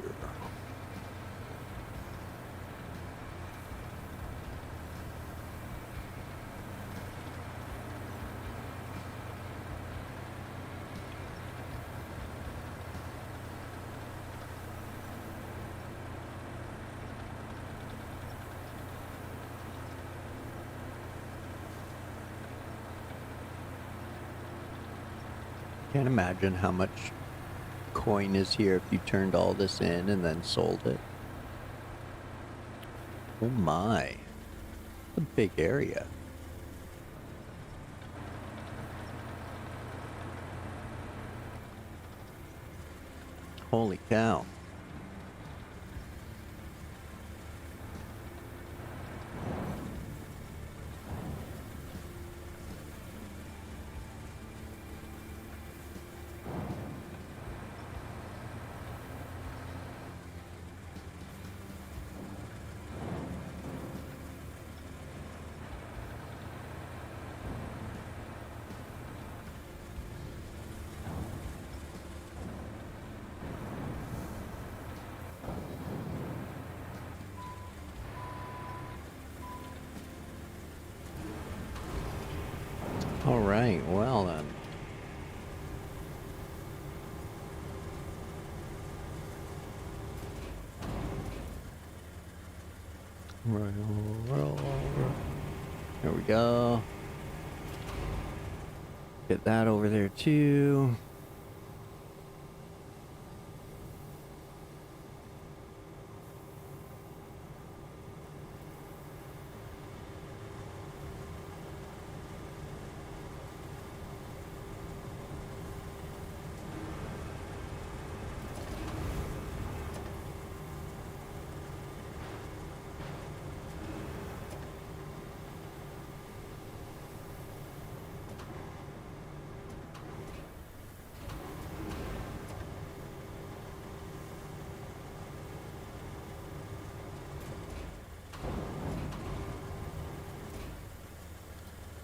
Can't imagine how much coin is here if you turned all this in and then sold it. Oh my. A big area. Holy cow. All right, well then. There we go. Get that over there too.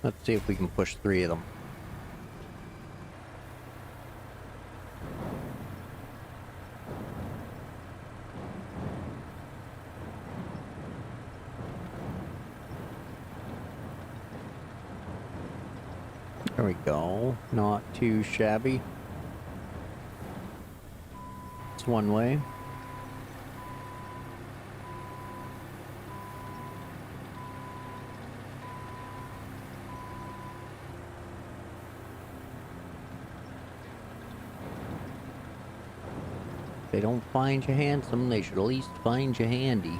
Let's see if we can push 3 of them. There we go. Not too shabby. It's one way. If they don't find you handsome, they should at least find you handy.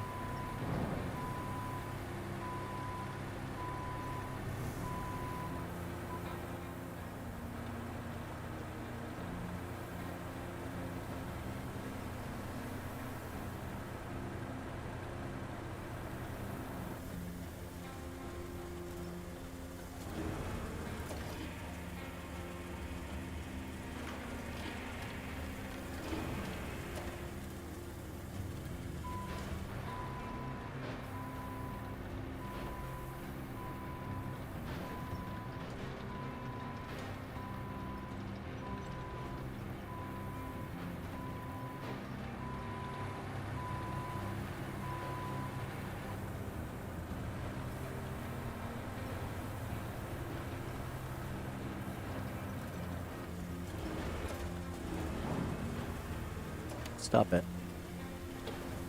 Stop it.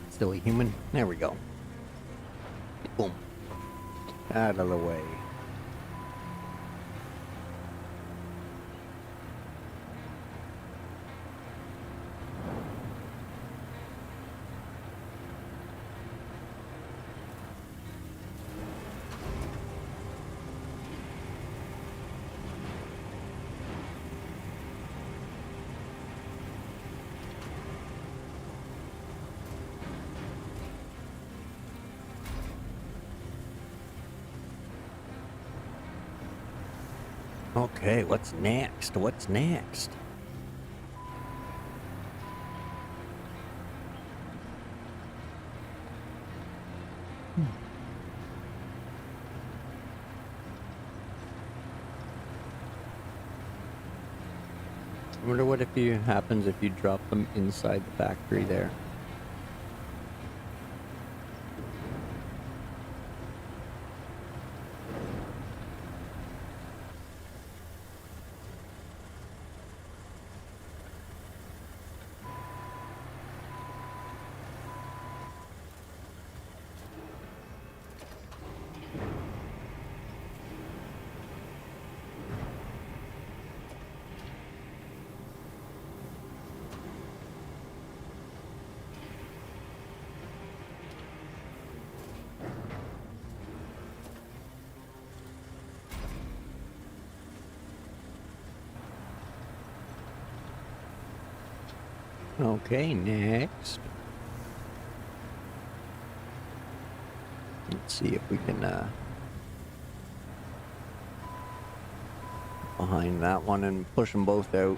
Silly human. There we go. Boom. Out of the way. Okay, what's next? What's next? I wonder what happens if you drop them inside the factory there. Okay, next. Let's see if we can, behind that one and push them both out.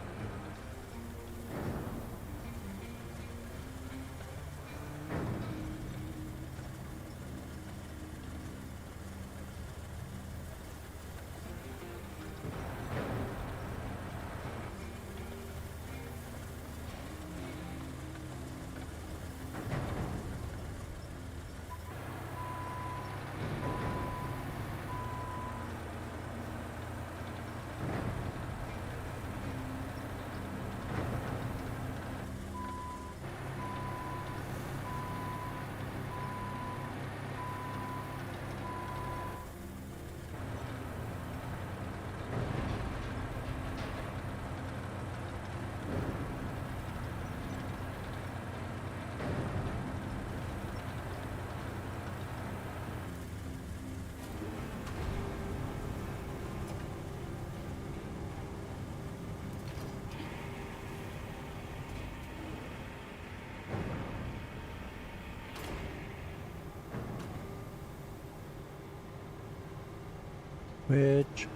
Which?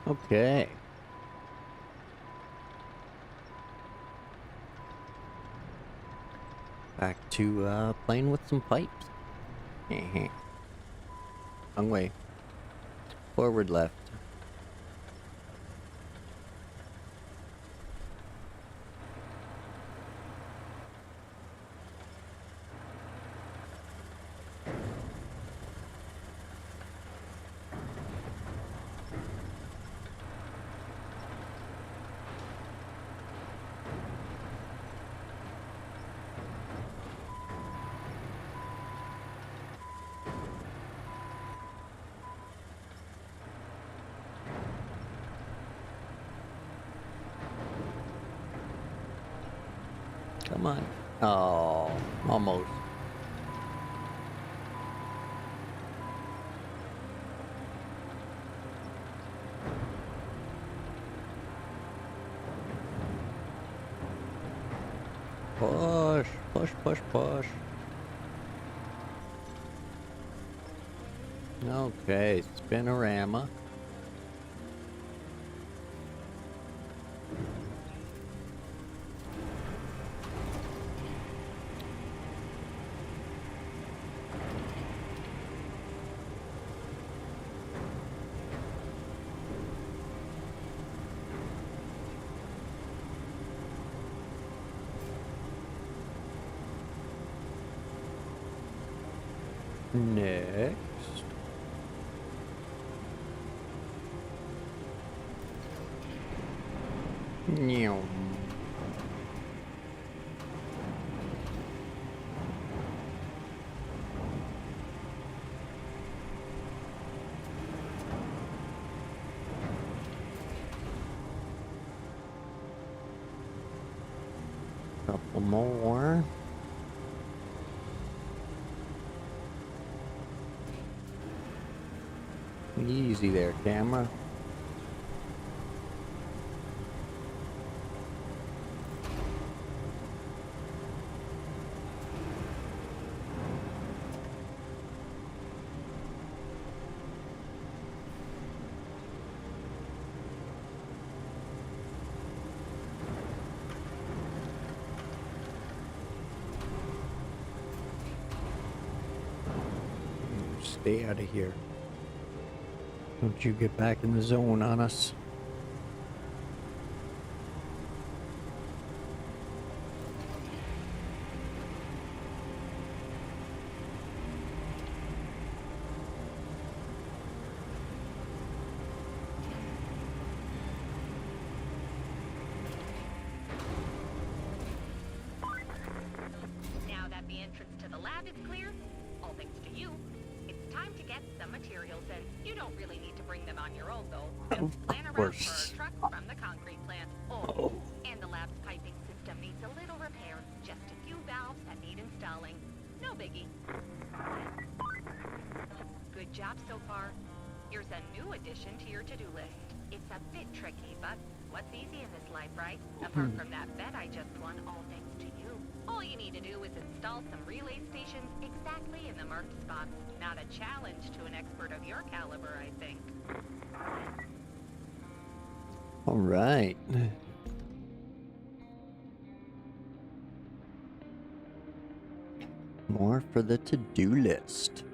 Okay. Back to playing with some pipes. Wrong way. Forward left. Come on. Oh, almost. Push, push, push, push. Okay, spinorama. Next. Meow. Couple more. Easy there, camera. stay out of here. Don't you get back in the zone on us. Now that the entrance to the lab is clear, all thanks to you, it's time to get some materials in. You don't really need to bring them on your own, though. Just plan around for a truck from the concrete plant. Oh, and the lab's piping system needs a little repair. Just a few valves that need installing. No biggie. Good job so far. Here's a new addition to your to-do list. It's a bit tricky, but what's easy in this life, right? Apart from that bet I just won, all thanks to you. All you need to do is install some relay stations exactly in the marked spots. Not a challenge to an expert of your caliber, I think. All right. More for the to-do list.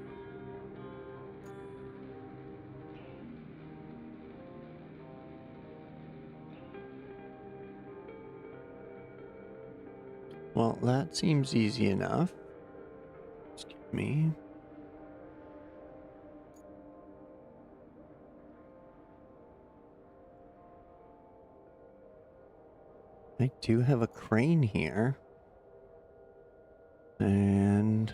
Well, that seems easy enough. Excuse me. I do have a crane here. And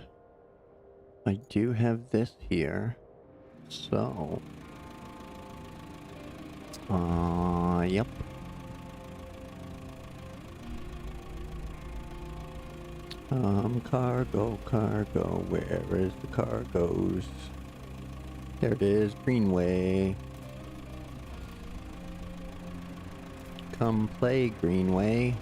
I do have this here. So, yep. Cargo, where is the cargoes? There it is, Greenway. Come play, Greenway.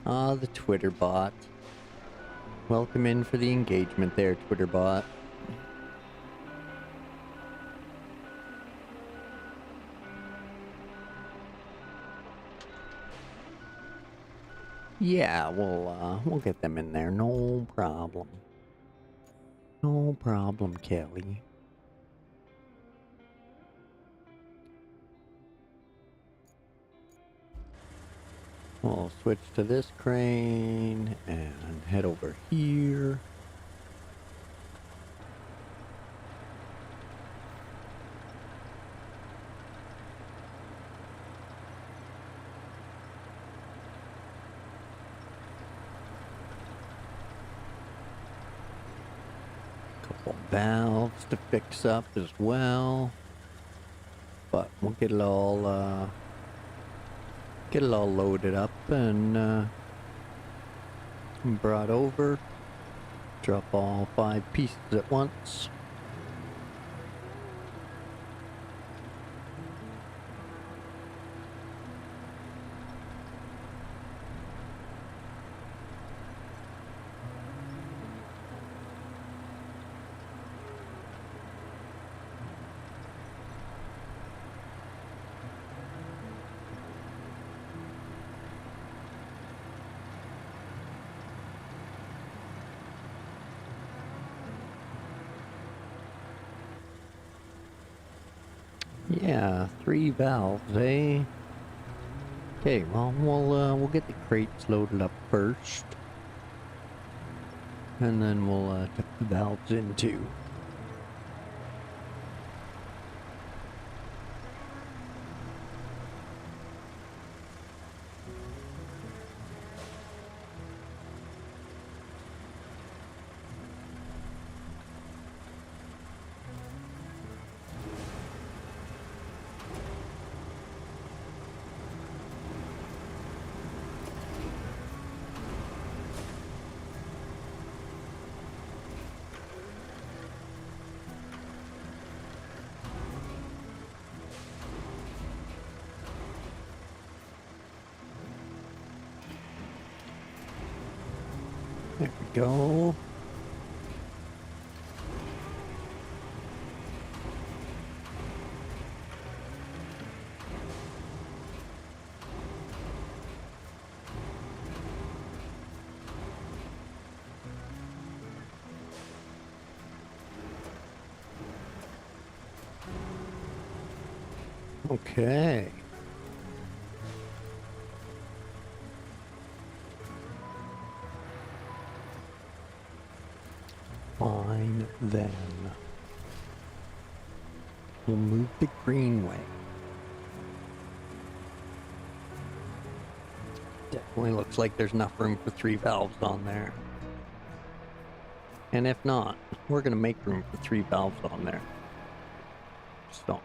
Ah, the Twitter bot. Welcome in for the engagement there, Twitter bot. Yeah, we'll get them in there, no problem. No problem, Kelly. We'll switch to this crane and head over here. Couple valves to fix up as well. But we'll get it all loaded up and brought over. Drop all 5 pieces at once. Yeah, 3 valves, eh? Okay, well, we'll get the crates loaded up first. And then we'll tuck the valves in too. go. Okay. Fine then. We'll move the greenway. Definitely looks like there's enough room for 3 valves on there. And if not, we're gonna make room for 3 valves on there. So.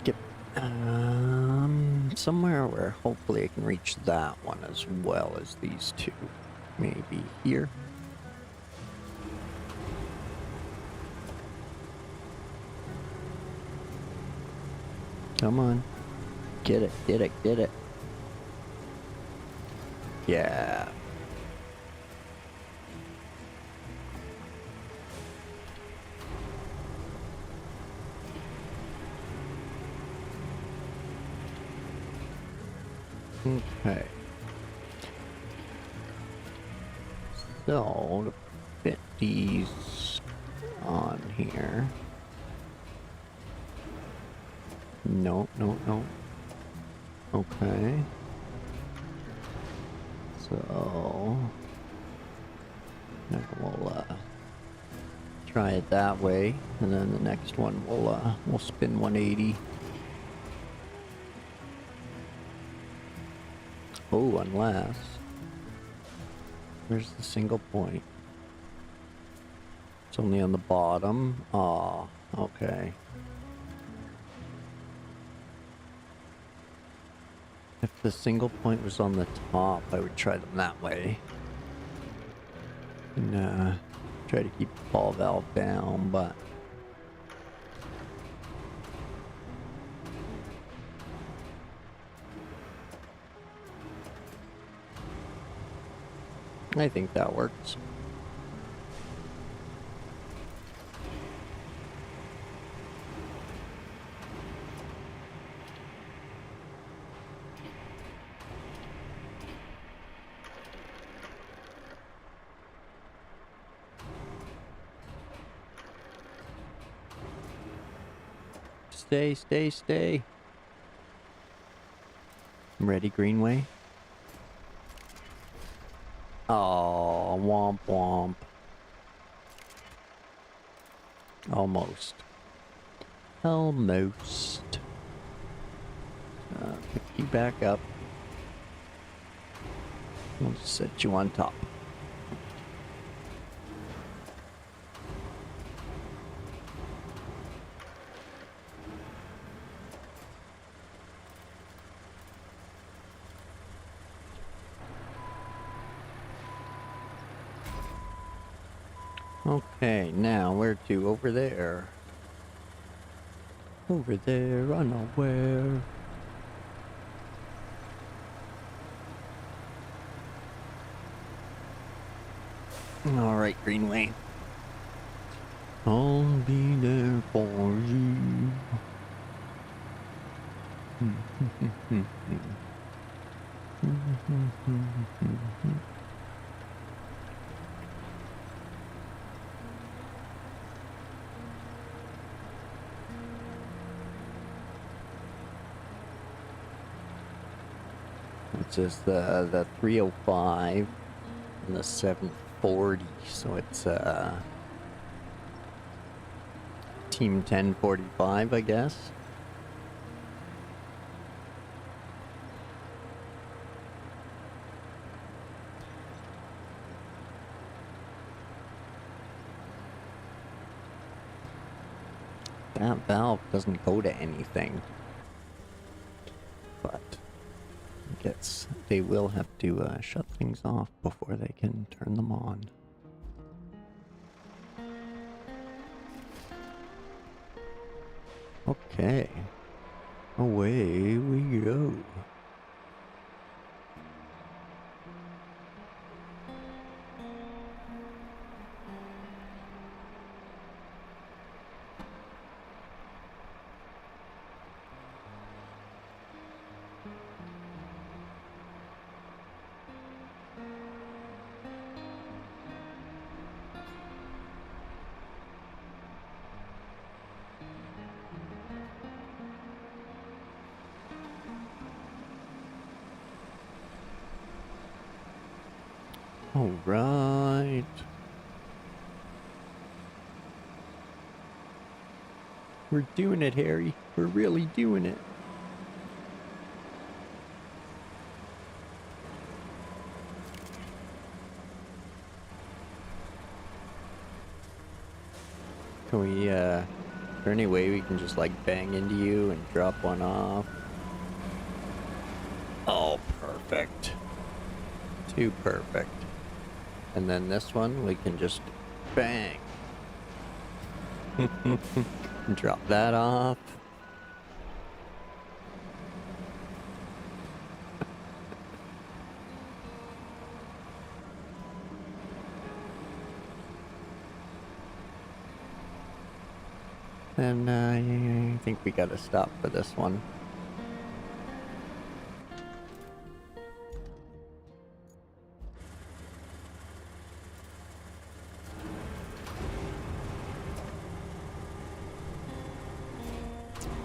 Skip. Somewhere where hopefully I can reach that one as well as these two. Maybe here. Come on. Get it, get it, get it. Yeah. Okay. So, to fit these on here. No, no, no. Okay. So, now we'll try it that way, and then the next one we'll spin 180. Oh, unless where's the single point? It's only on the bottom. Ah, okay. If the single point was on the top, I would try them that way. And try to keep the ball valve down, but I think that works. Stay, stay, stay. Ready, Greenway? Oh, womp womp. Almost. Almost. Pick you back up. We'll just set you on top. Okay, now where to? Over there. Over there, unaware. Alright, Greenway. I'll be there for you. It's just the 305 and the 740, so it's team 1045, I guess. That valve doesn't go to anything. they will have to shut things off before they can turn them on. Okay, away we go. All right. We're doing it, Harry. We're really doing it. Can we, is there any way we can just like bang into you and drop one off? Oh, perfect. Too perfect. And then this one, we can just bang. Drop that off. And I think we gotta stop for this one.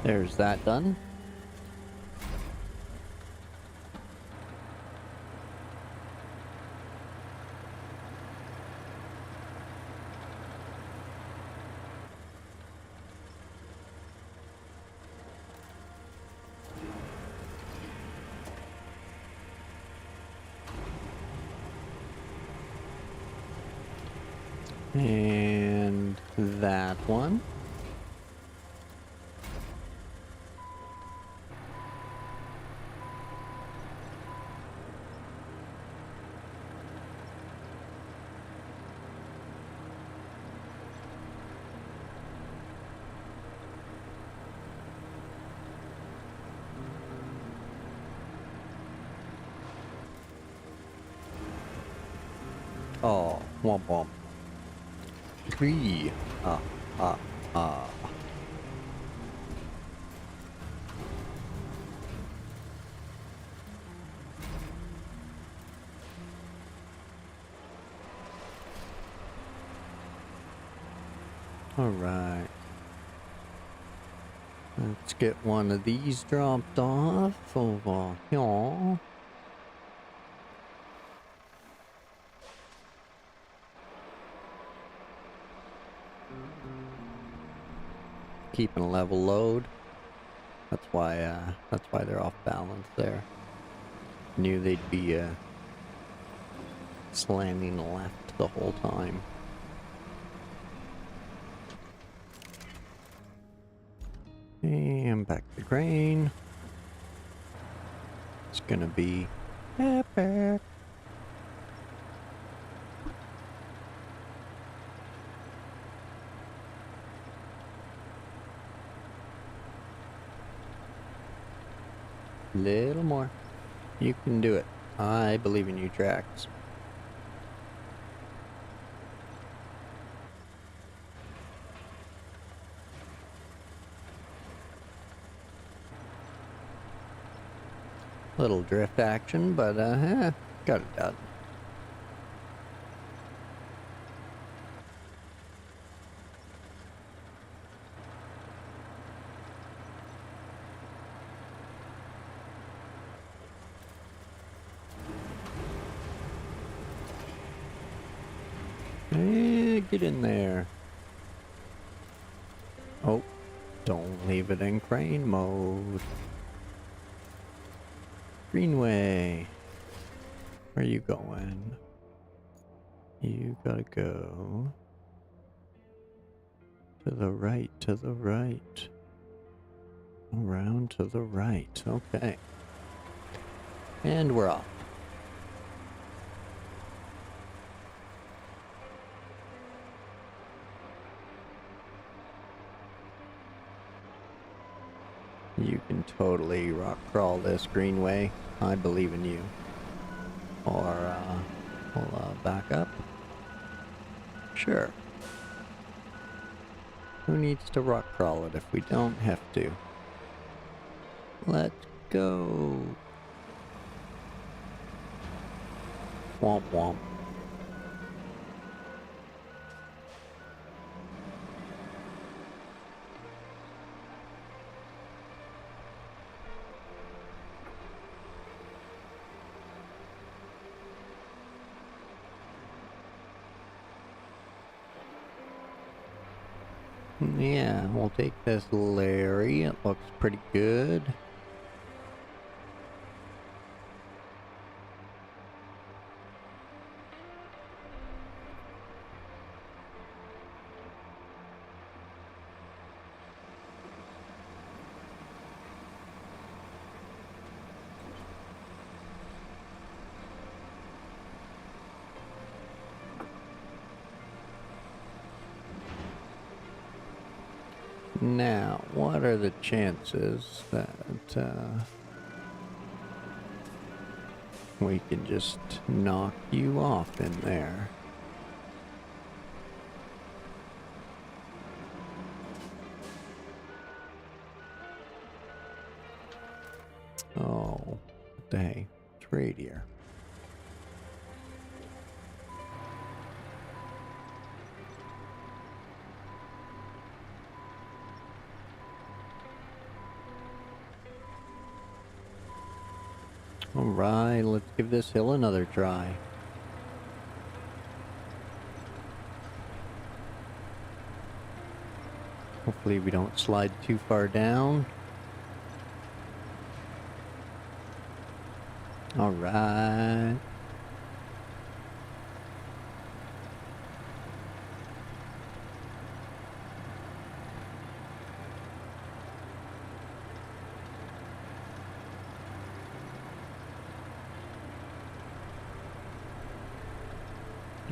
There's that done. And that one. Oh, womp womp. 3. Ah. All right. Let's get one of these dropped off over here. Keeping a level load. That's why they're off balance there. Knew they'd be slamming left the whole time. And back to grain. It's gonna be epic. Little more. You can do it. I believe in you, Drax. Little drift action, but got it done. Get in there. Oh, don't leave it in crane mode. Greenway. Where are you going? You gotta go to the right, to the right. Around to the right. Okay. And we're off. You can totally rock crawl this greenway. I believe in you. Or, we'll back up. Sure. Who needs to rock crawl it if we don't have to? Let's go. Womp womp. Yeah, we'll take this Larry. It looks pretty good. Now, what are the chances that we can just knock you off in there? Oh, what the hey, it's right here. Alright, let's give this hill another try. Hopefully we don't slide too far down. Alright.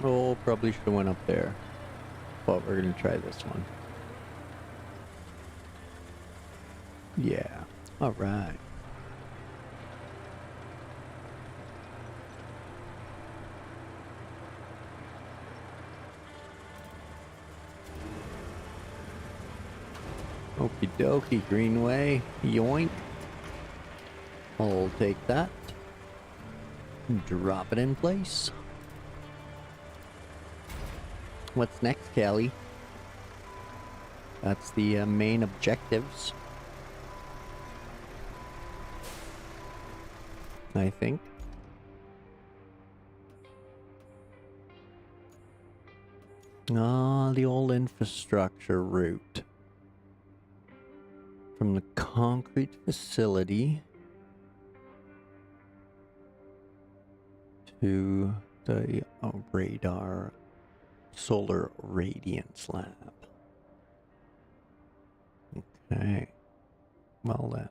Oh, probably should have went up there. But we're gonna try this one. Yeah. Alright. Okie dokie, Greenway. Yoink. I'll take that. Drop it in place. What's next, Callie? That's the main objectives. I think. Ah, the old infrastructure route. From the concrete facility to the radar solar radiance lab. Okay. Well then.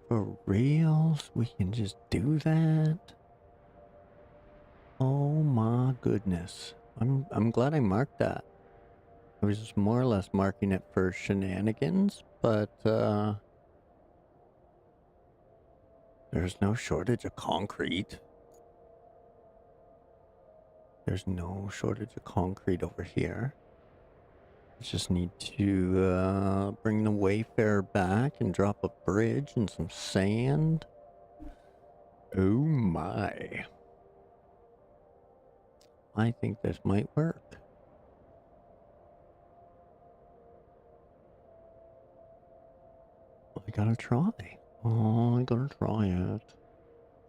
For reals? We can just do that? Oh my goodness. I'm glad I marked that. I was just more or less marking it for shenanigans, but there's no shortage of concrete. There's no shortage of concrete over here. Just need to bring the Wayfarer back and drop a bridge and some sand. Oh my. I think this might work. I gotta try. Oh, I gotta try it.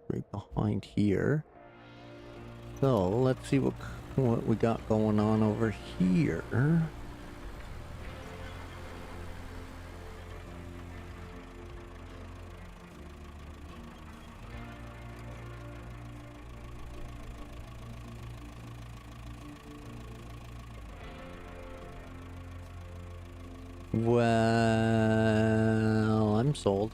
Right behind here. So, let's see what we got going on over here. Well, I'm sold.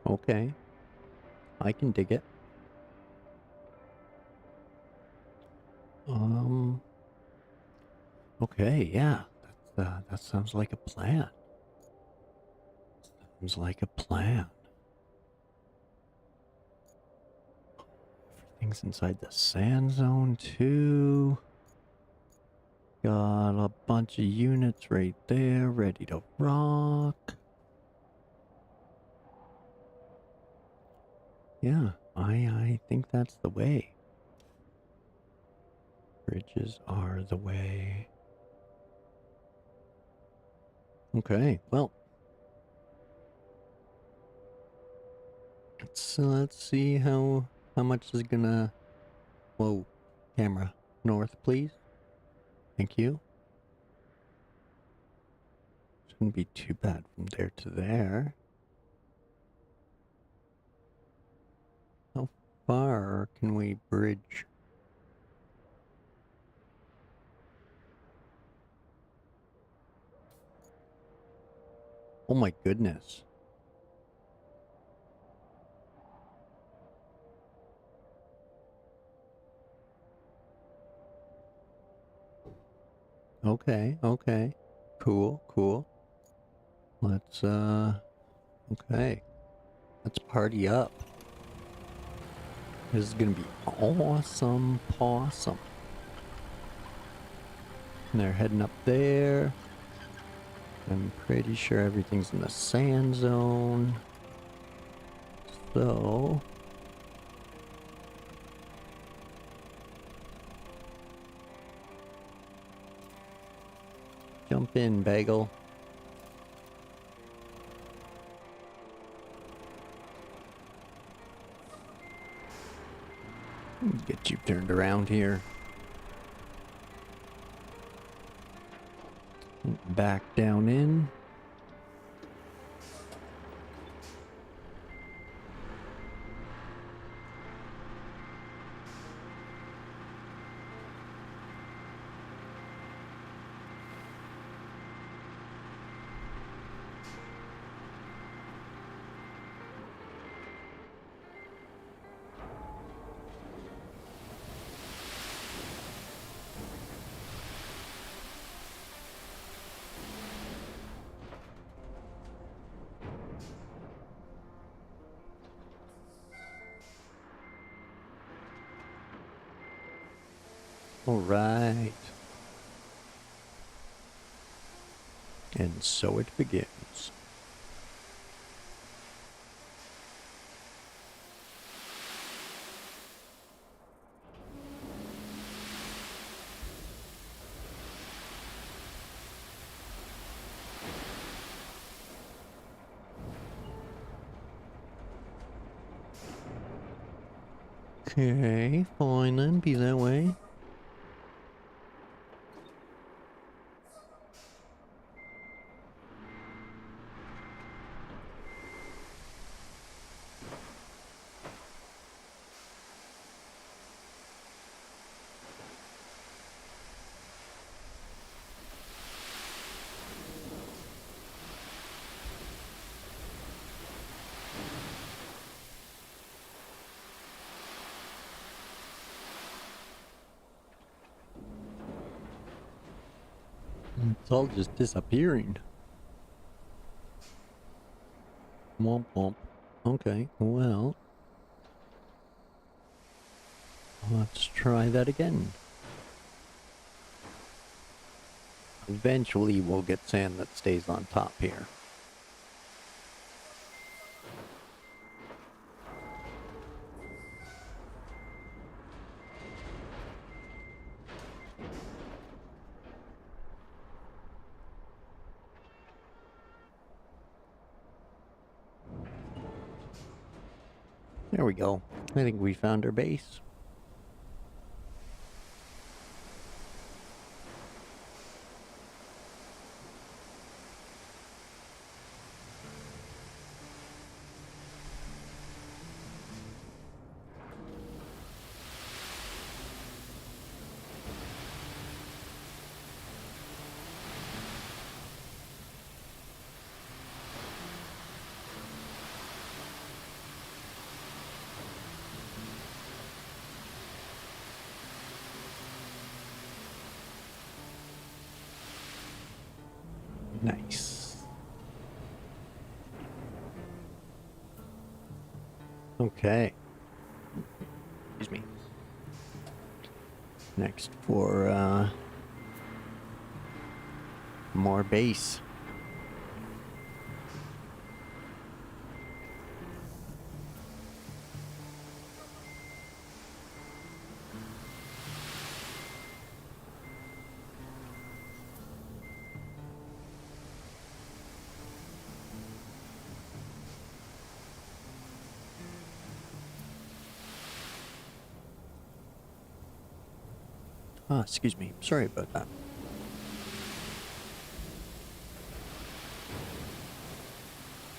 Okay. I can dig it. Okay, yeah. That sounds like a plan. Sounds like a plan. Everything's inside the sand zone too. Got a bunch of units right there, ready to rock. Yeah, I think that's the way. Bridges are the way. Okay, well. Let's see how much is gonna... Whoa, camera. North, please. Thank you. Shouldn't be too bad from there to there. How far can we bridge? Oh my goodness. Okay, okay. Cool, cool. Let's, okay. Let's party up. This is gonna be awesome, possum. And they're heading up there. I'm pretty sure everything's in the sand zone. So... jump in, Bagel. Get you turned around here. Back down in. All right. And so it begins. Okay, fine then, be that way. It's all just disappearing. Womp womp. Okay, well. Let's try that again. Eventually we'll get sand that stays on top here. There we go. I think we found our base. Nice. Okay. Excuse me. Next for more base. Ah, excuse me. Sorry about that.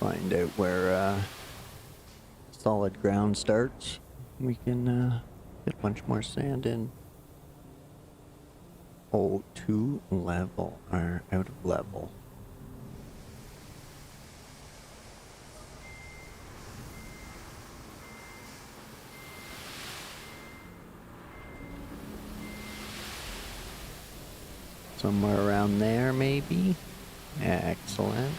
Find out where solid ground starts. We can get a bunch more sand in. Oh, 2 level are out of level. Somewhere around there, maybe? Excellent.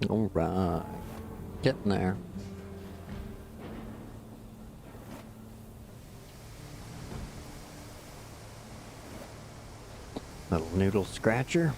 Alright. Getting there. Little noodle scratcher.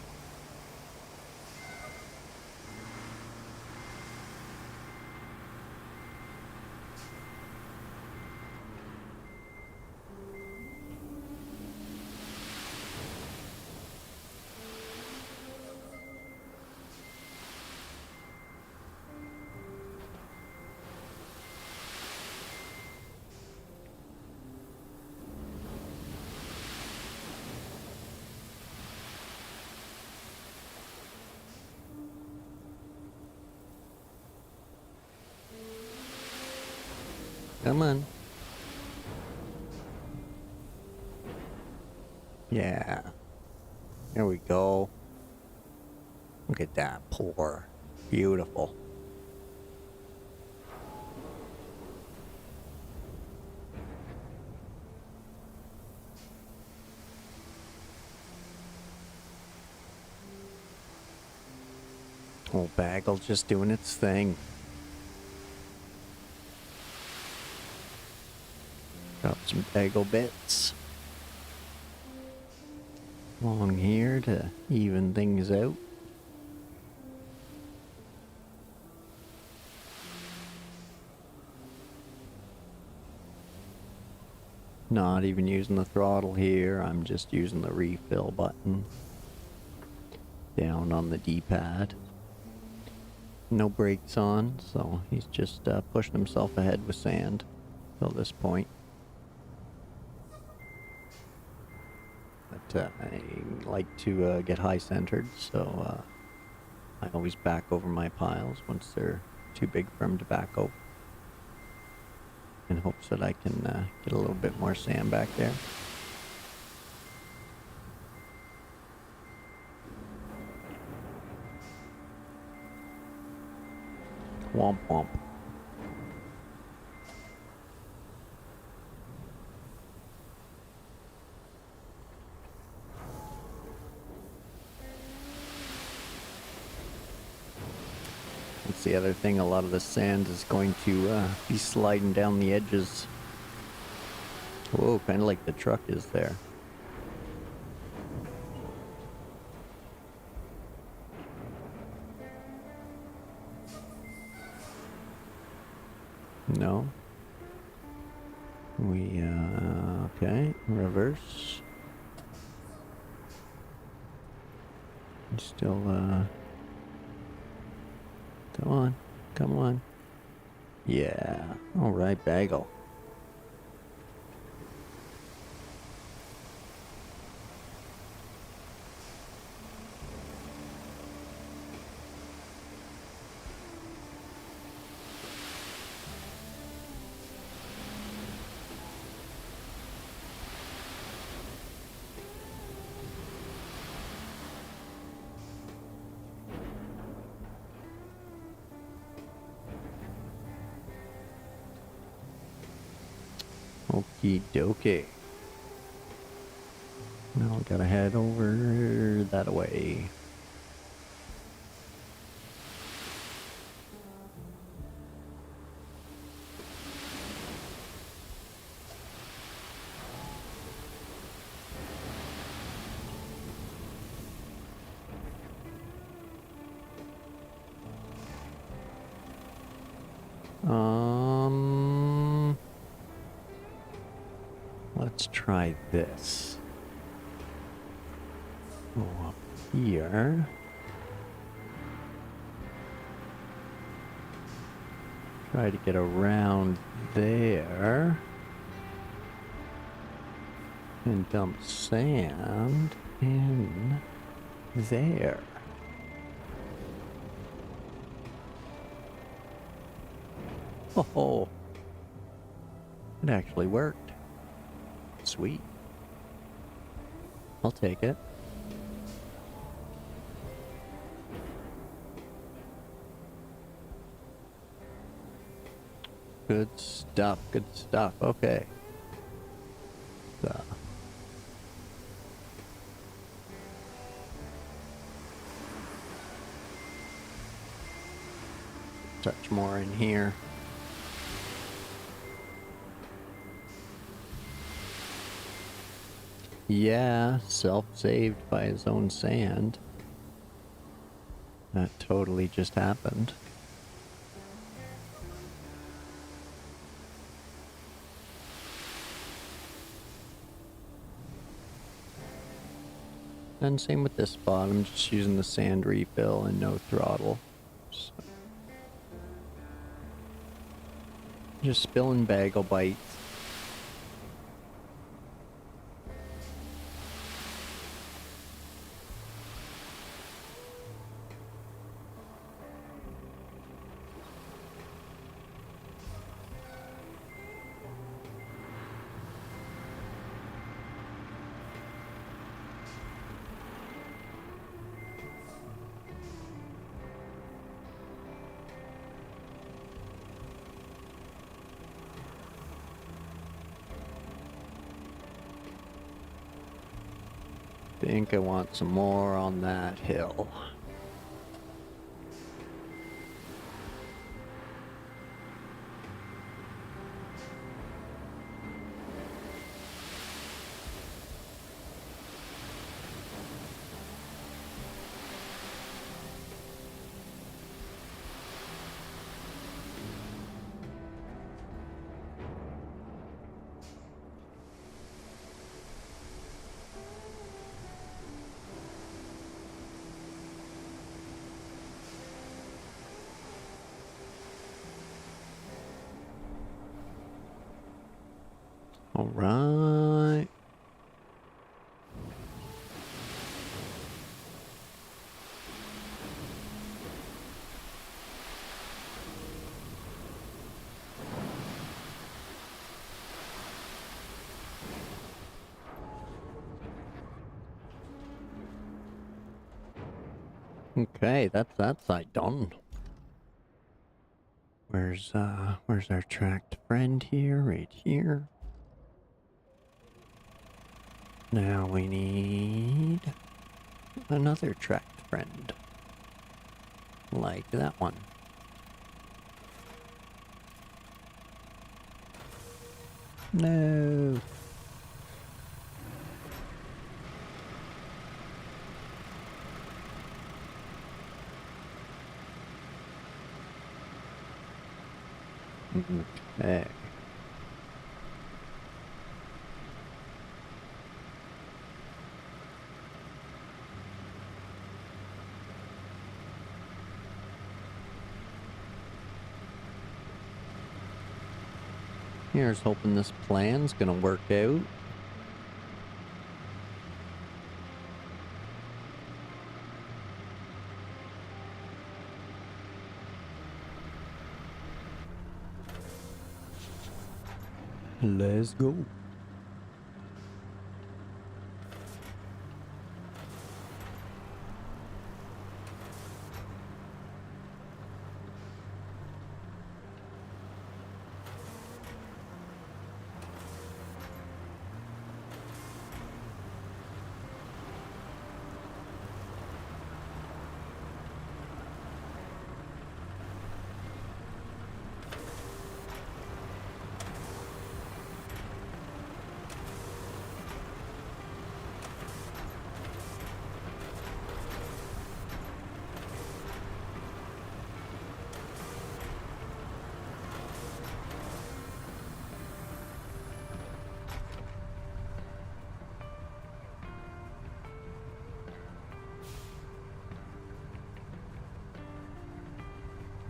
Come on. Yeah. There we go. Look at that pour. Beautiful. Old bagel just doing its thing. Got some bagel bits along here to even things out. Not even using the throttle here, I'm just using the refill button down on the D-pad. No brakes on, so he's just pushing himself ahead with sand till this point. But I like to get high centered, so I always back over my piles once they're too big for him to back over, in hopes that I can get a little bit more sand back there. Womp womp. That's the other thing, a lot of the sand is going to be sliding down the edges. Whoa, kind of like the truck is there. No. We, okay, reverse. Still, Come on. Come on. Yeah. Alright, bagel. Okie dokie. Now we gotta head over that way. Let's try this. Go up here. Try to get around there. And dump sand in there. Oh, it actually worked. Sweet. I'll take it. Good stuff, good stuff. Okay. Touch more in here. Yeah, self-saved by his own sand. That totally just happened. And same with this spot, I'm just using the sand refill and no throttle. So just spilling bagel bites. Think I want some more on that hill. All right. Okay, that's that side done. Where's our tracked friend here? Right here. Now we need another tracked friend. Like that one. No. Okay. Here's hoping this plan's gonna work out. Let's go.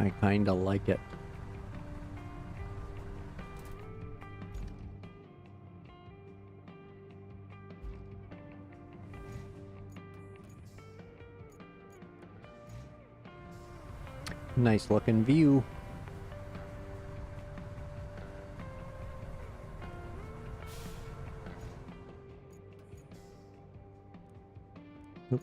I kinda like it. Nice looking view. Oop.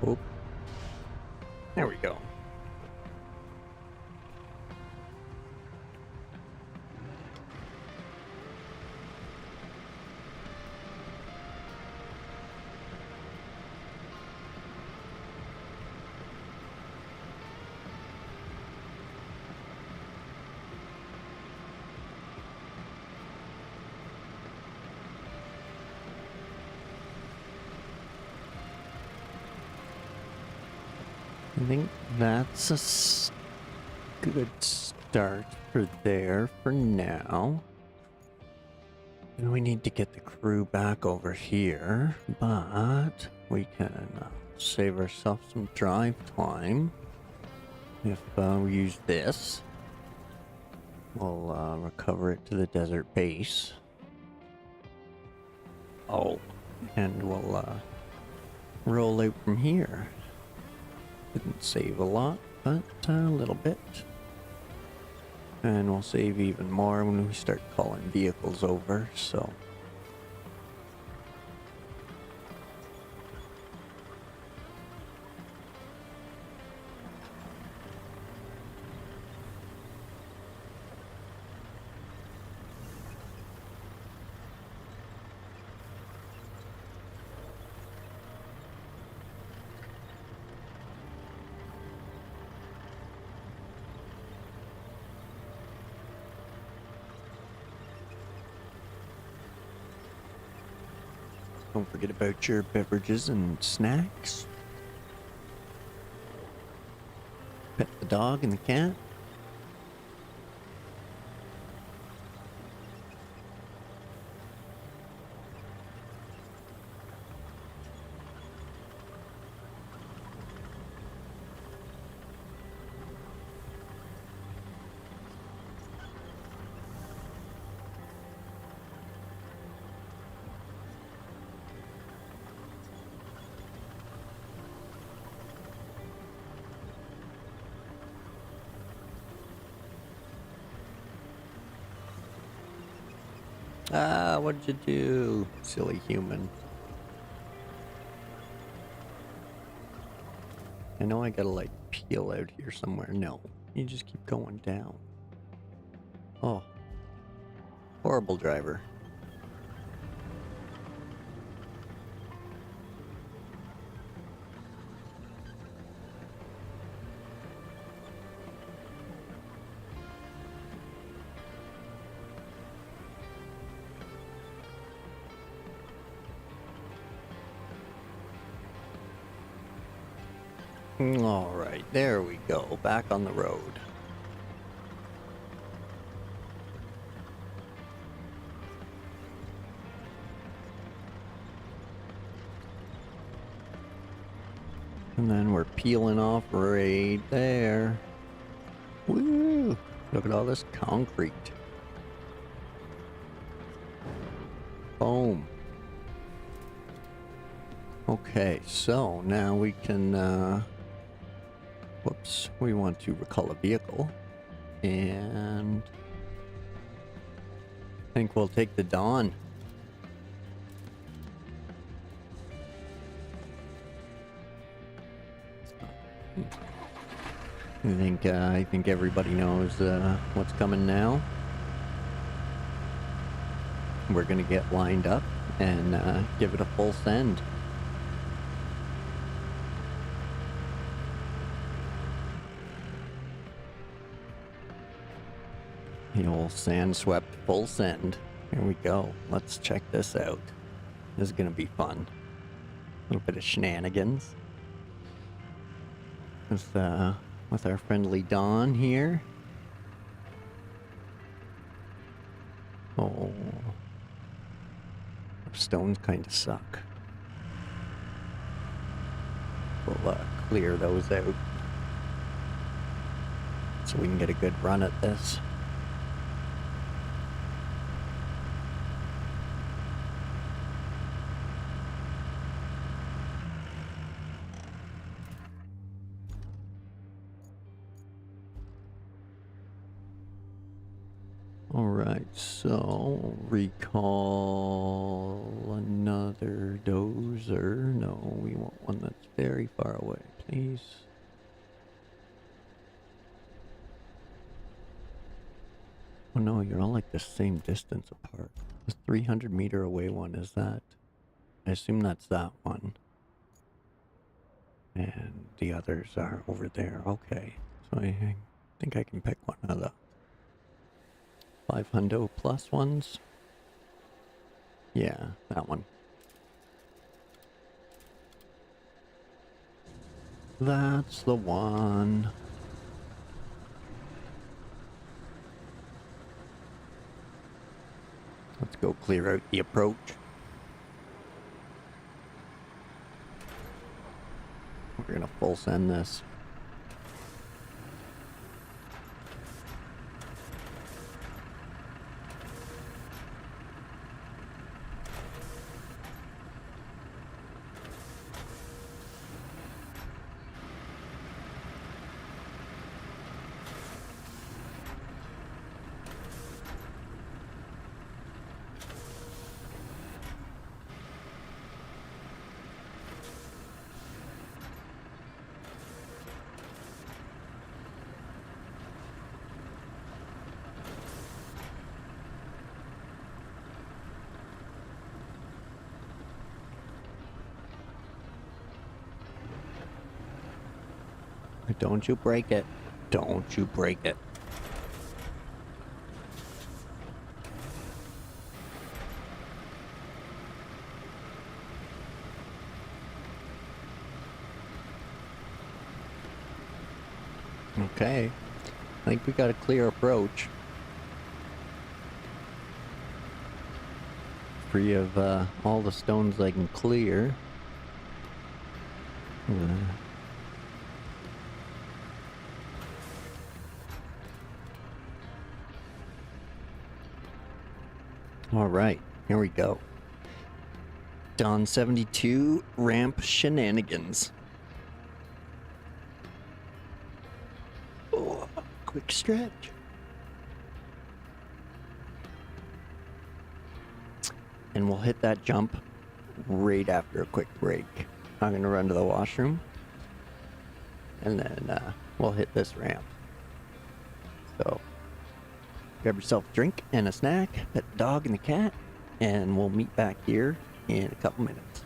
Oop. There we go. I think that's a good start for there for now. And we need to get the crew back over here, but we can save ourselves some drive time if we use this. We'll recover it to the desert base. Oh, and we'll roll out from here. Didn't save a lot, but a little bit. And we'll save even more when we start calling vehicles over, so. Don't forget about your beverages and snacks. Pet the dog and the cat. Ah, what'd you do, silly human? I know I gotta like peel out here somewhere. No, you just keep going down. Oh, horrible driver. Alright, there we go. Back on the road. And then we're peeling off right there. Woo! Look at all this concrete. Boom. Okay, so now we can, whoops, we want to recall a vehicle. And I think we'll take the Dawn. I think everybody knows what's coming now. We're gonna get lined up and give it a full send. The old Sandswept full send. Here we go. Let's check this out. This is gonna be fun. A little bit of shenanigans with our friendly Dawn here. Oh, stones kind of suck. We'll clear those out so we can get a good run at this. Alright, so recall another dozer. No, we want one that's very far away, please. Oh no, you're all like the same distance apart. This 300-meter away one is that. I assume that's that one. And the others are over there. Okay, so I think I can pick one of the 500 plus ones. Yeah, that one. That's the one. Let's go clear out the approach. We're gonna full send this. Don't you break it. Don't you break it. Okay. I think we got a clear approach. Free of all the stones I can clear. Alright, here we go. Dawn 72 ramp shenanigans. Oh, quick stretch. And we'll hit that jump right after a quick break. I'm gonna run to the washroom. And then we'll hit this ramp. So grab yourself a drink and a snack, pet the dog and the cat, and we'll meet back here in a couple minutes.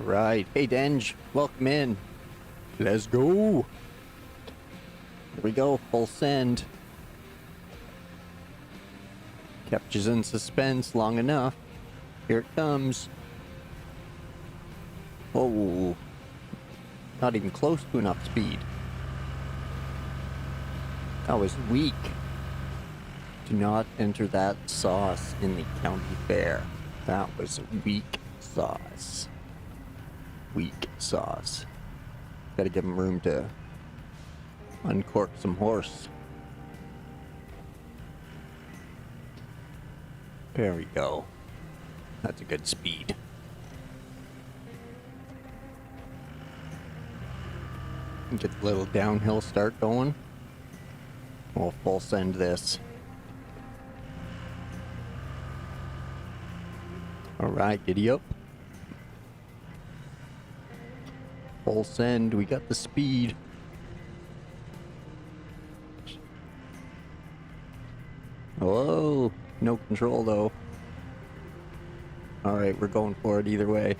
Alright. Hey, Denge. Welcome in. Let's go. Here we go. Full send. Kept you in suspense long enough. Here it comes. Oh. Not even close to enough speed. That was weak. Do not enter that sauce in the county fair. That was weak sauce. Weak sauce. Gotta give him room to uncork some horse. There we go. That's a good speed. Get the little downhill start going. We'll full send this. Alright, giddy up. Full send, we got the speed. Whoa, no control though. Alright, we're going for it either way.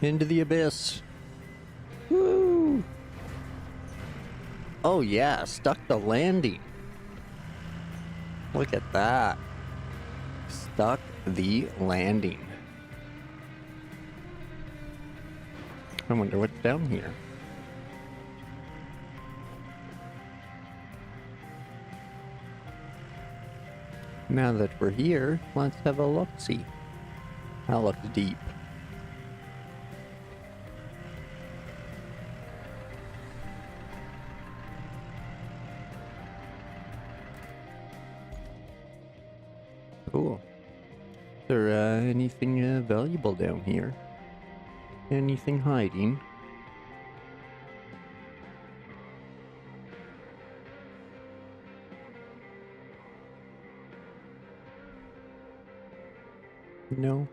Into the abyss. Woo! Oh yeah, stuck the landing. Look at that. Stuck the landing. I wonder what's down here. Now that we're here, let's have a look-see. That looks deep. Cool. Is there anything valuable down here? Anything hiding? No.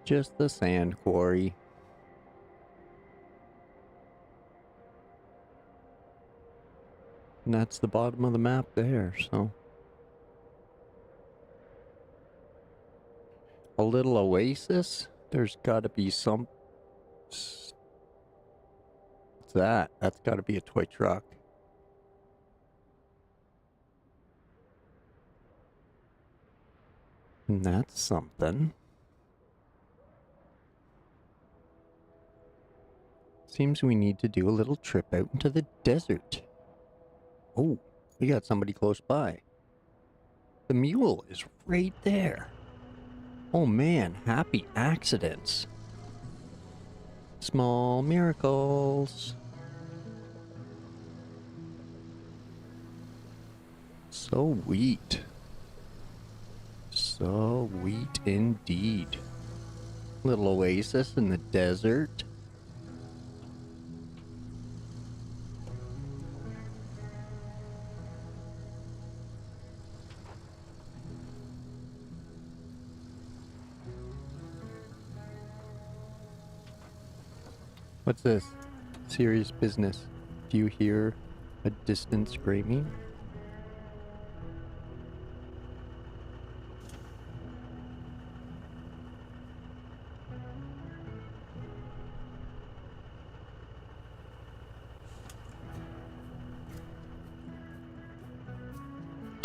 Just the sand quarry. And that's the bottom of the map there, so. A little oasis? There's gotta be some... What's that? That's gotta be a toy truck. And that's something. Seems we need to do a little trip out into the desert. Oh, we got somebody close by. The mule is right there. Oh man, happy accidents. Small miracles. So sweet. So sweet indeed. Little oasis in the desert. What's this? Serious business. Do you hear a distant screaming?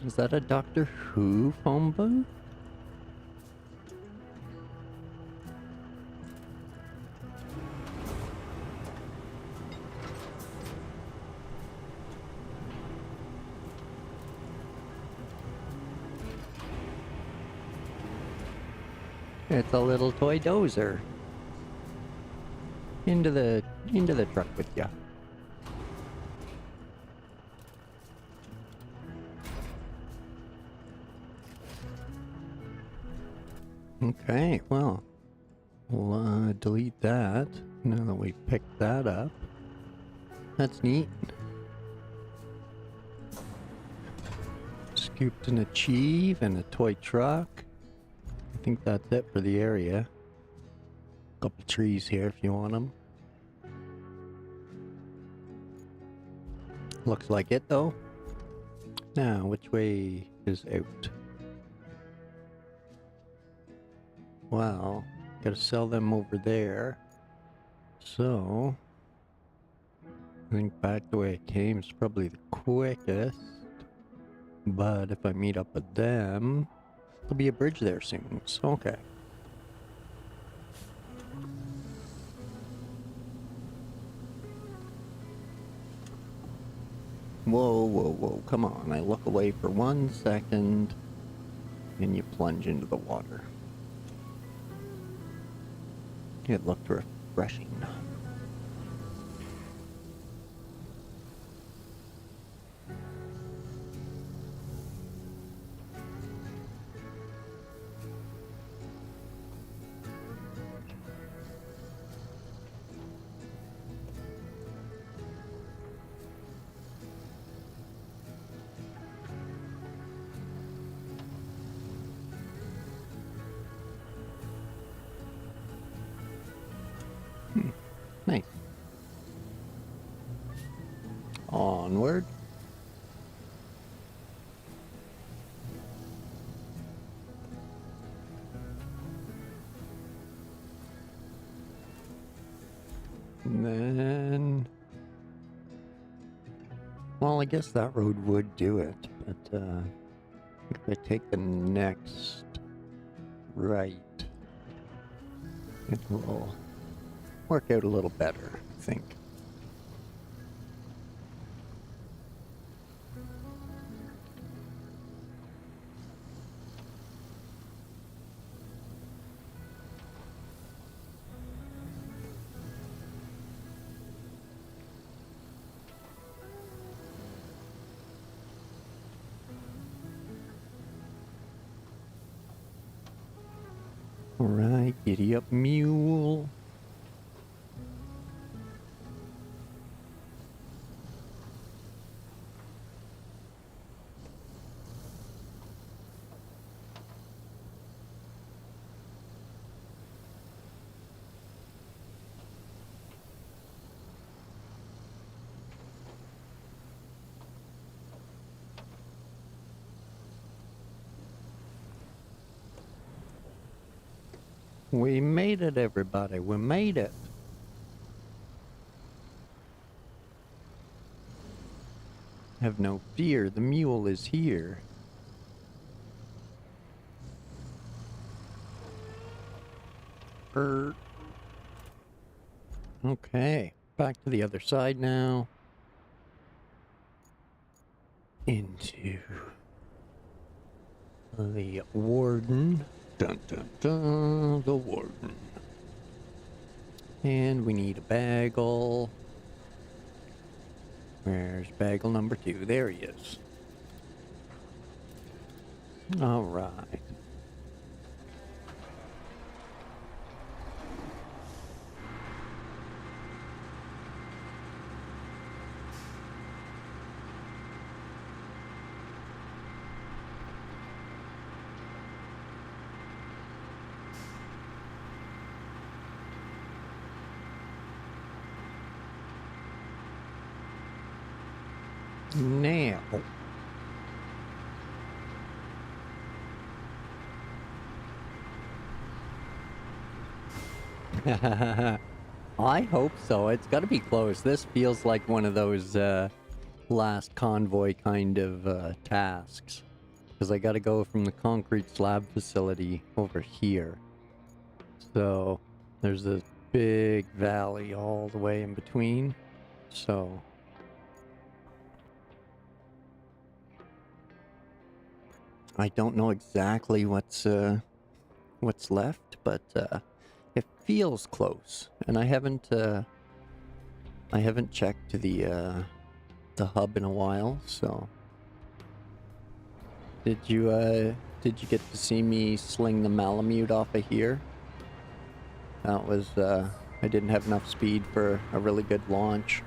Is that a Doctor Who phone booth? It's a little toy dozer. Into the truck with ya. Okay, well, we'll delete that now that we picked that up. That's neat. Scooped an achieve and a toy truck. I think that's it for the area. Couple trees here if you want them. Looks like it though. Now, which way is out? well. Gotta sell them over there. So, I think back the way it came is probably the quickest. But if I meet up with them, there'll be a bridge there soon. So, okay. Whoa, whoa, whoa, come on. I look away for 1 second, and you plunge into the water. It looked refreshing. Nice. Onward. And then... well, I guess that road would do it, but if I take the next right, it will work out a little better, I think. Alright, giddy up, mule. We made it, everybody. We made it. Have no fear. The mule is here. Okay. Back to the other side now. Into the warden. Dun dun dun, the warden. And we need a bagel. Where's bagel number 2? There he is. Alright. Now, I hope so. It's got to be close. This feels like one of those last convoy kind of tasks. Because I got to go from the concrete slab facility over here. So there's this big valley all the way in between. So... I don't know exactly what's left, but it feels close. And I haven't checked the hub in a while, so did you get to see me sling the Malamute off of here? That was I didn't have enough speed for a really good launch.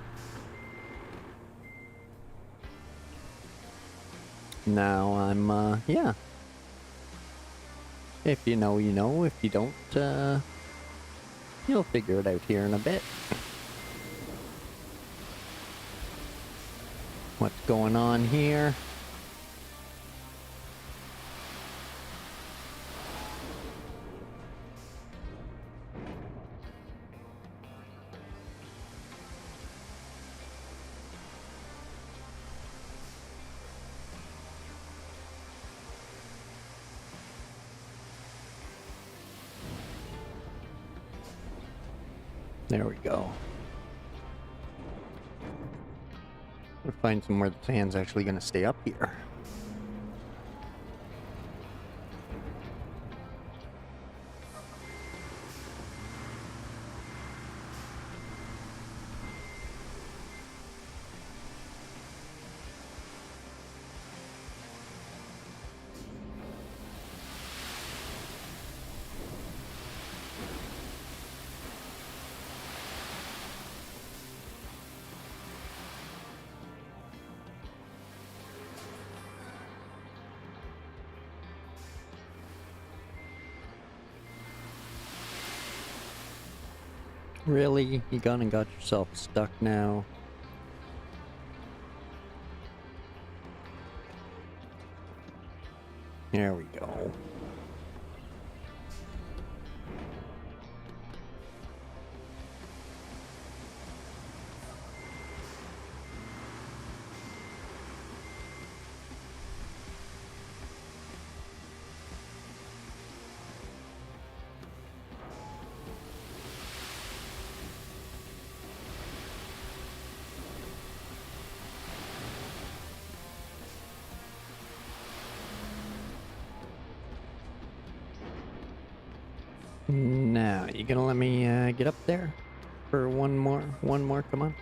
Now I'm, yeah. If you know, you know. If you don't, you'll figure it out here in a bit. What's going on here? There we go. We'll find somewhere the sand's actually going to stay up here. Really? You gone and got yourself stuck now? There we go. Now, you gonna let me get up there for one more? One more, come on.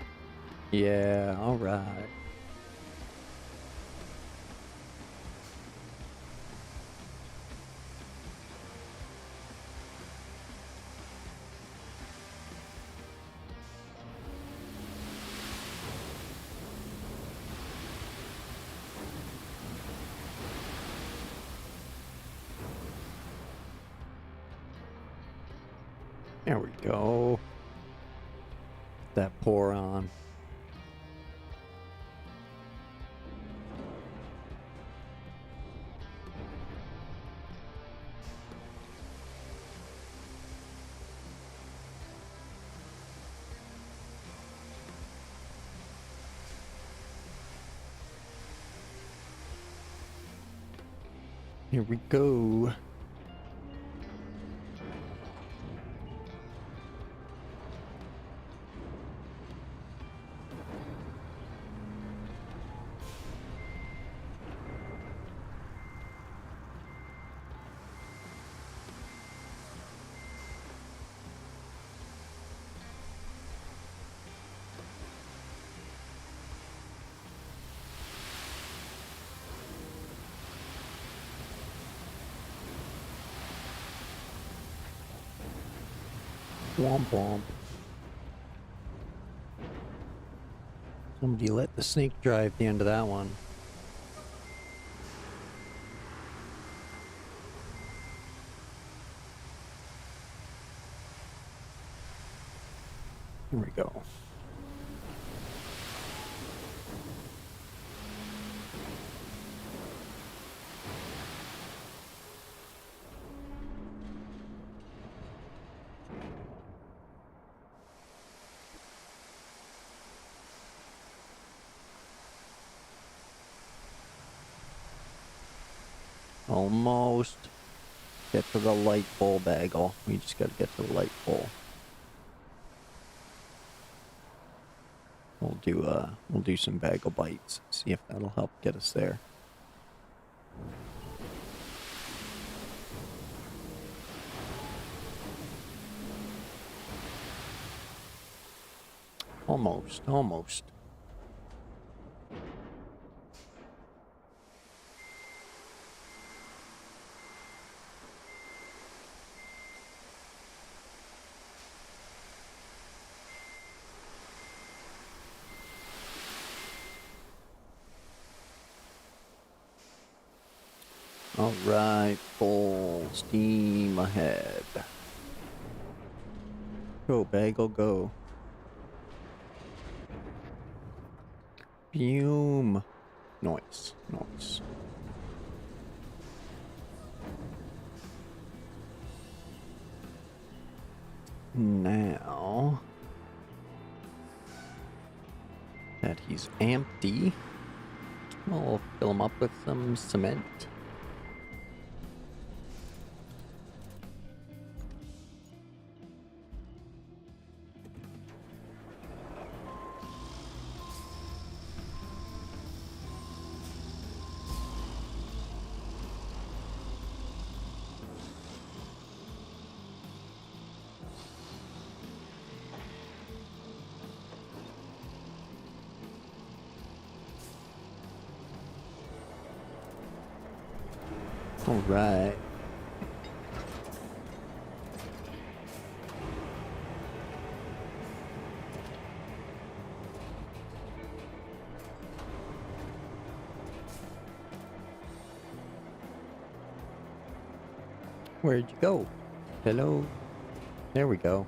Yeah, alright. There we go. That pour on. Here we go. Womp womp. Somebody let the snake drive the end of that one. Here we go. Almost. Get to the light bowl bagel. We just gotta get to the light bowl. We'll do some bagel bites. See if that'll help get us there. Almost, almost. Alright, full steam ahead. Go, bagel, go. Fume. Noise, noise. Now that he's empty, we'll fill him up with some cement. All right. Where'd you go? Hello? There we go.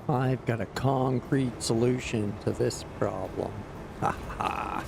I've got a concrete solution to this problem. Ha ha.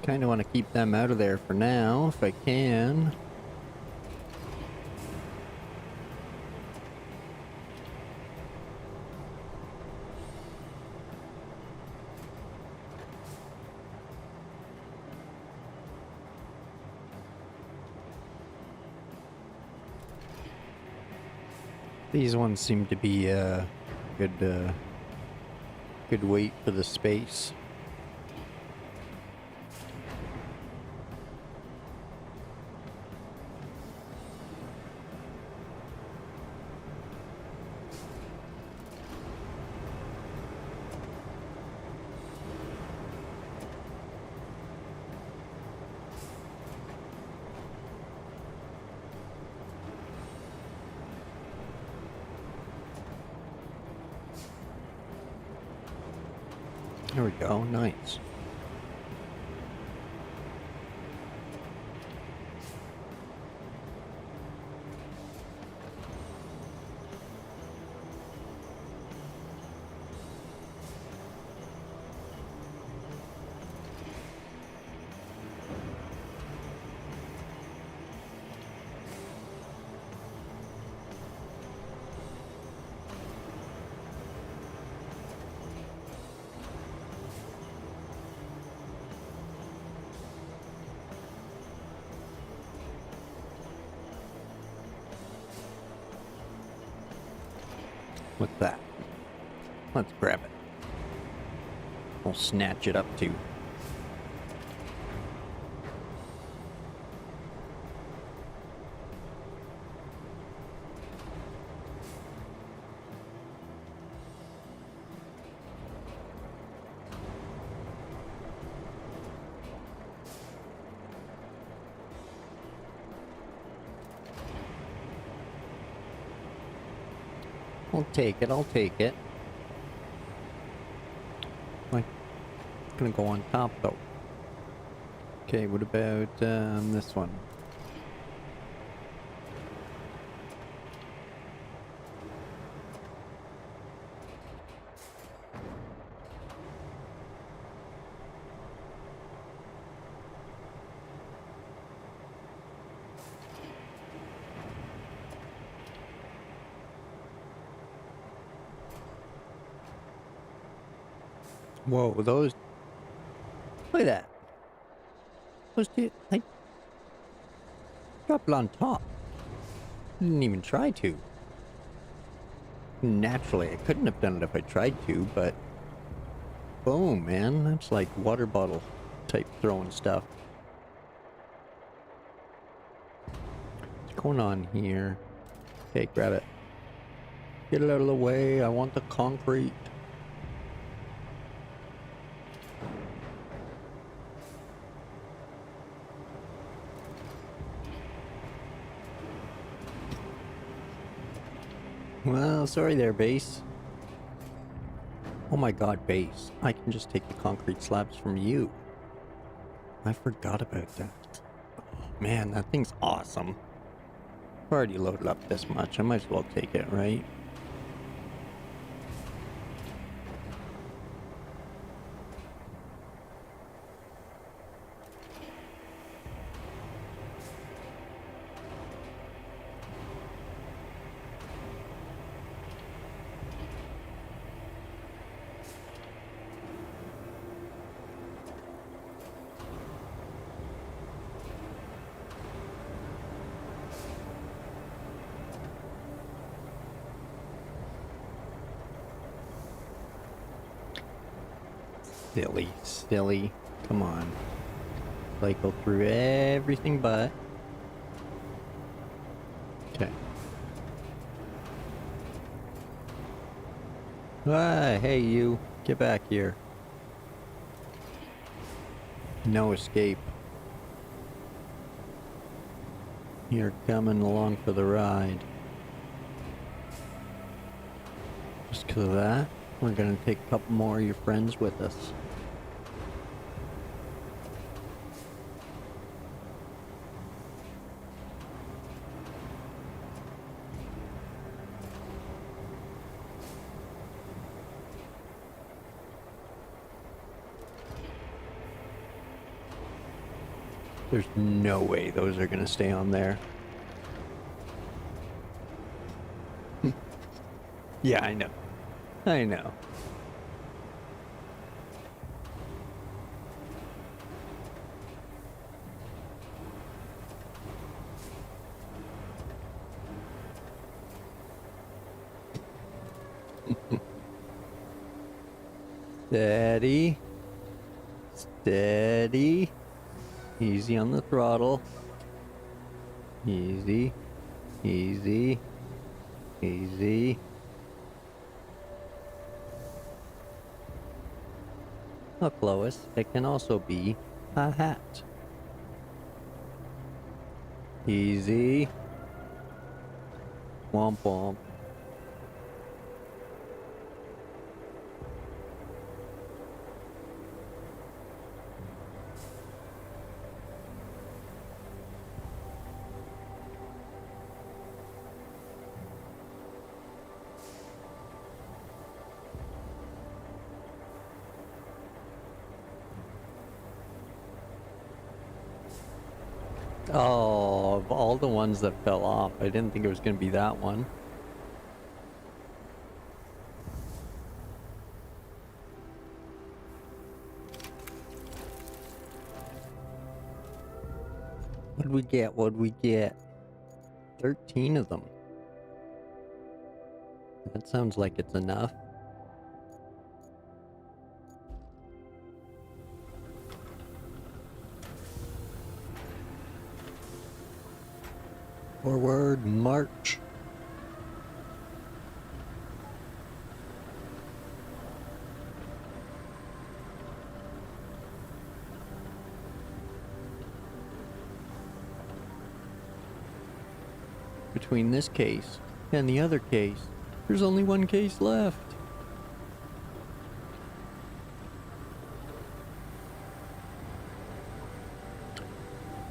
Kind of want to keep them out of there for now, if I can. These ones seem to be good weight for the space. There we go, nice. What's that? Let's grab it. We'll snatch it up too. I'll take it, I'll take it. Like, gonna go on top though. Okay, what about this one? Whoa, those... Look at that. Those two... I dropped it on top. Didn't even try to. Naturally, I couldn't have done it if I tried to, but... Boom, man. That's like water bottle type throwing stuff. What's going on here? Okay, grab it. Get it out of the way. I want the concrete. Well, sorry there, base. Oh my god, base. I can just take the concrete slabs from you. I forgot about that. Oh, man, that thing's awesome. I've already loaded up this much. I might as well take it, right? Silly, silly. Come on. Cycle through everything but. Okay. Ah, hey you. Get back here. No escape. You're coming along for the ride. Just because of that, we're gonna take a couple more of your friends with us. There's no way those are gonna stay on there. Yeah, I know. I know. Steady. Steady. Easy on the throttle. Easy. Easy. Easy. Look, Lois, it can also be a hat. Easy. Womp womp. Oh, of all the ones that fell off, I didn't think it was going to be that one. What'd we get? What'd we get? 13 of them. That sounds like it's enough. Forward, march. Between this case and the other case, there's only one case left.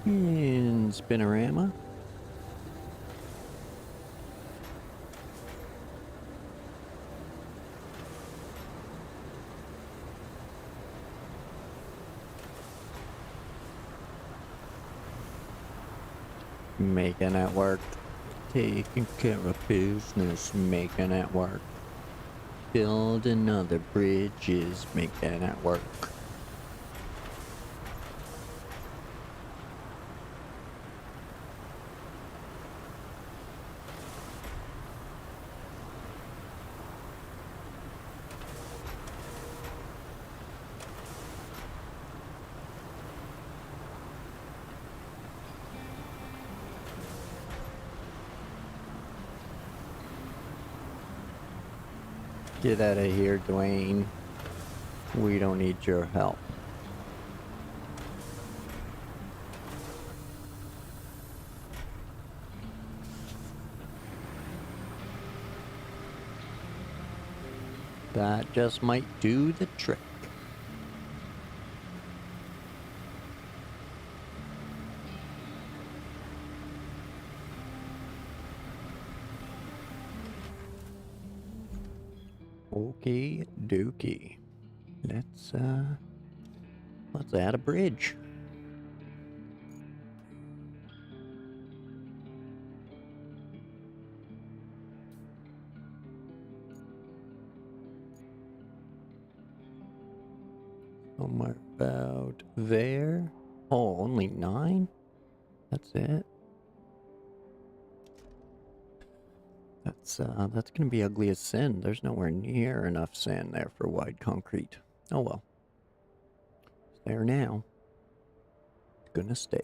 And spinorama. Making it work. Taking care of business, making it work. Build another bridges, make that work. Get out of here, Dwayne. We don't need your help. That just might do the trick. Okay, dokie. Let's add a bridge. Somewhere about there. Oh, only 9? That's it. That's gonna be ugly as sin. There's nowhere near enough sand there for wide concrete. Oh well. It's there now. It's gonna stay.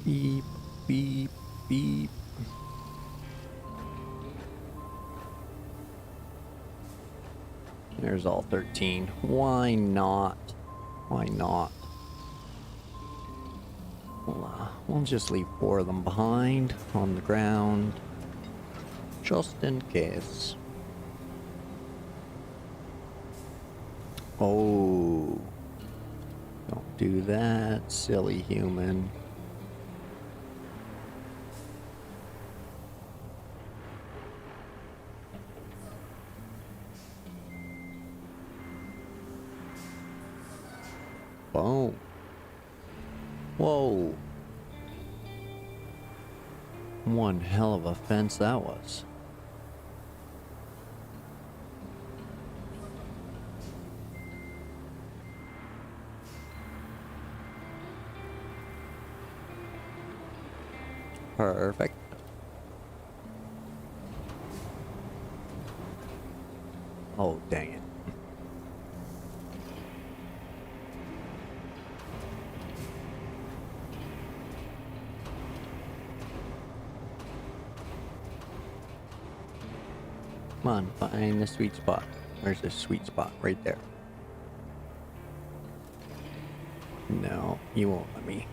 Beep, beep, beep. There's all 13. Why not? Why not? We'll just leave 4 of them behind on the ground. Just in case. Oh. Don't do that, silly human. Boom. Whoa. One hell of a fence that was. Perfect. Oh, dang it. Come on, find the sweet spot. Where's the sweet spot? Right there. No, you won't let me.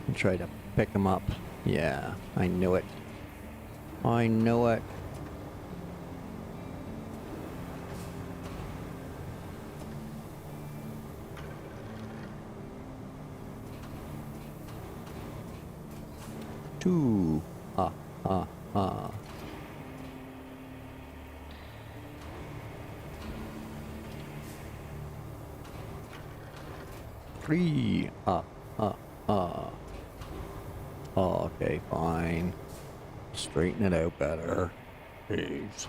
I'll try to pick him up. Yeah, I knew it. I knew it. Two. Ah, ah, ah. Three. Ah, ah, ah. Oh, okay, fine. Straighten it out better. Jeez.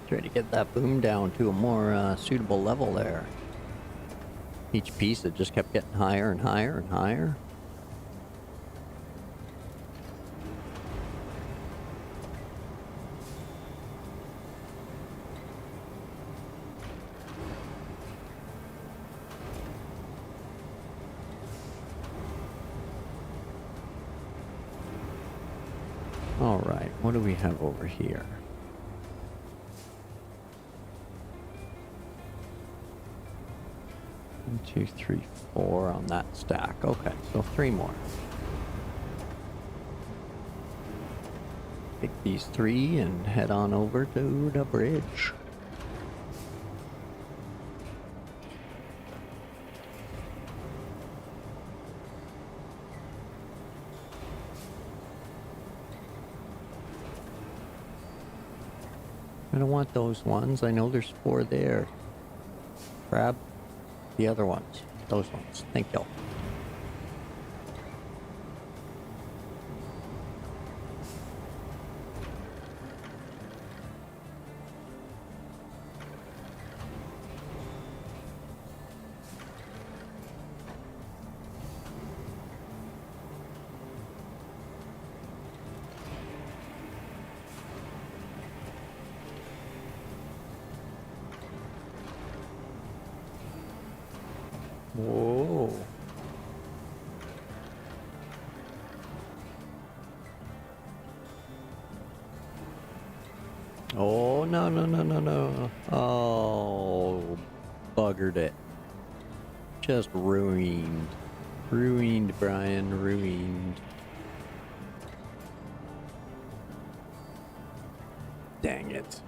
Try to get that boom down to a more suitable level there. Each piece it just kept getting higher and higher and higher. Alright, what do we have over here? One, two, three, four on that stack. Okay, so 3 more. Take these 3 and head on over to the bridge. I don't want those ones. I know there's 4 there. Grab the other ones. Those ones. Thank you. Whoa. Oh, no, no, no, no, no. Oh, buggered it. Just ruined. Ruined, Brian, ruined. Dang it.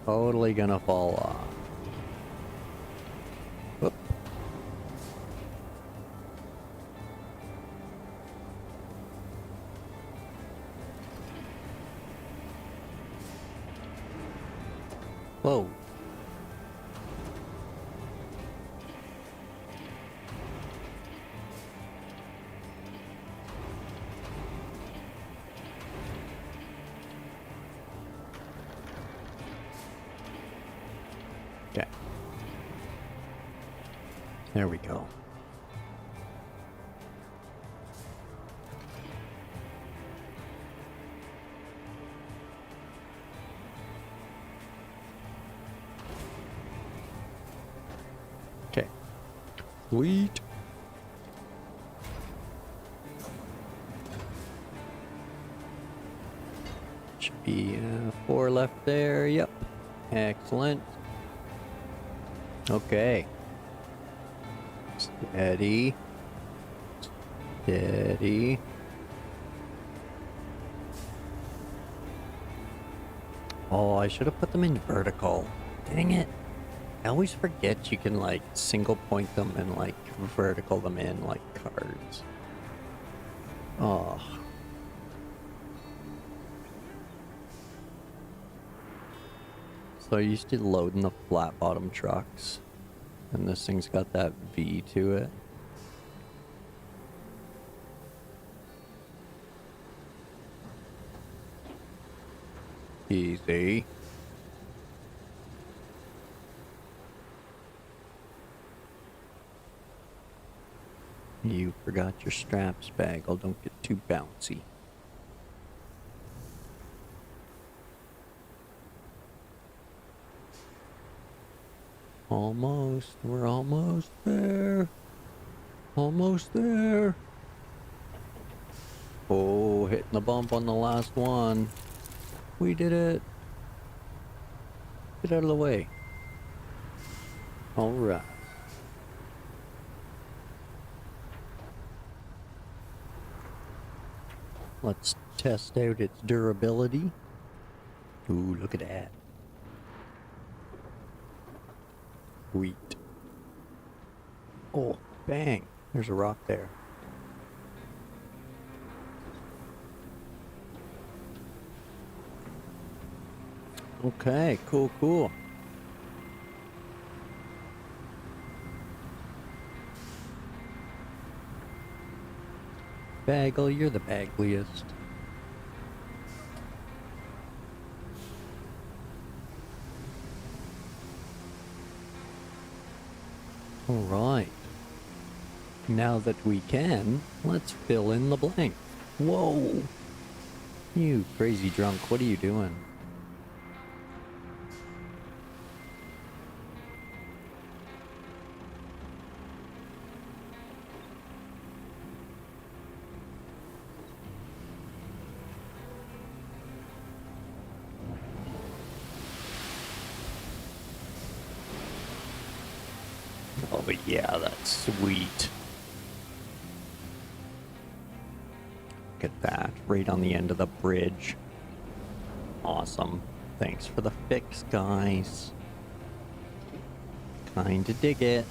Totally gonna fall off. Whoop. Whoa. Okay. There we go. Okay. Sweet. Should be 4 left there. Yep. Excellent. Okay. Steady. Steady. Oh, I should have put them in vertical. Dang it. I always forget you can like single point them and like vertical them in like cards. Oh. So I used to load in the flat bottom trucks, and this thing's got that V to it. Easy. You forgot your straps, Bagel. Don't get too bouncy. Almost. We're almost there. Almost there. Oh, hitting the bump on the last one. We did it. Get out of the way. All right. Let's test out its durability. Ooh, look at that. Sweet. Oh, bang. There's a rock there. Okay, cool, cool. Bagel, you're the bagliest. Alright. Now that we can, let's fill in the blank. Whoa! You crazy drunk, what are you doing? but yeah, that's sweet. Look at that, right on the end of the bridge. Awesome. Thanks for the fix, guys. Kinda dig it.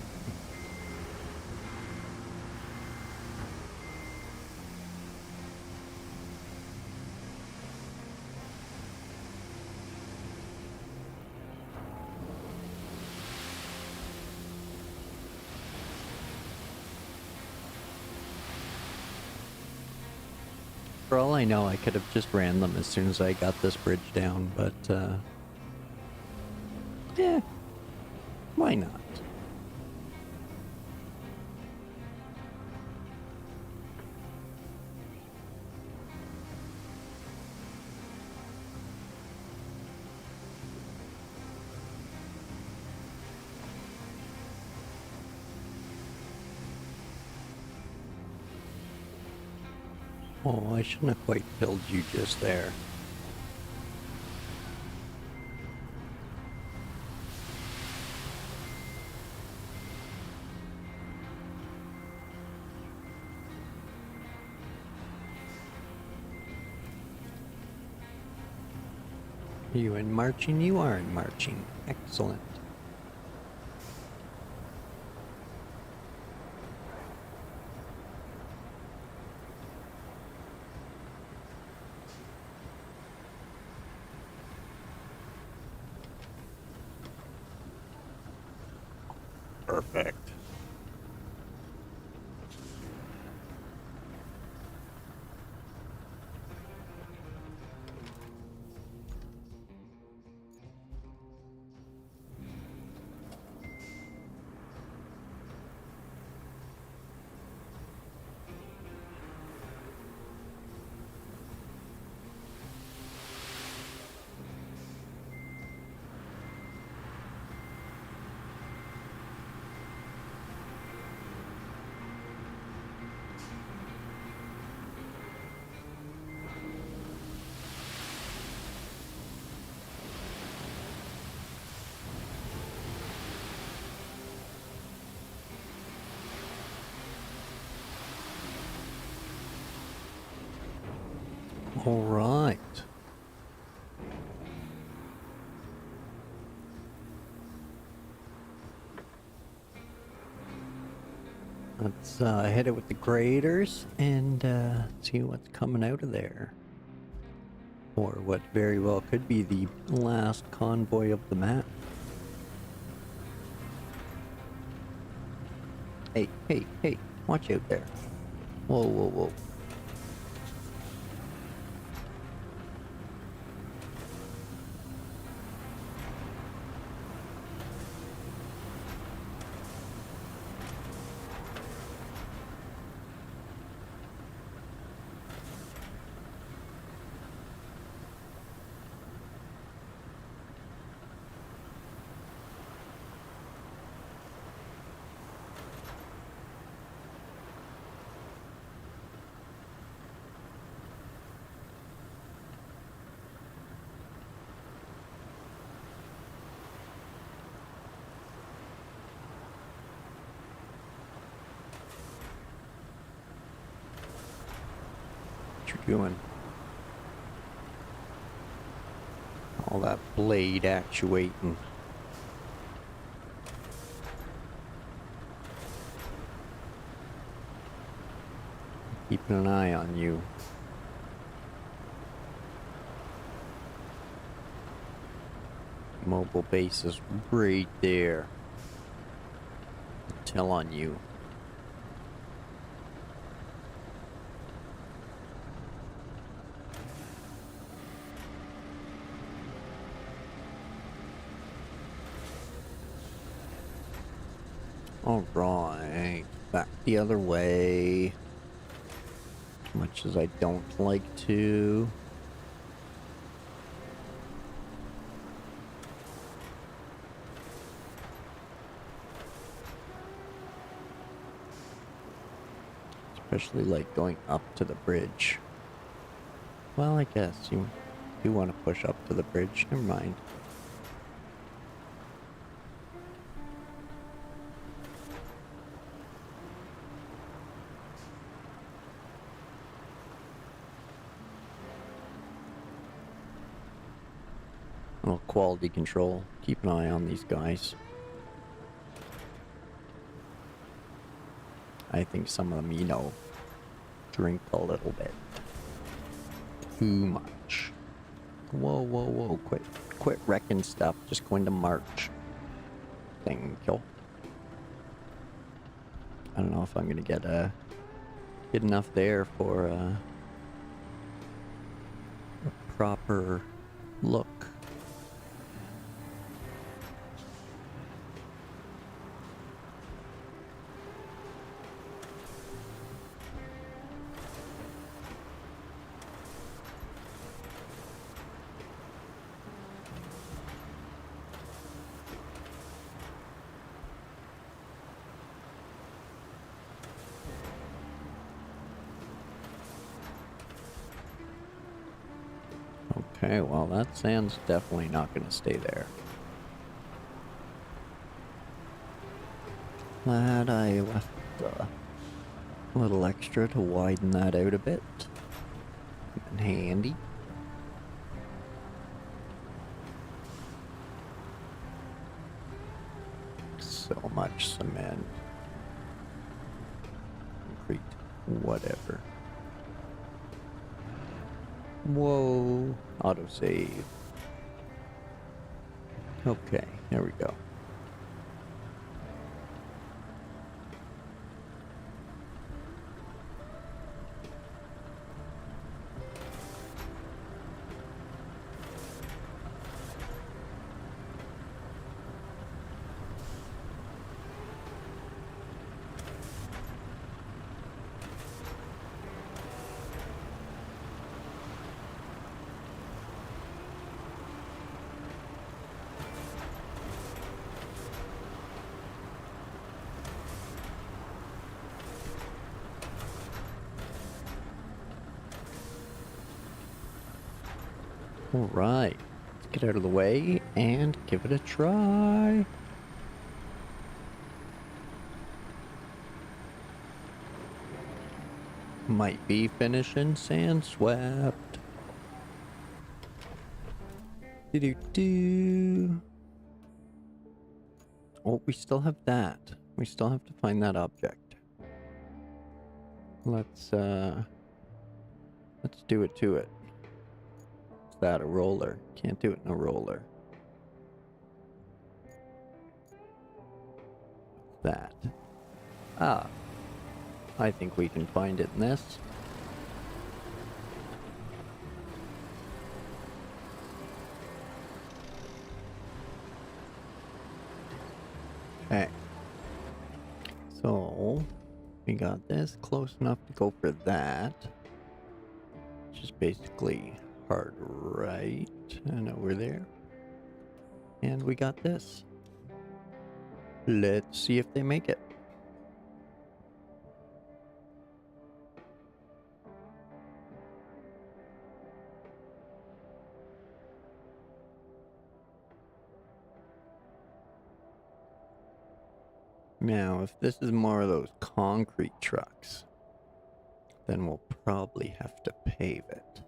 For all I know, I could have just ran them as soon as I got this bridge down, but, yeah, why not? Oh, I shouldn't have quite killed you just there. Are you in marching? You are in marching. Excellent. Perfect. All right. Let's hit it with the graders and see what's coming out of there. Or what very well could be the last convoy of the map. Hey, hey, hey, watch out there. Whoa, whoa, whoa. What you doing? All that blade actuating. Keeping an eye on you. Mobile base is right there. Tell on you. Alright, back the other way. As much as I don't like to. Especially like going up to the bridge. Well, I guess you do want to push up to the bridge. Never mind. Well, quality control. Keep an eye on these guys. I think some of them, you know, drink a little bit. Too much. Whoa, whoa, whoa. Quit wrecking stuff. Just going to march. Thank you. I don't know if I'm gonna get enough there for a proper look. Okay, well, that sand's definitely not going to stay there. Glad I left a little extra to widen that out a bit. And handy. So much cement. Concrete. Whatever. Whoa. Autosave. Okay, there we go. Alright, let's get out of the way and give it a try. Might be finishing Sandswept. Do-do-do. Oh, we still have that. We still have to find that object. Let's do it to it. Is that a roller? Can't do it in a roller. That. Ah. I think we can find it in this. Okay. So, we got this close enough to go for that. Which is basically hard right and over there. And we got this. Let's see if they make it. Now, if this is more of those concrete trucks, then we'll probably have to pave it.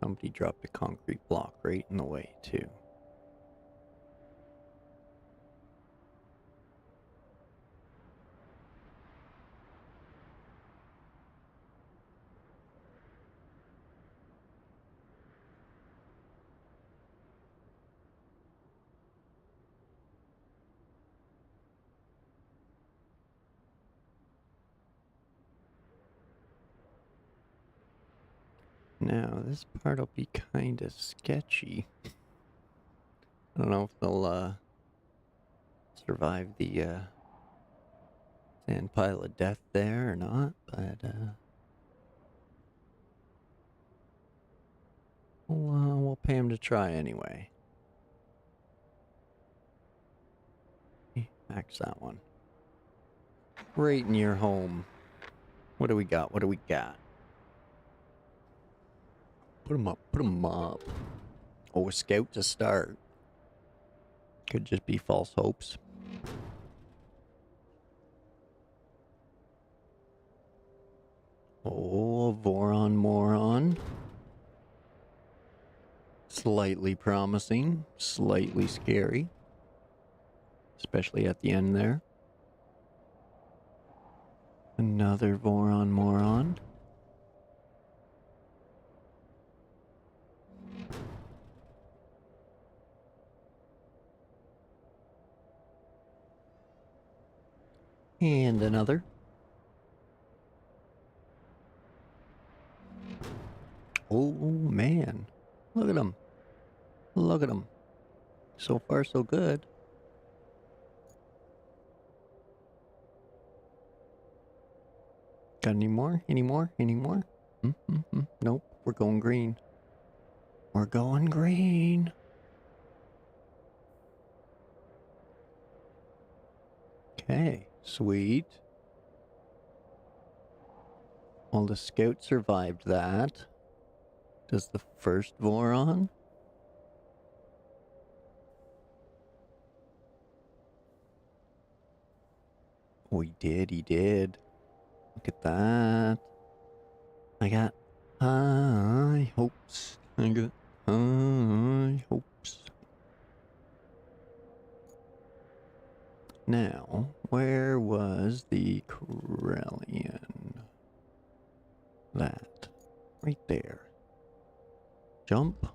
Somebody dropped a concrete block right in the way, too. Now, this part will be kind of sketchy. I don't know if they'll survive the sand pile of death there or not, but we'll pay him to try anyway. Max that one. Right in your home. What do we got? What do we got? Put him up. Put him up. Oh, a scout to start. Could just be false hopes. Oh, Oh, Voron Moron. Slightly promising, slightly scary. Especially at the end there. Another Voron Moron. And another. Oh man. Look at him. Look at him. So far so good. Got any more? Any more? Any more? Nope. We're going green. We're going green. Okay. Sweet. Well, the scout survived that. Does the first Voron? Oh, he did. Look at that. I got high hopes. I got high hopes. Now, where was the Corellian? That. Right there. Jump.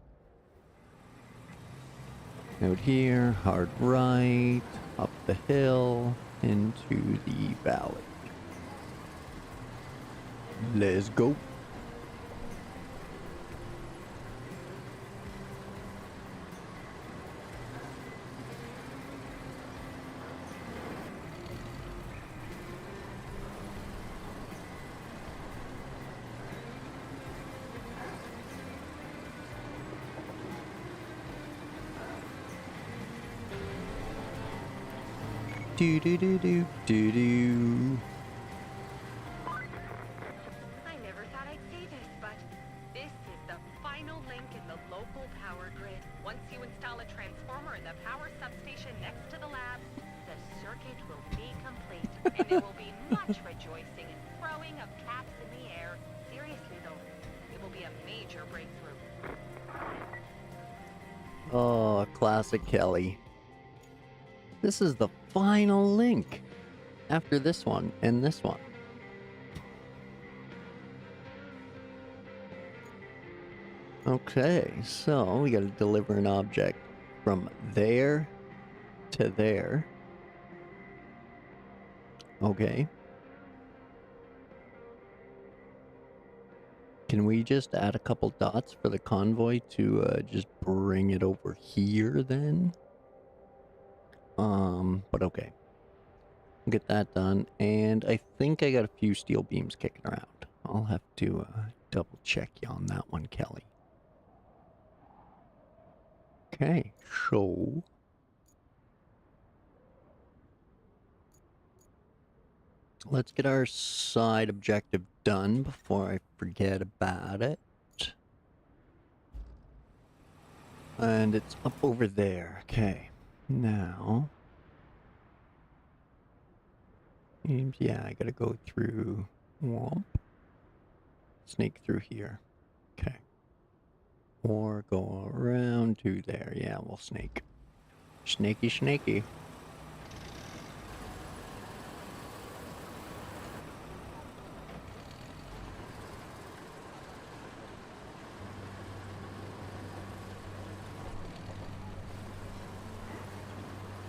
Out here, hard right, up the hill, into the valley. Let's go. Do do do do do do. I never thought I'd say this, but this is the final link in the local power grid. Once you install a transformer in the power substation next to the lab, the circuit will be complete, and there will be much rejoicing and throwing of caps in the air. Seriously though, it will be a major breakthrough. Oh, classic Kelly. This is the final link after this one and this one. Okay, so we gotta deliver an object from there to there. Okay. Can we just add a couple dots for the convoy to just bring it over here then? But okay. Get that done. And I think I got a few steel beams kicking around. I'll have to double check you on that one, Kelly. Okay, so let's get our side objective done before I forget about it. And it's up over there. Okay, now... yeah, I gotta go through... Womp. Snake through here. Okay. Or go around to there. Yeah, we'll snake. Snaky, snaky.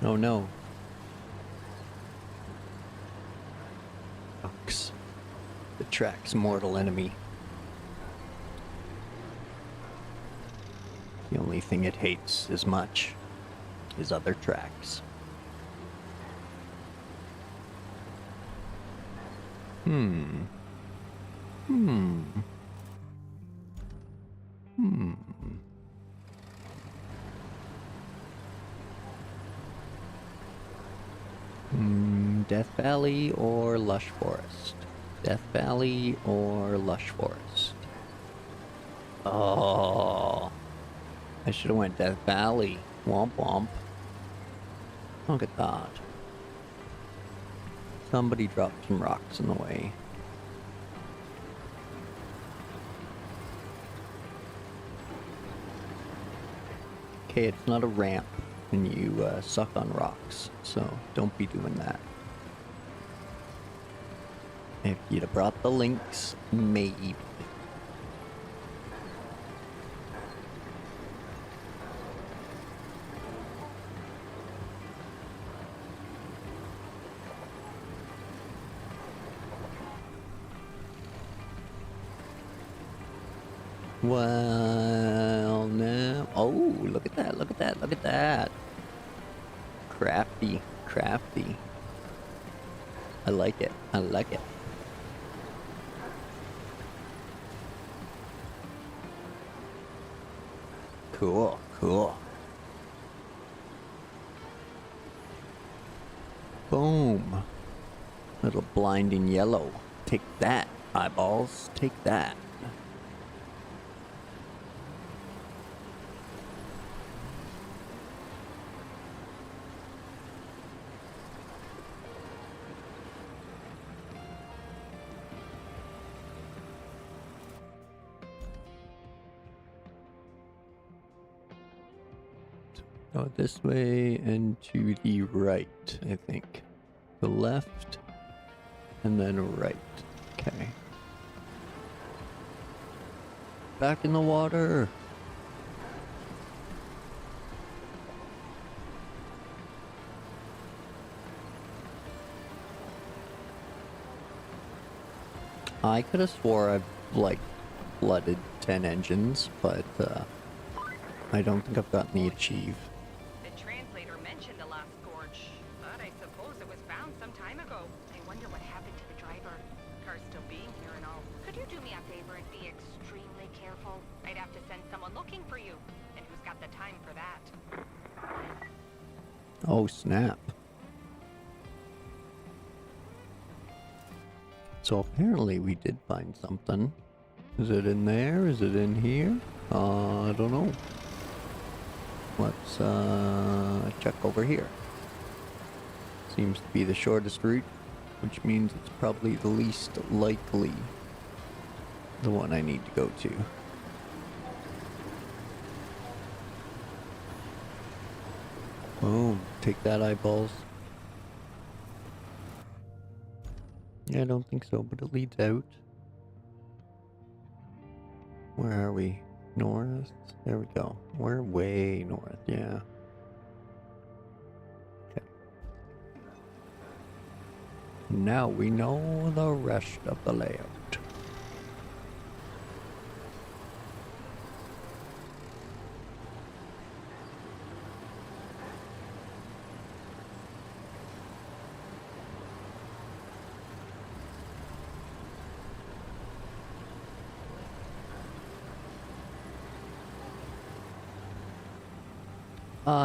Oh no. Fox. The track's mortal enemy. The only thing it hates as much is other tracks. Death Valley or Lush Forest? Death Valley or Lush Forest? Oh, I should have went Death Valley. Womp womp. Look at that. Somebody dropped some rocks in the way. Okay, it's not a ramp and you suck on rocks, so don't be doing that. If you'd have brought the links, maybe. Well, no. Oh, look at that, look at that, look at that. Crafty, crafty. I like it, I like it. Cool, cool. Boom. Little blinding yellow. Take that, eyeballs. Take that. Go this way and to the right, I think. The left and then right. Okay. Back in the water. I could have swore I've, like, flooded 10 engines, but, I don't think I've gotten the achieve. The translator mentioned the last gorge, but I suppose it was found some time ago. I wonder what happened to the driver. Car's still being here and all. Could you do me a favor and be extremely careful? I'd have to send someone looking for you, and who's got the time for that? Oh, snap. So apparently we did find something. Is it in there? Is it in here? I don't know. Let's check over here. Seems to be the shortest route, which means it's probably the least likely the one I need to go to. Boom. Take that, eyeballs. Yeah, I don't think so, but it leads out. Where are we? North? There we go. We're way north, yeah. Okay. Now we know the rest of the layout.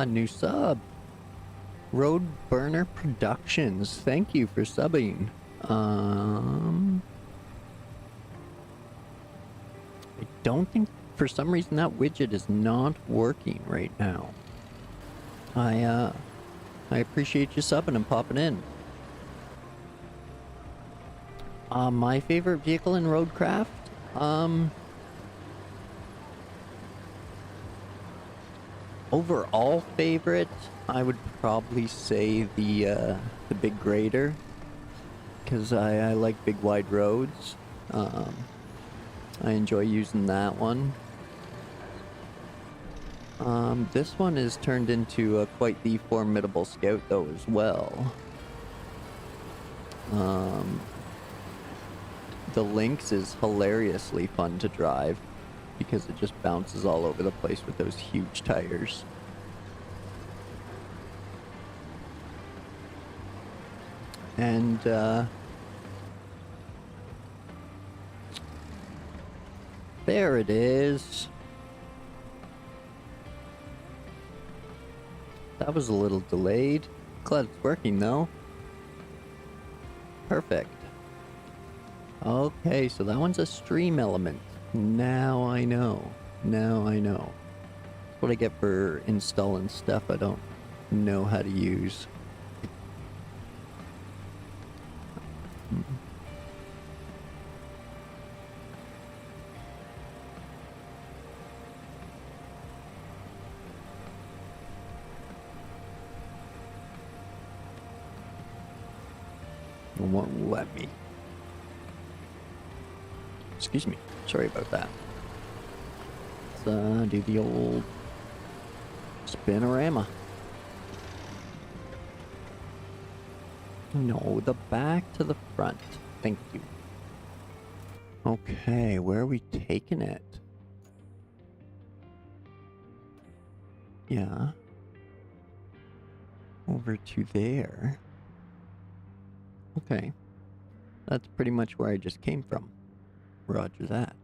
New sub. Road Burner Productions. Thank you for subbing. I don't think, for some reason, that widget is not working right now. I appreciate you subbing and popping in. My favorite vehicle in Roadcraft? Overall favorite, I would probably say the big grader, because I like big wide roads. I enjoy using that one. This one is turned into quite the formidable scout though as well. The Lynx is hilariously fun to drive, because it just bounces all over the place with those huge tires. And there it is. That was a little delayed. Glad it's working though. Perfect. Okay, so that one's a stream element. Now I know. Now I know. That's what I get for installing stuff I don't know how to use. won't let me. Excuse me. Sorry about that. Let's do the old spinorama. No, the back to the front. Thank you. Okay, where are we taking it? Yeah. Over to there. Okay. That's pretty much where I just came from. Roger that.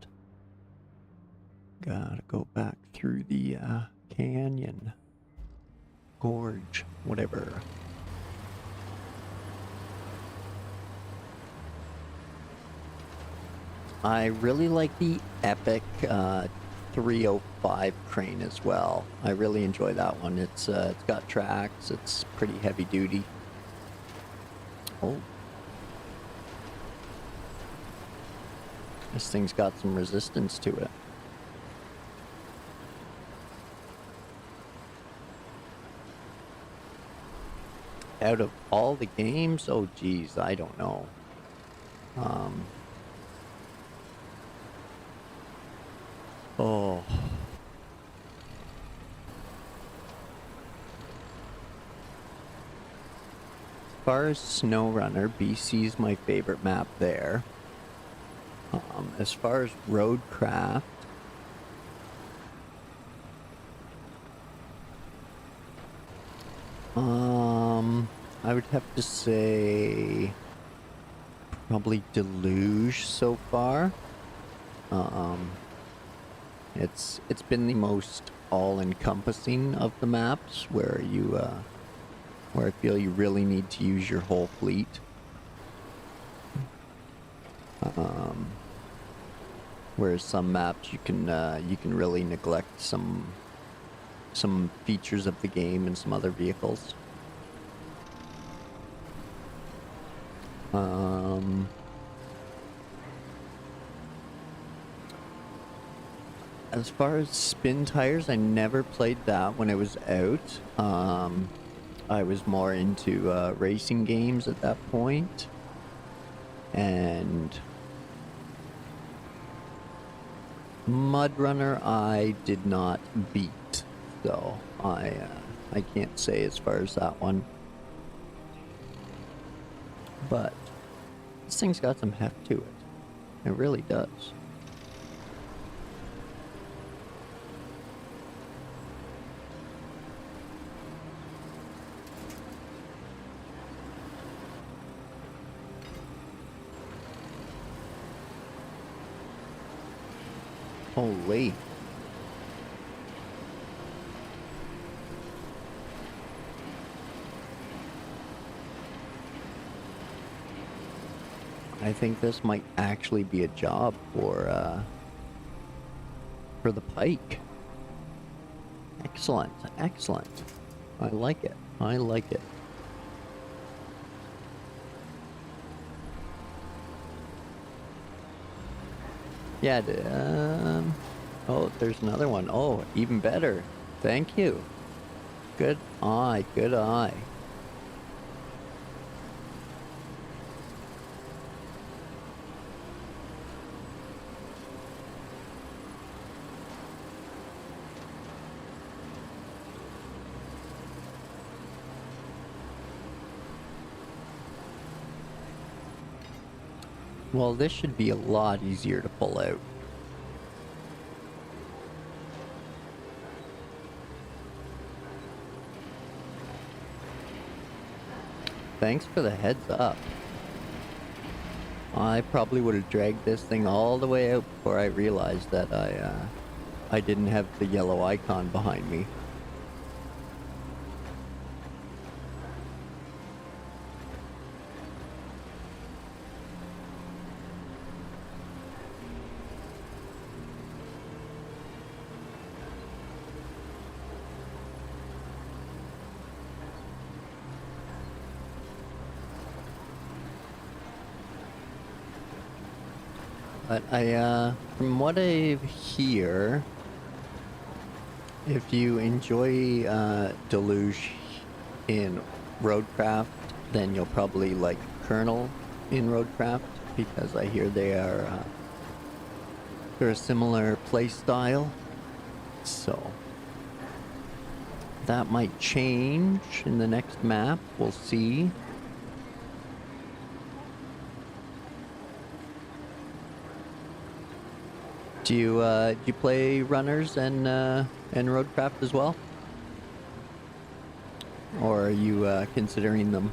Gotta go back through the canyon. Gorge. Whatever. I really like the epic 305 crane as well. I really enjoy that one. It's got tracks. It's pretty heavy duty. Oh. This thing's got some resistance to it. Out of all the games, oh geez, I don't know. Oh. As far as SnowRunner, BC's my favorite map there. As far as Roadcraft, I would have to say probably Deluge so far. It's been the most all-encompassing of the maps where you where I feel you really need to use your whole fleet. Whereas some maps you can really neglect some features of the game and some other vehicles. As far as spin tires, I never played that when it was out. I was more into racing games at that point. And Mud Runner I did not beat, so I can't say as far as that one. But this thing's got some heft to it. It really does. Holy. I think this might actually be a job for the pike. Excellent, excellent. I like it. I like it. Yeah, oh, there's another one. Oh, even better. Thank you. Good eye, good eye. Well, this should be a lot easier to pull out. Thanks for the heads up. I probably would have dragged this thing all the way out before I realized that I didn't have the yellow icon behind me. But from what I hear, if you enjoy Deluge in Roadcraft, then you'll probably like Kernel in Roadcraft because I hear they're a similar play style. So that might change in the next map. We'll see. Do you play runners and Roadcraft as well, or are you considering them?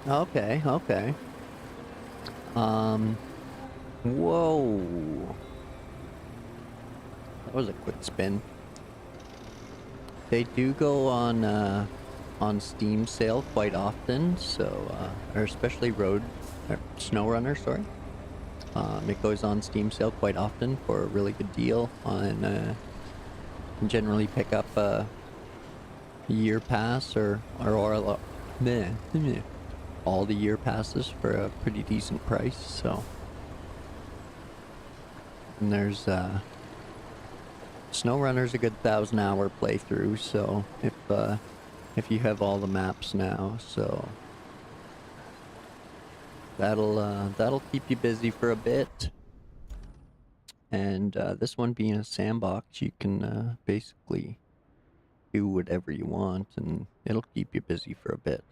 Okay, okay. Whoa. That was a quick spin. They do go on Steam sale quite often, so or especially SnowRunner, sorry. It goes on Steam sale quite often for a really good deal on generally pick up a year pass or all the year passes for a pretty decent price. So, and there's SnowRunner's a good 1,000-hour playthrough. So if you have all the maps now, so that'll keep you busy for a bit. And this one being a sandbox, you can basically do whatever you want, and it'll keep you busy for a bit.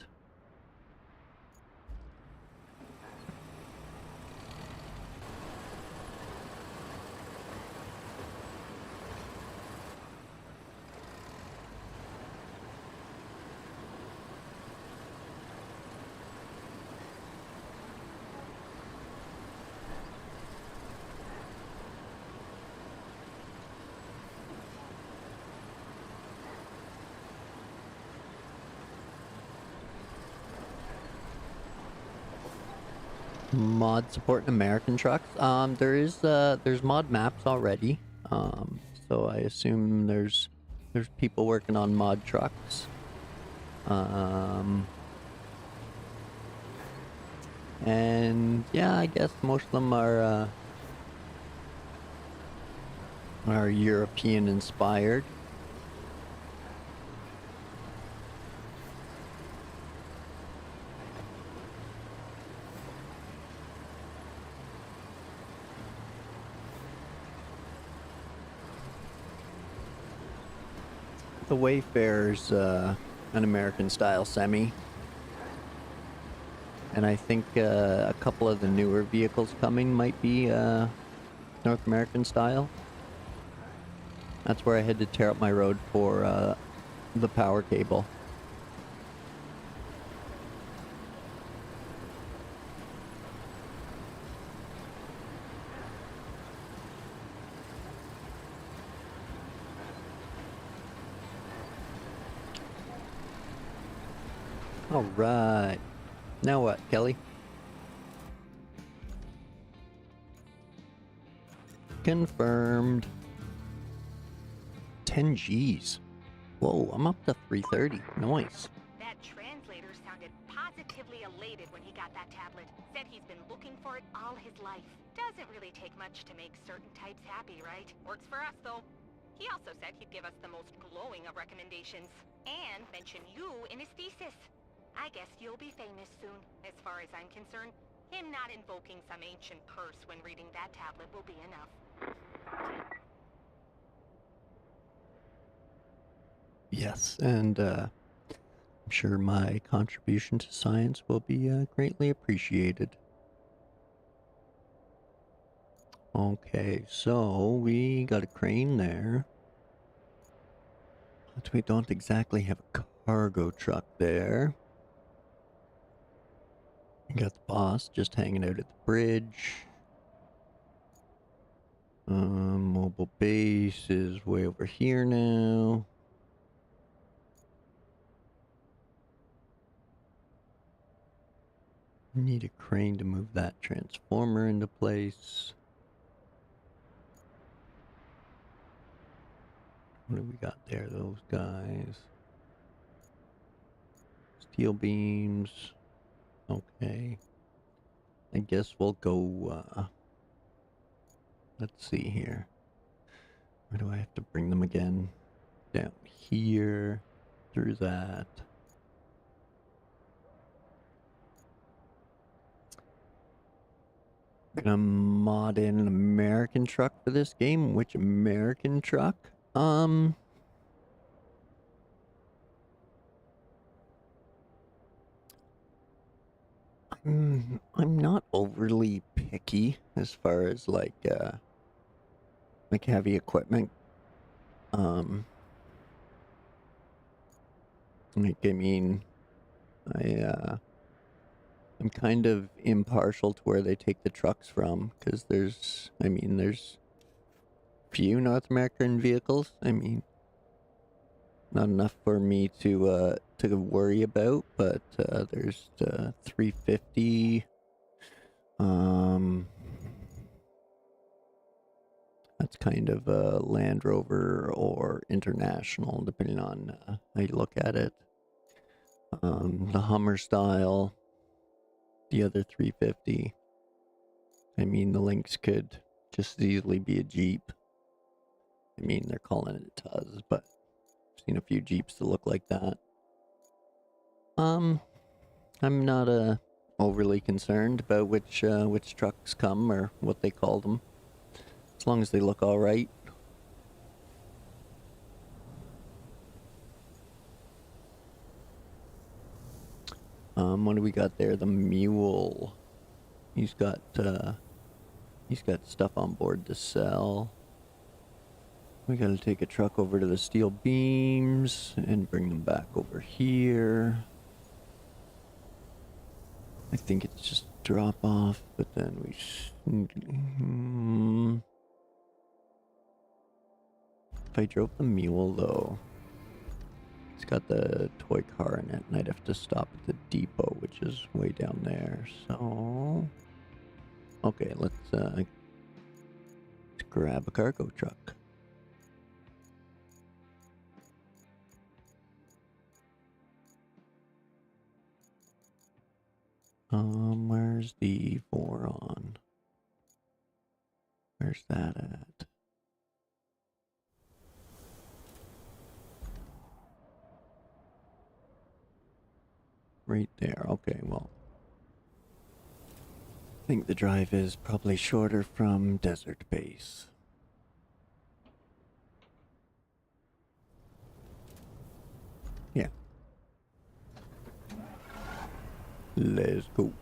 Mod supporting American trucks. There's mod maps already. So I assume there's people working on mod trucks. And yeah, I guess most of them are European inspired. The Wayfarer's an American-style semi. And I think a couple of the newer vehicles coming might be North American style. That's where I had to tear up my road for the power cable. Alright. Now what, Kelly? Confirmed. 10 Gs. Whoa, I'm up to 330. Nice. That translator sounded positively elated when he got that tablet. Said he's been looking for it all his life. Doesn't really take much to make certain types happy, right? Works for us, though. He also said he'd give us the most glowing of recommendations. And mention you in his thesis. I guess you'll be famous soon, as far as I'm concerned. Him not invoking some ancient curse when reading that tablet will be enough. Yes, and I'm sure my contribution to science will be greatly appreciated. Okay, so we got a crane there. But we don't exactly have a cargo truck there. We got the boss just hanging out at the bridge. Mobile base is way over here now. Need a crane to move that transformer into place. What do we got there? Those guys. Steel beams. Okay. I guess we'll go, let's see here. Where do I have to bring them again? Down here. Through that. Gonna mod in an American truck for this game. Which American truck? I'm not overly picky as far as like heavy equipment. Like I mean, I'm kind of impartial to where they take the trucks from, because there's few North American vehicles. I mean, not enough for me to worry about, but there's 350. That's kind of a Land Rover or International, depending on how you look at it. The Hummer style, the other 350. I mean, the Lynx could just as easily be a Jeep. I mean, they're calling it a Tuz, but I've seen a few Jeeps that look like that. I'm not overly concerned about which trucks come or what they call them, as long as they look all right. What do we got there? The mule. He's got stuff on board to sell. We gotta take a truck over to the steel beams and bring them back over here. I think it's just drop off, but then we... If I drove the mule, though, it's got the toy car in it, and I'd have to stop at the depot, which is way down there, so... Okay, let's grab a cargo truck. Where's the Voron? Where's that at? Right there. Okay, well, I think the drive is probably shorter from Desert Base. Yeah. Let's go.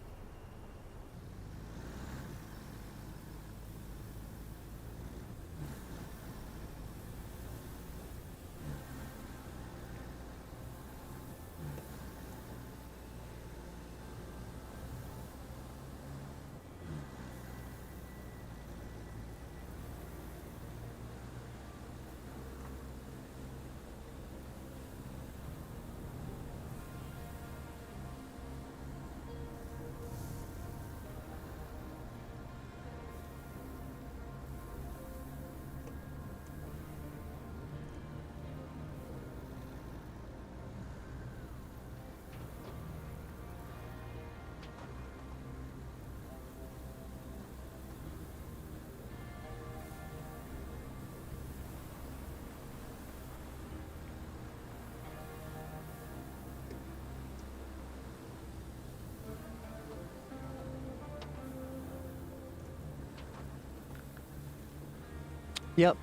Yep.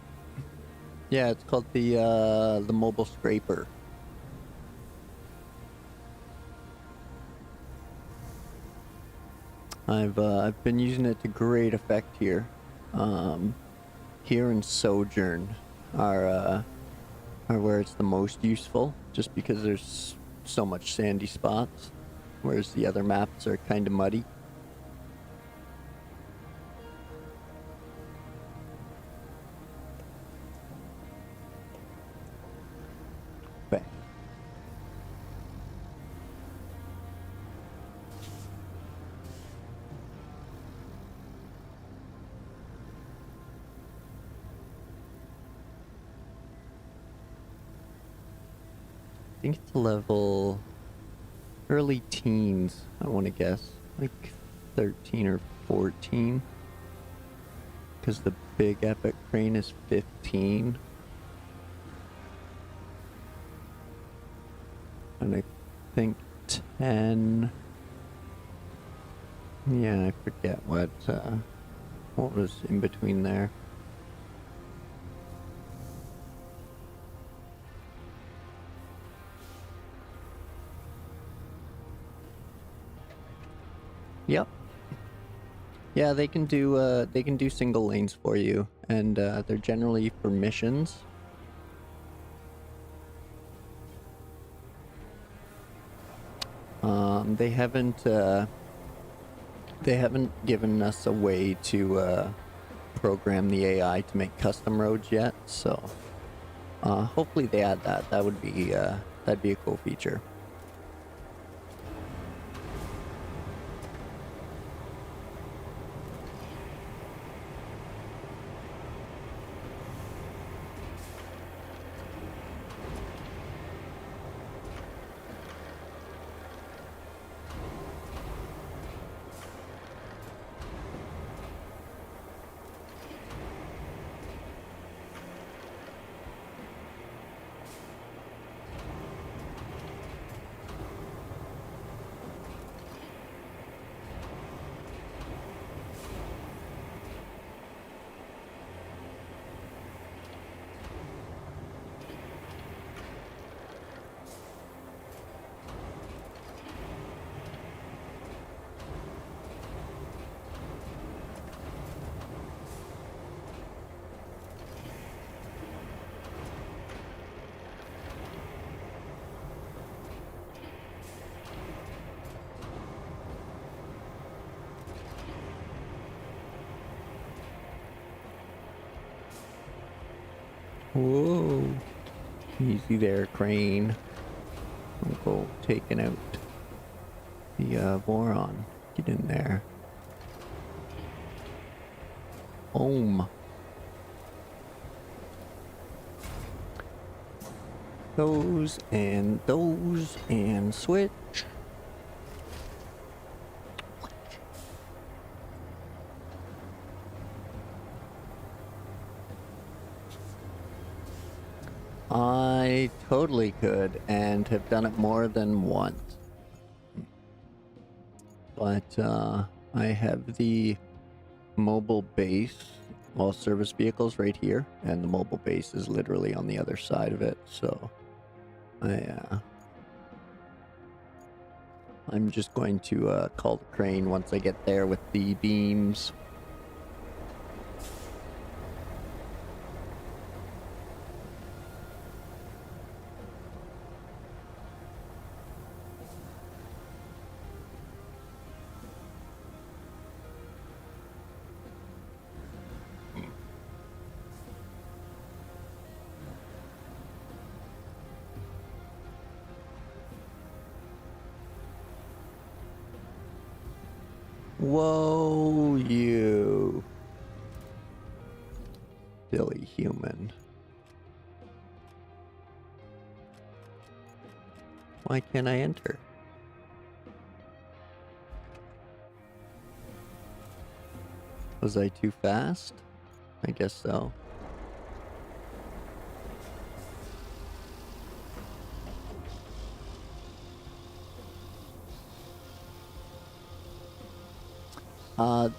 Yeah, it's called the mobile scraper. I've been using it to great effect here. here and Sojourn are where it's the most useful, just because there's so much sandy spots, whereas the other maps are kind of muddy. Bang. I think it's level early teens, I want to guess, like 13 or 14, because the big epic crane is 15, and I think 10. Yeah, I forget what was in between there. Yep. Yeah, they can do single lanes for you, and they're generally for missions. They haven't given us a way to program the AI to make custom roads yet, so hopefully they add that. That'd be a cool feature. Whoa. Easy there, crane. We'll go taking out the boron. Get in there. Boom. Those and switch. I totally could, and have done it more than once. But I have the mobile base, all service vehicles right here, and the mobile base is literally on the other side of it, so I'm just going to call the crane once I get there with the beams. Whoa, you silly human. Why can't I enter? Was I too fast? I guess so.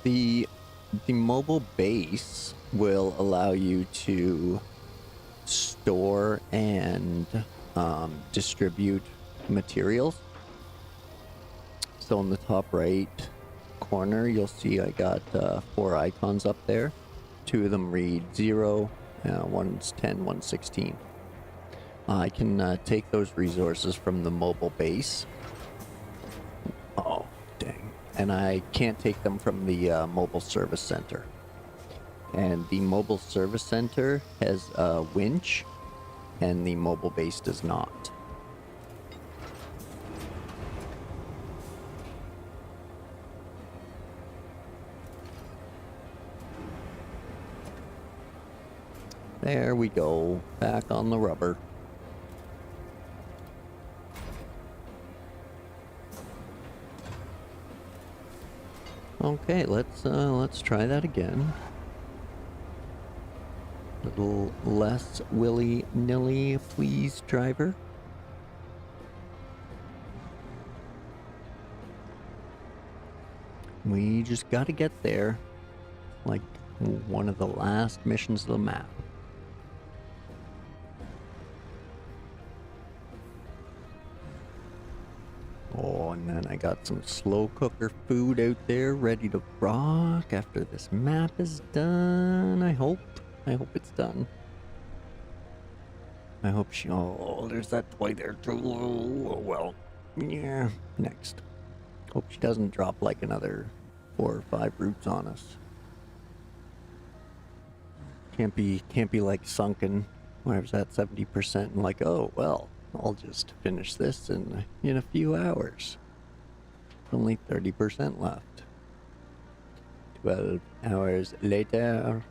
The mobile base will allow you to store and distribute materials. So in the top right corner, you'll see I got 4 icons up there. Two of them read 0, one's 10, one's 16. I can take those resources from the mobile base. Oh, dang. And I can't take them from the mobile service center. And the mobile service center has a winch, and the mobile base does not. There we go. Back on the rubber. Okay, let's try that again. A little less willy-nilly, please, driver. We just gotta get there. Like one of the last missions of the map. Oh, and then I got some slow cooker food out there ready to rock after this map is done. I hope it's done. I hope she... Oh, there's that toy there too. Oh, well. Yeah, next. Hope she doesn't drop like another 4 or 5 roots on us. Can't be like sunken. Where I was at 70% and like, oh, well, I'll just finish this in a few hours. Only 30% left. 12 hours later.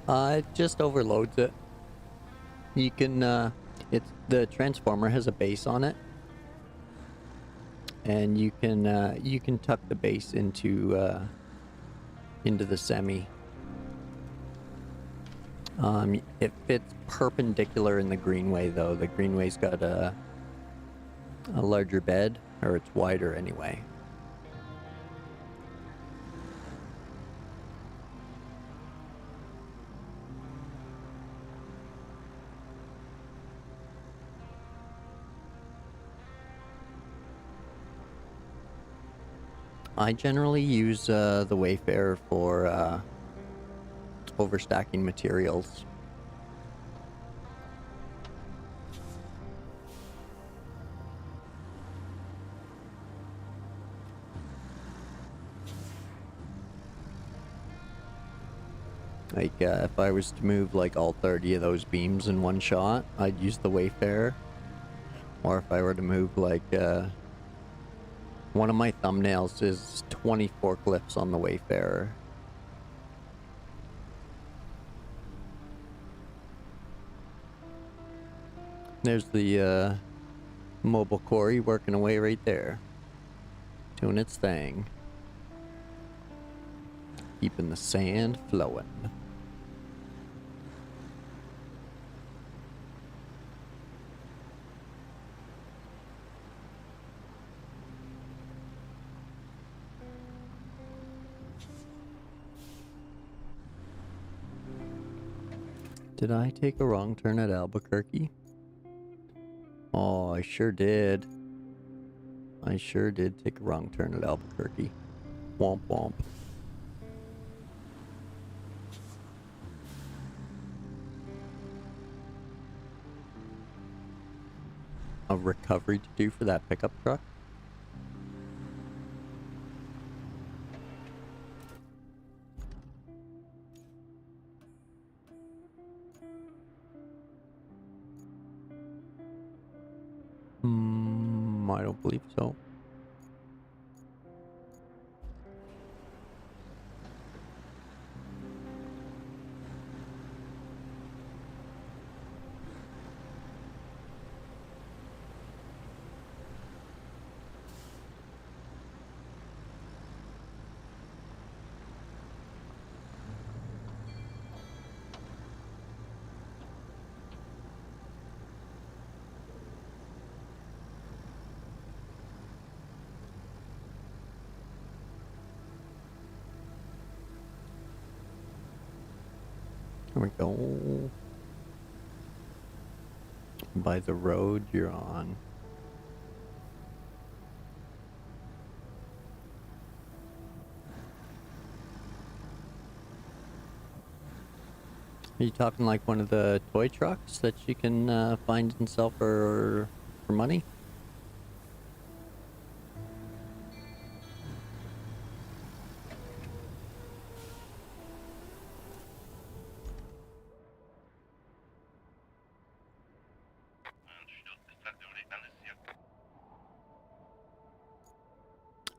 It just overloads it. You can, the transformer has a base on it. And you can tuck the base into the semi. It fits perpendicular in the greenway though. The greenway's got a larger bed, or it's wider anyway. I generally use the Wayfarer for overstacking materials. Like, if I was to move like all 30 of those beams in one shot, I'd use the Wayfarer. Or if I were to move like, one of my thumbnails is 20 forklifts on the Wayfarer. There's the mobile quarry working away right there. Doing its thing. Keeping the sand flowing. Did I take a wrong turn at Albuquerque? Oh, I sure did. I sure did take a wrong turn at Albuquerque. Womp womp. A recovery to do for that pickup truck? I don't believe so. There we go. By the road you're on. Are you talking like one of the toy trucks that you can find and sell for money?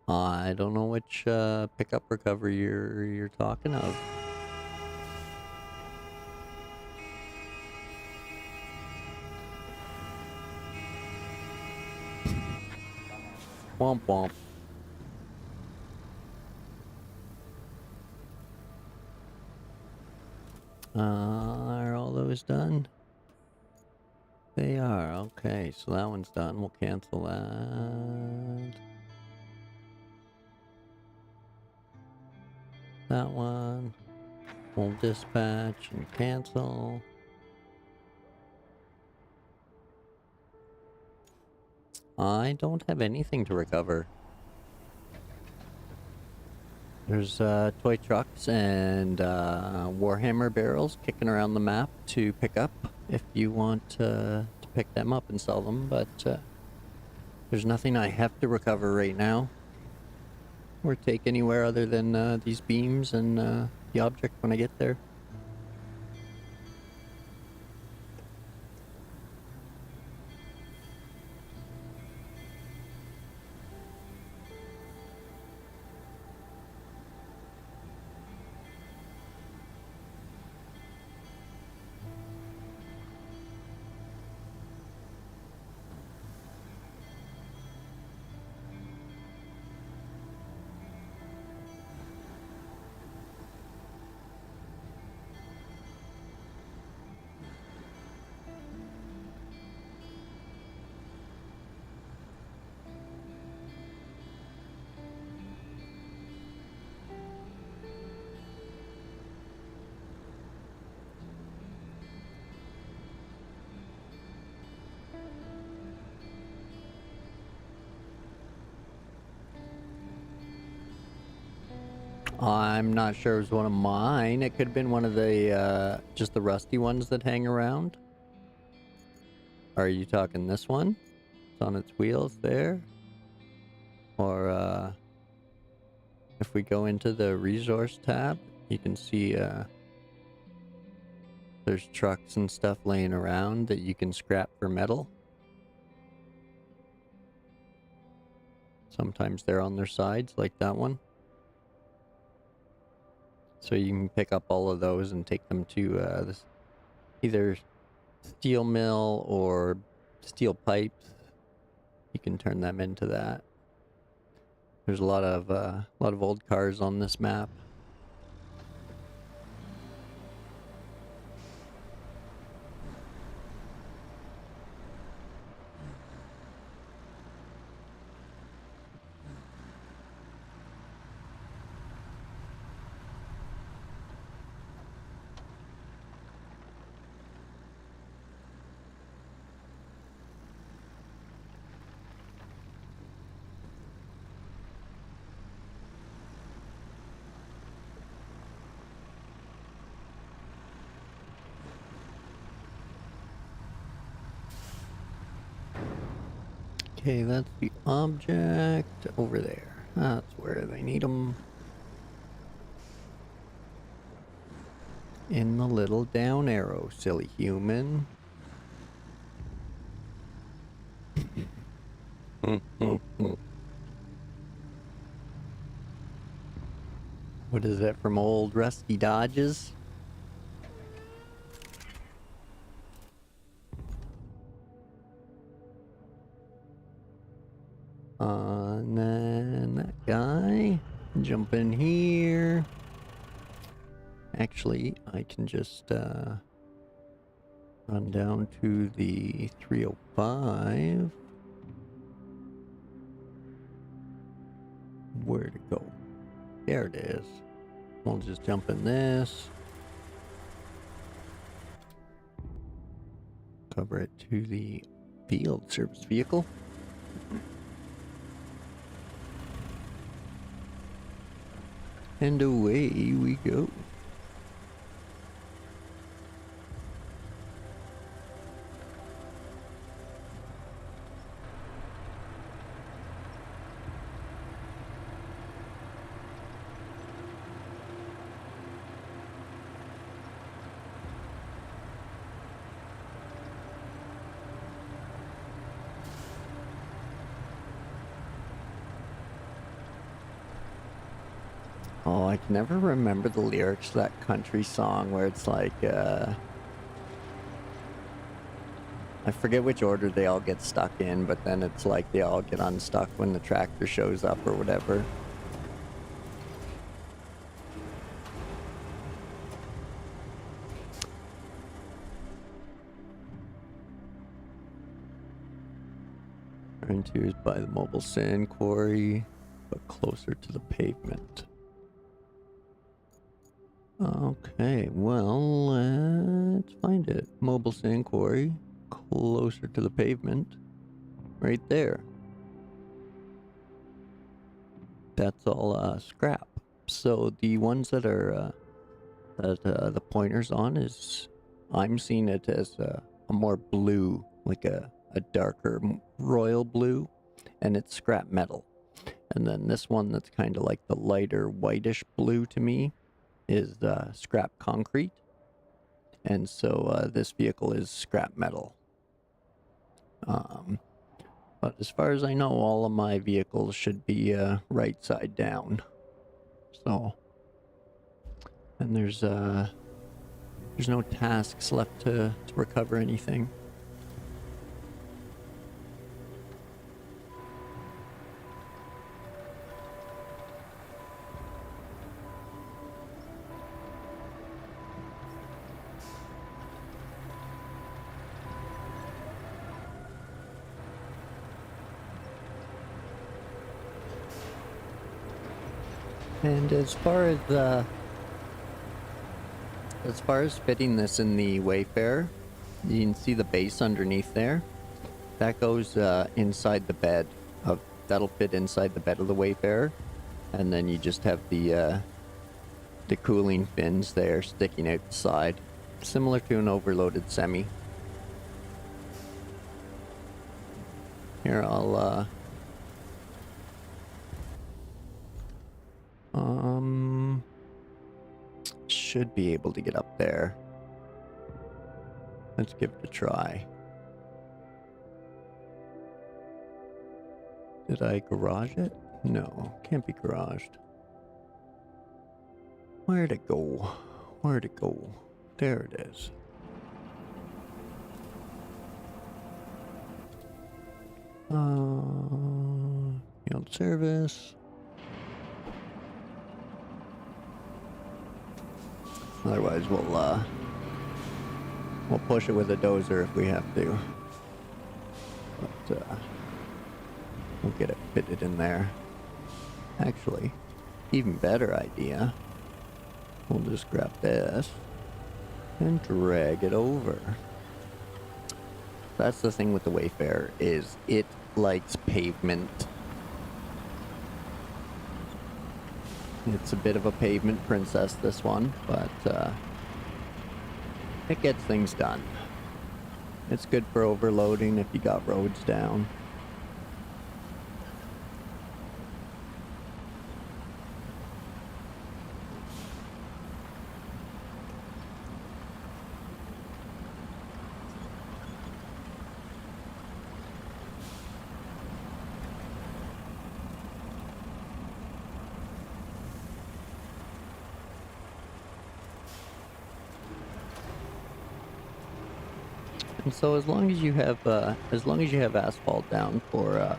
I don't know which pickup recovery you're talking of. Womp womp. Are all those done? They are. Okay, so that one's done. We'll cancel that. That one. We'll dispatch and cancel. I don't have anything to recover. There's toy trucks and Warhammer barrels kicking around the map to pick up if you want to pick them up and sell them, but there's nothing I have to recover right now or take anywhere other than these beams and the object when I get there. I'm not sure it was one of mine. It could have been one of the, just the rusty ones that hang around. Are you talking this one? It's on its wheels there. Or, if we go into the resource tab, you can see, there's trucks and stuff laying around that you can scrap for metal. Sometimes they're on their sides, like that one. So you can pick up all of those and take them to this either steel mill or steel pipes. You can turn them into that. There's a lot of old cars on this map. Okay, that's the object over there. That's where they need them. In the little down arrow, silly human. What is that from old Rusty Dodges? And then that guy, jump in here. Actually, I can just run down to the 305. Where to go? There it is. We'll just jump in this. cover it to the field service vehicle. And away we go. Oh, I can never remember the lyrics to that country song where it's like, I forget which order they all get stuck in, but then it's like they all get unstuck when the tractor shows up or whatever. Frontiers by the mobile sand quarry, but closer to the pavement. Okay, well, let's find it. Mobile sand quarry, closer to the pavement. Right there. That's all scrap. So the ones that are the pointers on is, I'm seeing it as a more blue, like a darker royal blue, and it's scrap metal. And then this one that's kind of like the lighter whitish blue to me is scrap concrete. And so this vehicle is scrap metal. But as far as I know, all of my vehicles should be right side down. So, and there's no tasks left to recover anything. And as far as fitting this in the Wayfarer, you can see the base underneath there. That goes inside the bed of, that'll fit inside the bed of the Wayfarer, and then you just have the cooling fins there sticking out the side, similar to an overloaded semi. Here, I'll should be able to get up there. Let's give it a try. Did I garage it? No, can't be garaged. Where'd it go? Where'd it go? There it is. Field service. Otherwise, we'll push it with a dozer if we have to. But we'll get it fitted in there. Actually, even better idea. We'll just grab this and drag it over. That's the thing with the Wayfarer, is it likes pavement. It's a bit of a pavement princess, this one, but it gets things done. It's good for overloading if you got roads down. And so as long as you have asphalt down for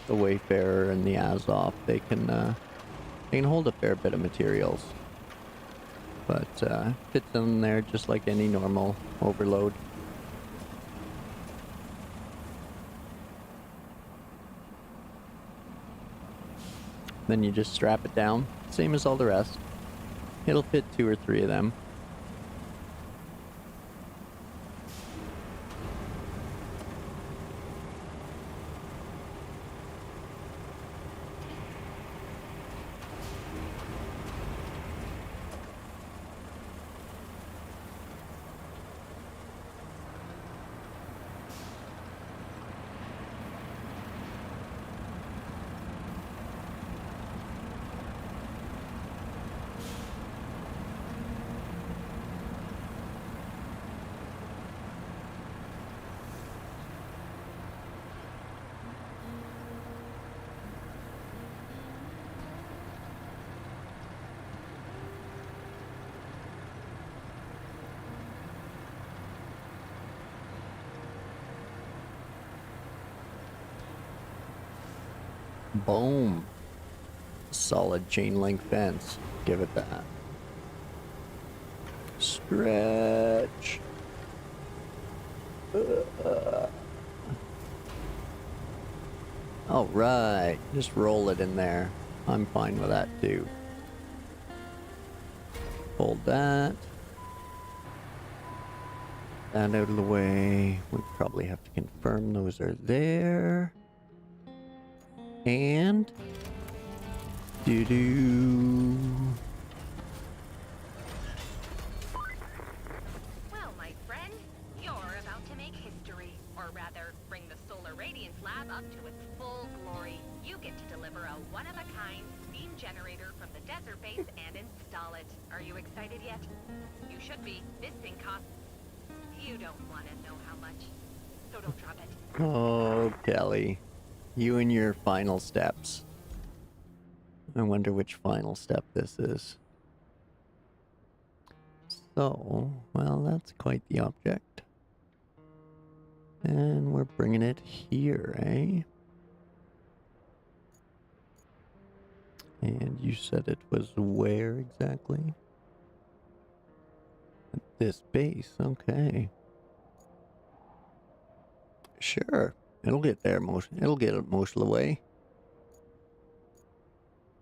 the Wayfarer and the Azov, they can hold a fair bit of materials. But fits in there just like any normal overload. Then you just strap it down, same as all the rest. It'll fit 2 or 3 of them. Boom. Solid chain link fence. Give it that. Stretch. All right. Just roll it in there. I'm fine with that too. Hold that. That out of the way. We probably have to confirm those are there. And doo-doo. Well, my friend, you're about to make history. Or rather, bring the Solar Radiance Lab up to its full glory. You get to deliver a one-of-a-kind steam generator from the desert base and install it. Are you excited yet? You should be. This thing costs... You don't want to know how much. So don't drop it. Oh, Kelly. You and your final steps. I wonder which final step this is. So, well, that's quite the object. And we're bringing it here, eh? And you said it was where exactly? At this base, okay. Sure, it'll get there it'll get it most of the way.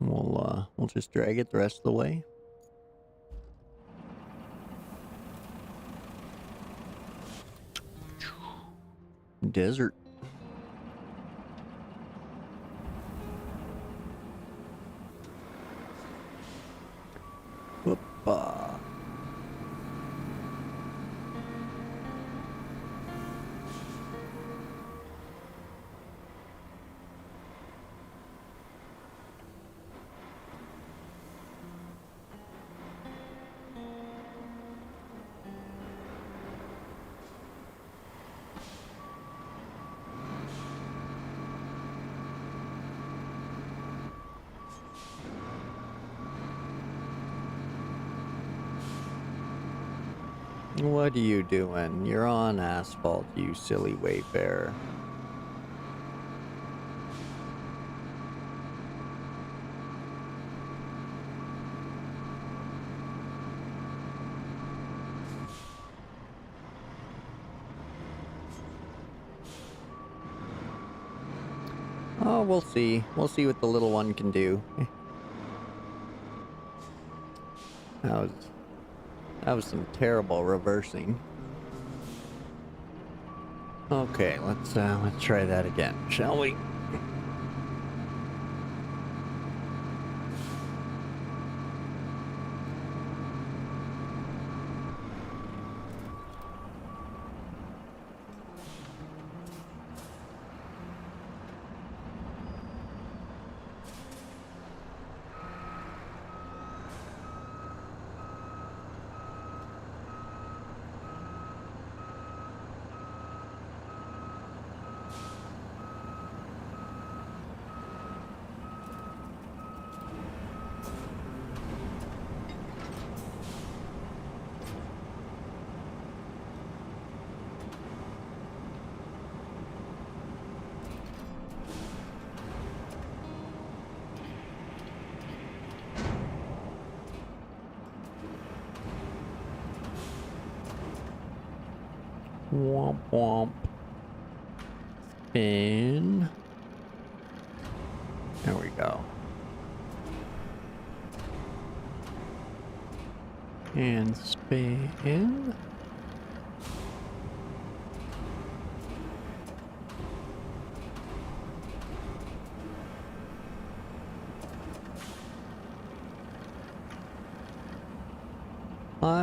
We'll just drag it the rest of the way. Desert. Whoop-a. What are you doing? You're on asphalt, you silly wayfarer. Oh, we'll see. We'll see what the little one can do. That was some terrible reversing. Okay, let's try that again, shall we? Womp womp. Spin. There we go. And spin.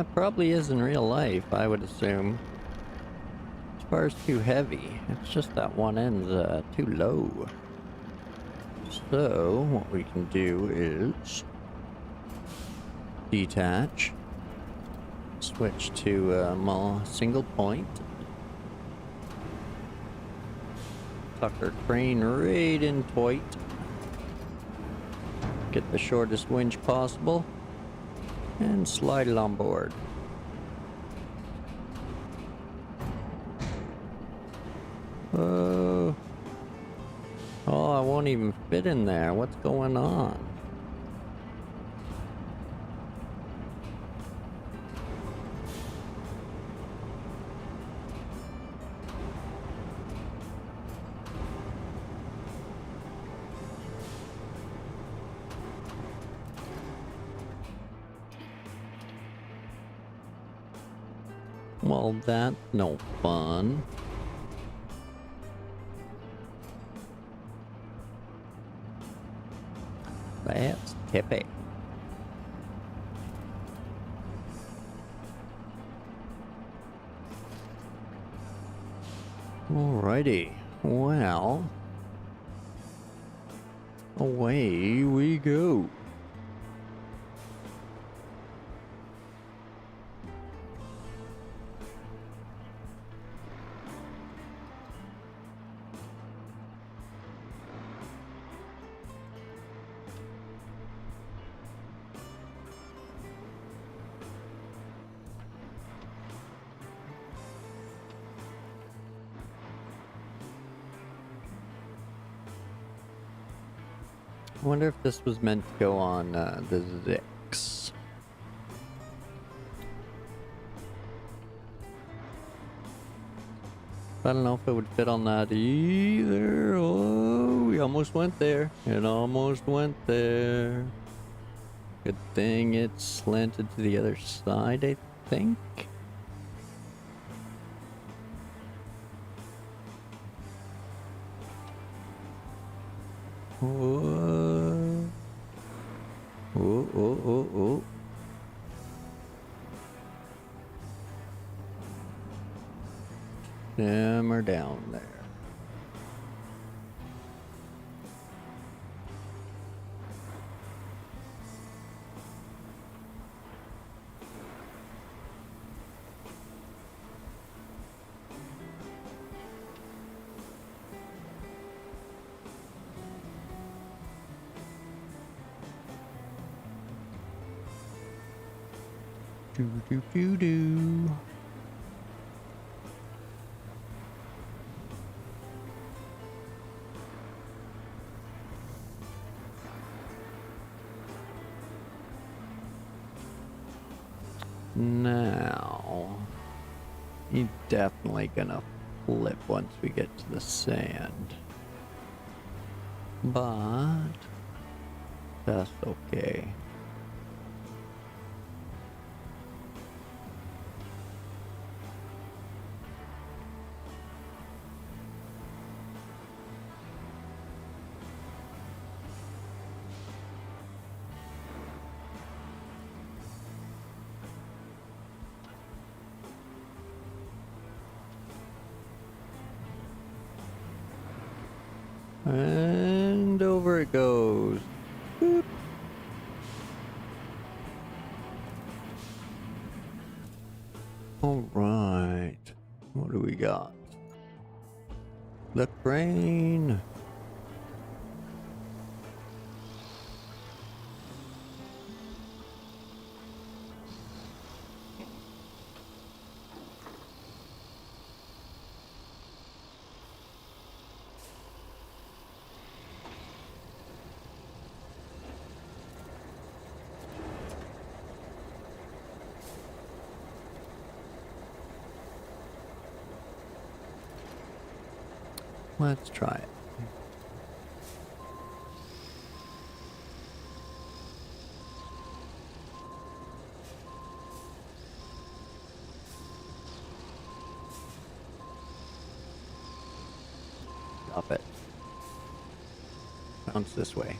It probably is in real life, I would assume. This bar's too heavy. It's just that one end's too low. So, what we can do is detach, switch to a single point, tuck our crane right in tight, get the shortest winch possible, and slide it on board. Oh, I won't even fit in there. What's going on? Well, that's no fun. That's tippy. Alrighty. Well, away we go. I wonder if this was meant to go on the Zix. I don't know if it would fit on that either. Oh, we almost went there. It almost went there. Good thing it slanted to the other side, I think. Oh, oh, oh, oh, oh. Simmer down there. Do do do do. Now, he's definitely gonna flip once we get to the sand. But that's okay. And over it goes. Boop. All right. What do we got? The crane. Let's try it. Stop it. Bounce this way.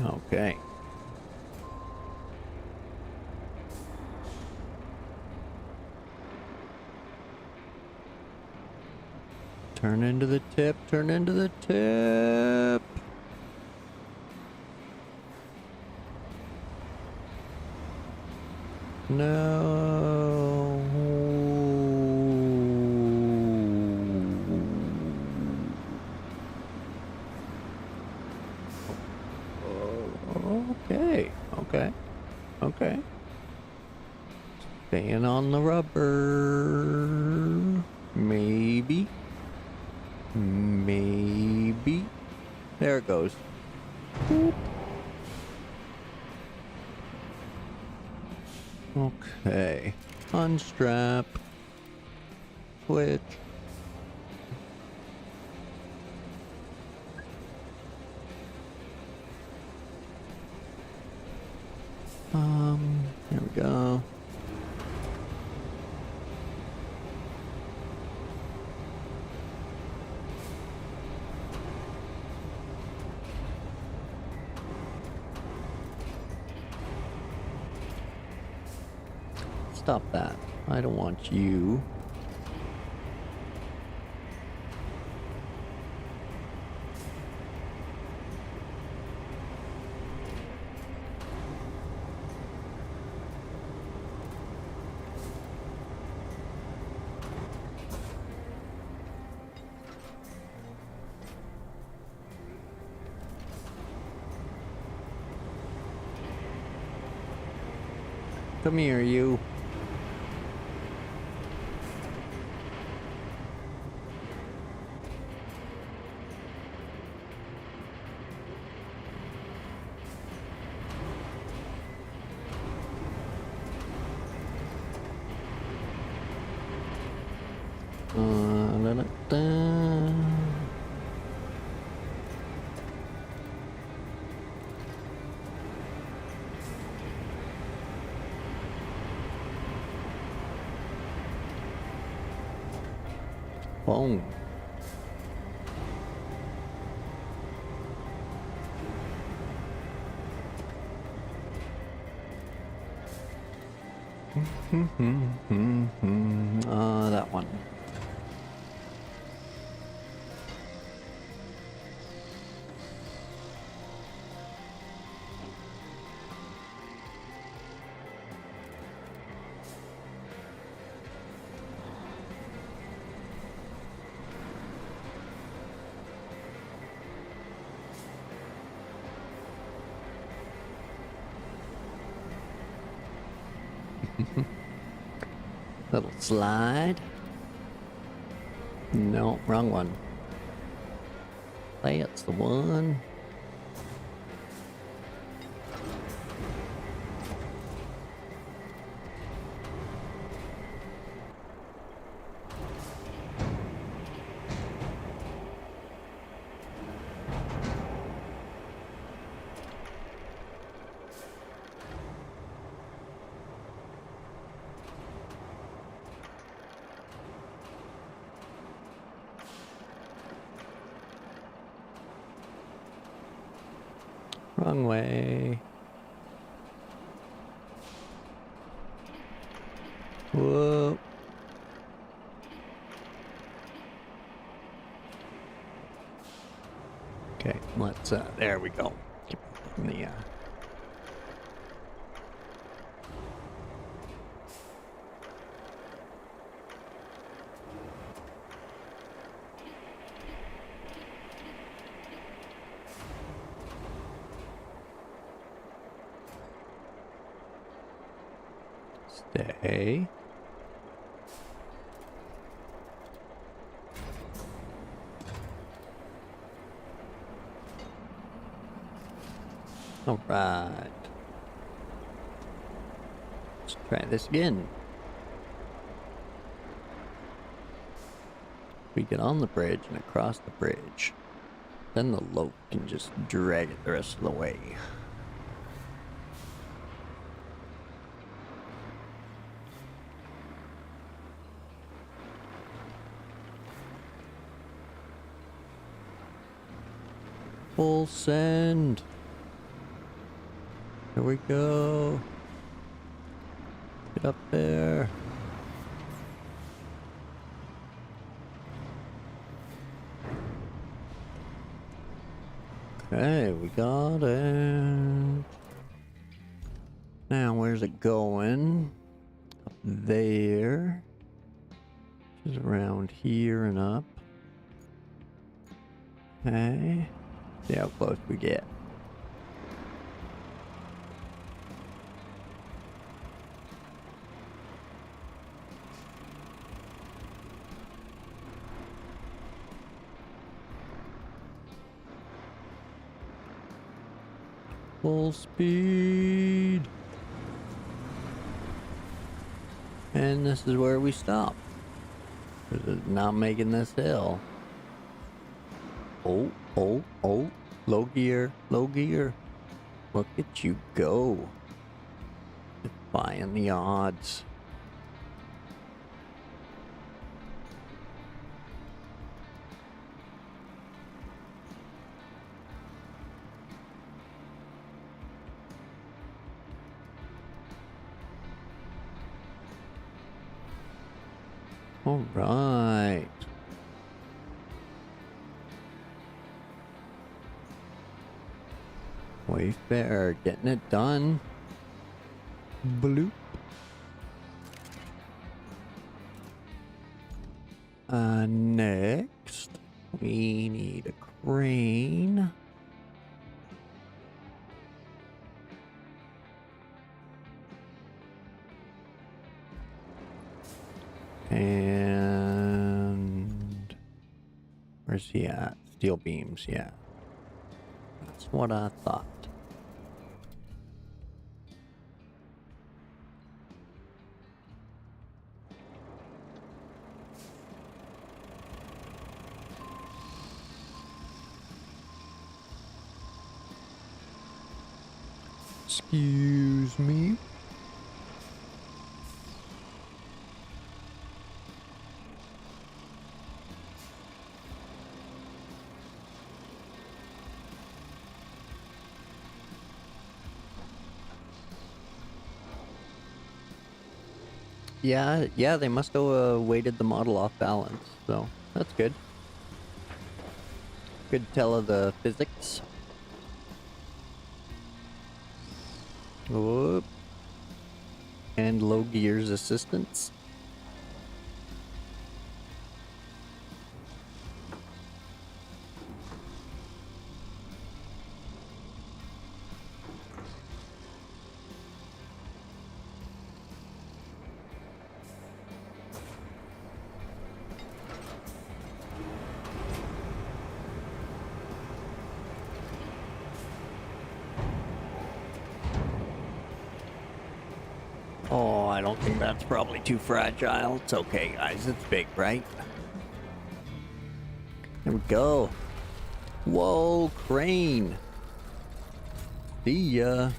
Okay. Turn into the tip, turn into the tip. No. Staying on the rubber. Maybe. Maybe. There it goes. Boop. Okay. Unstrap. Switch. There we go. Stop that. I don't want you. Come here, you. Da-da-da. Boom. That one. Little slide. No, wrong one. That's the one. Wrong way. Whoa. Okay, let's, there we go. Get in the, stay. All right. Let's try this again. We get on the bridge and across the bridge. Then the lope can just drag it the rest of the way. Full send. Here we go. Get up there. Okay, we got it. Now, where's it going? Up there. Which is around here and up. Okay. See how close we get. Full speed. And this is where we stop. Not making this hill. Oh, oh, oh. Low gear, low gear. Look at you go. Defying the odds. All right. Wayfarer, getting it done. Bloop. Next, we need a crane. And where's he at? Steel beams, yeah. That's what I thought. Excuse me. Yeah, they must have weighted the model off balance, so that's good. Good tell of the physics. Whoop. And low gears assistance. Oh, I don't think that's probably too fragile. It's okay, guys. It's big, right? There we go. Whoa, crane. See ya.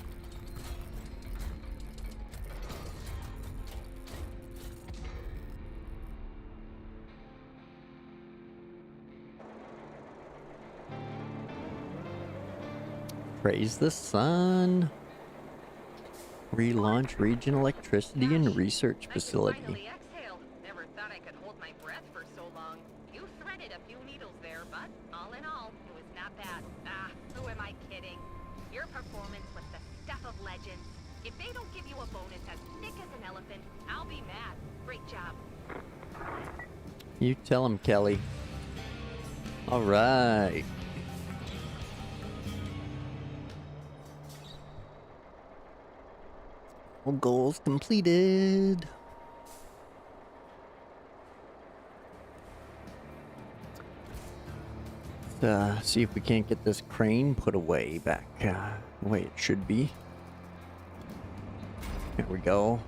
Praise the sun. Relaunch Region Electricity and Research Facility. Finally exhaled. Never thought I could hold my breath for so long. You threaded a few needles there, but all in all, it was not bad. Ah, who am I kidding? Your performance was the stuff of legends. If they don't give you a bonus as thick as an elephant, I'll be mad. Great job. You tell him, Kelly. All right. All goals completed. Let's see if we can't get this crane put away back the way it should be. There we go.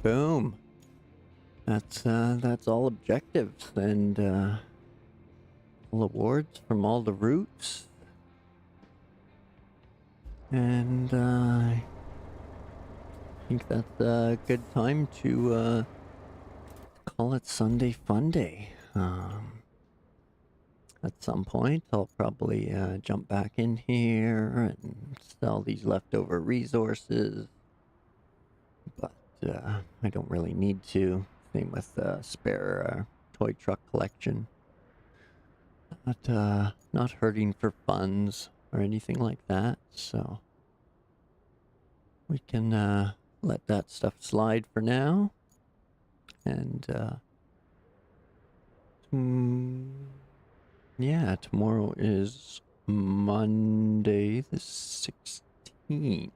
Boom. That's all objectives and all awards from all the routes. And I think that's a good time to call it Sunday Fun Day. At some point, I'll probably jump back in here and sell these leftover resources. But I don't really need to. Same with spare toy truck collection. Not hurting for funds or anything like that, so we can let that stuff slide for now. And yeah, tomorrow is Monday the 16th.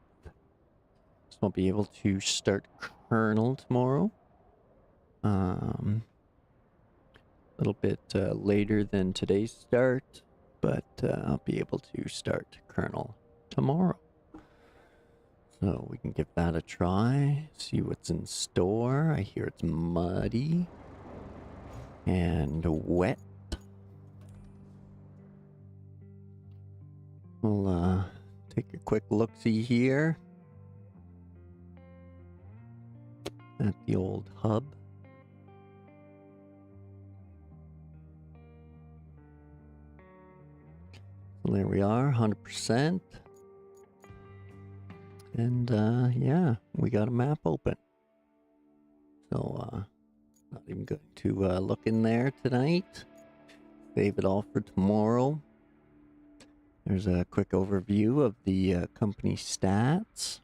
So I'll be able to start Kernel tomorrow. little bit later than today's start, but I'll be able to start kernel tomorrow. So we can give that a try, see what's in store. I hear it's muddy and wet. We'll take a quick look-see here at the old hub. So there we are, 100%. And yeah, we got a map open. So not even going to look in there tonight. Save it all for tomorrow. There's a quick overview of the company stats.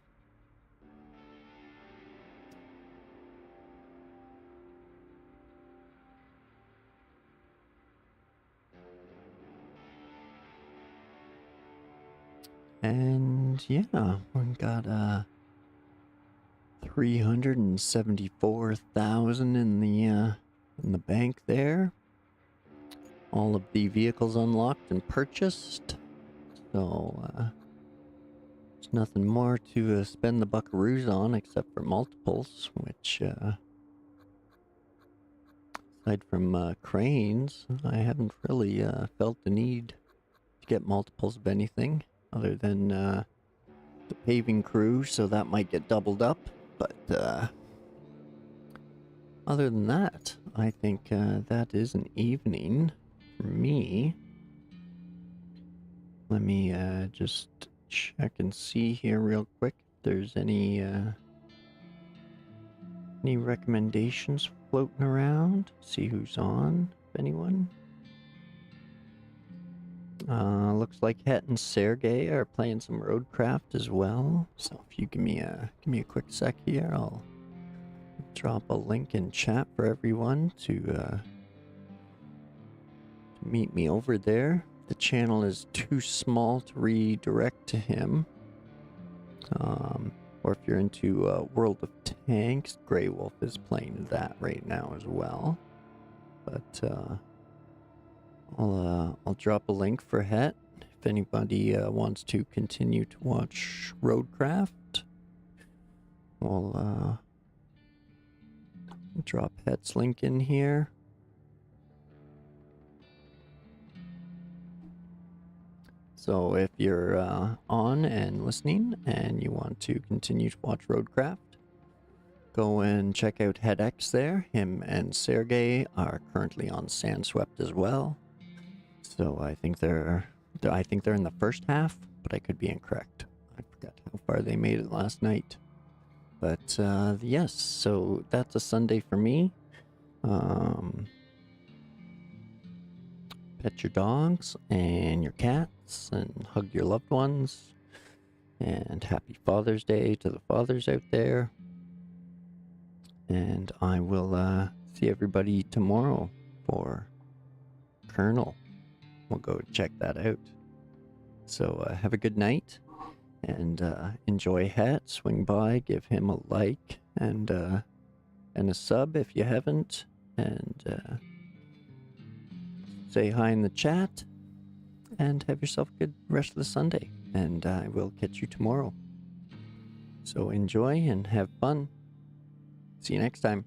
And yeah, we've got 374,000 in the bank there. All of the vehicles unlocked and purchased. So there's nothing more to spend the buckaroos on except for multiples, which aside from cranes, I haven't really felt the need to get multiples of anything other than the paving crew, so that might get doubled up. But other than that, I think that is an evening for me. Let me just check and see here real quick if there's any recommendations floating around. See who's on, if anyone. Looks like Het and Sergey are playing some Roadcraft as well. So if you give me a quick sec here, I'll drop a link in chat for everyone to meet me over there. The channel is too small to redirect to him. Or if you're into World of Tanks, Grey Wolf is playing that right now as well. But I'll drop a link for Het if anybody wants to continue to watch Roadcraft. I'll drop Het's link in here. So if you're on and listening and you want to continue to watch Roadcraft, go and check out HeadX there. Him and Sergey are currently on Sandswept as well. So I think they're in the first half, but I could be incorrect. I forgot how far they made it last night. But yes, so that's a Sunday for me. Pet your dogs and your cats and hug your loved ones. And happy Father's Day to the fathers out there. And I will see everybody tomorrow for Kernel. We'll go check that out. So have a good night and enjoy Het. Swing by, give him a like and a sub if you haven't. And say hi in the chat, and have yourself a good rest of the Sunday, and I will catch you tomorrow. So enjoy and have fun. See you next time.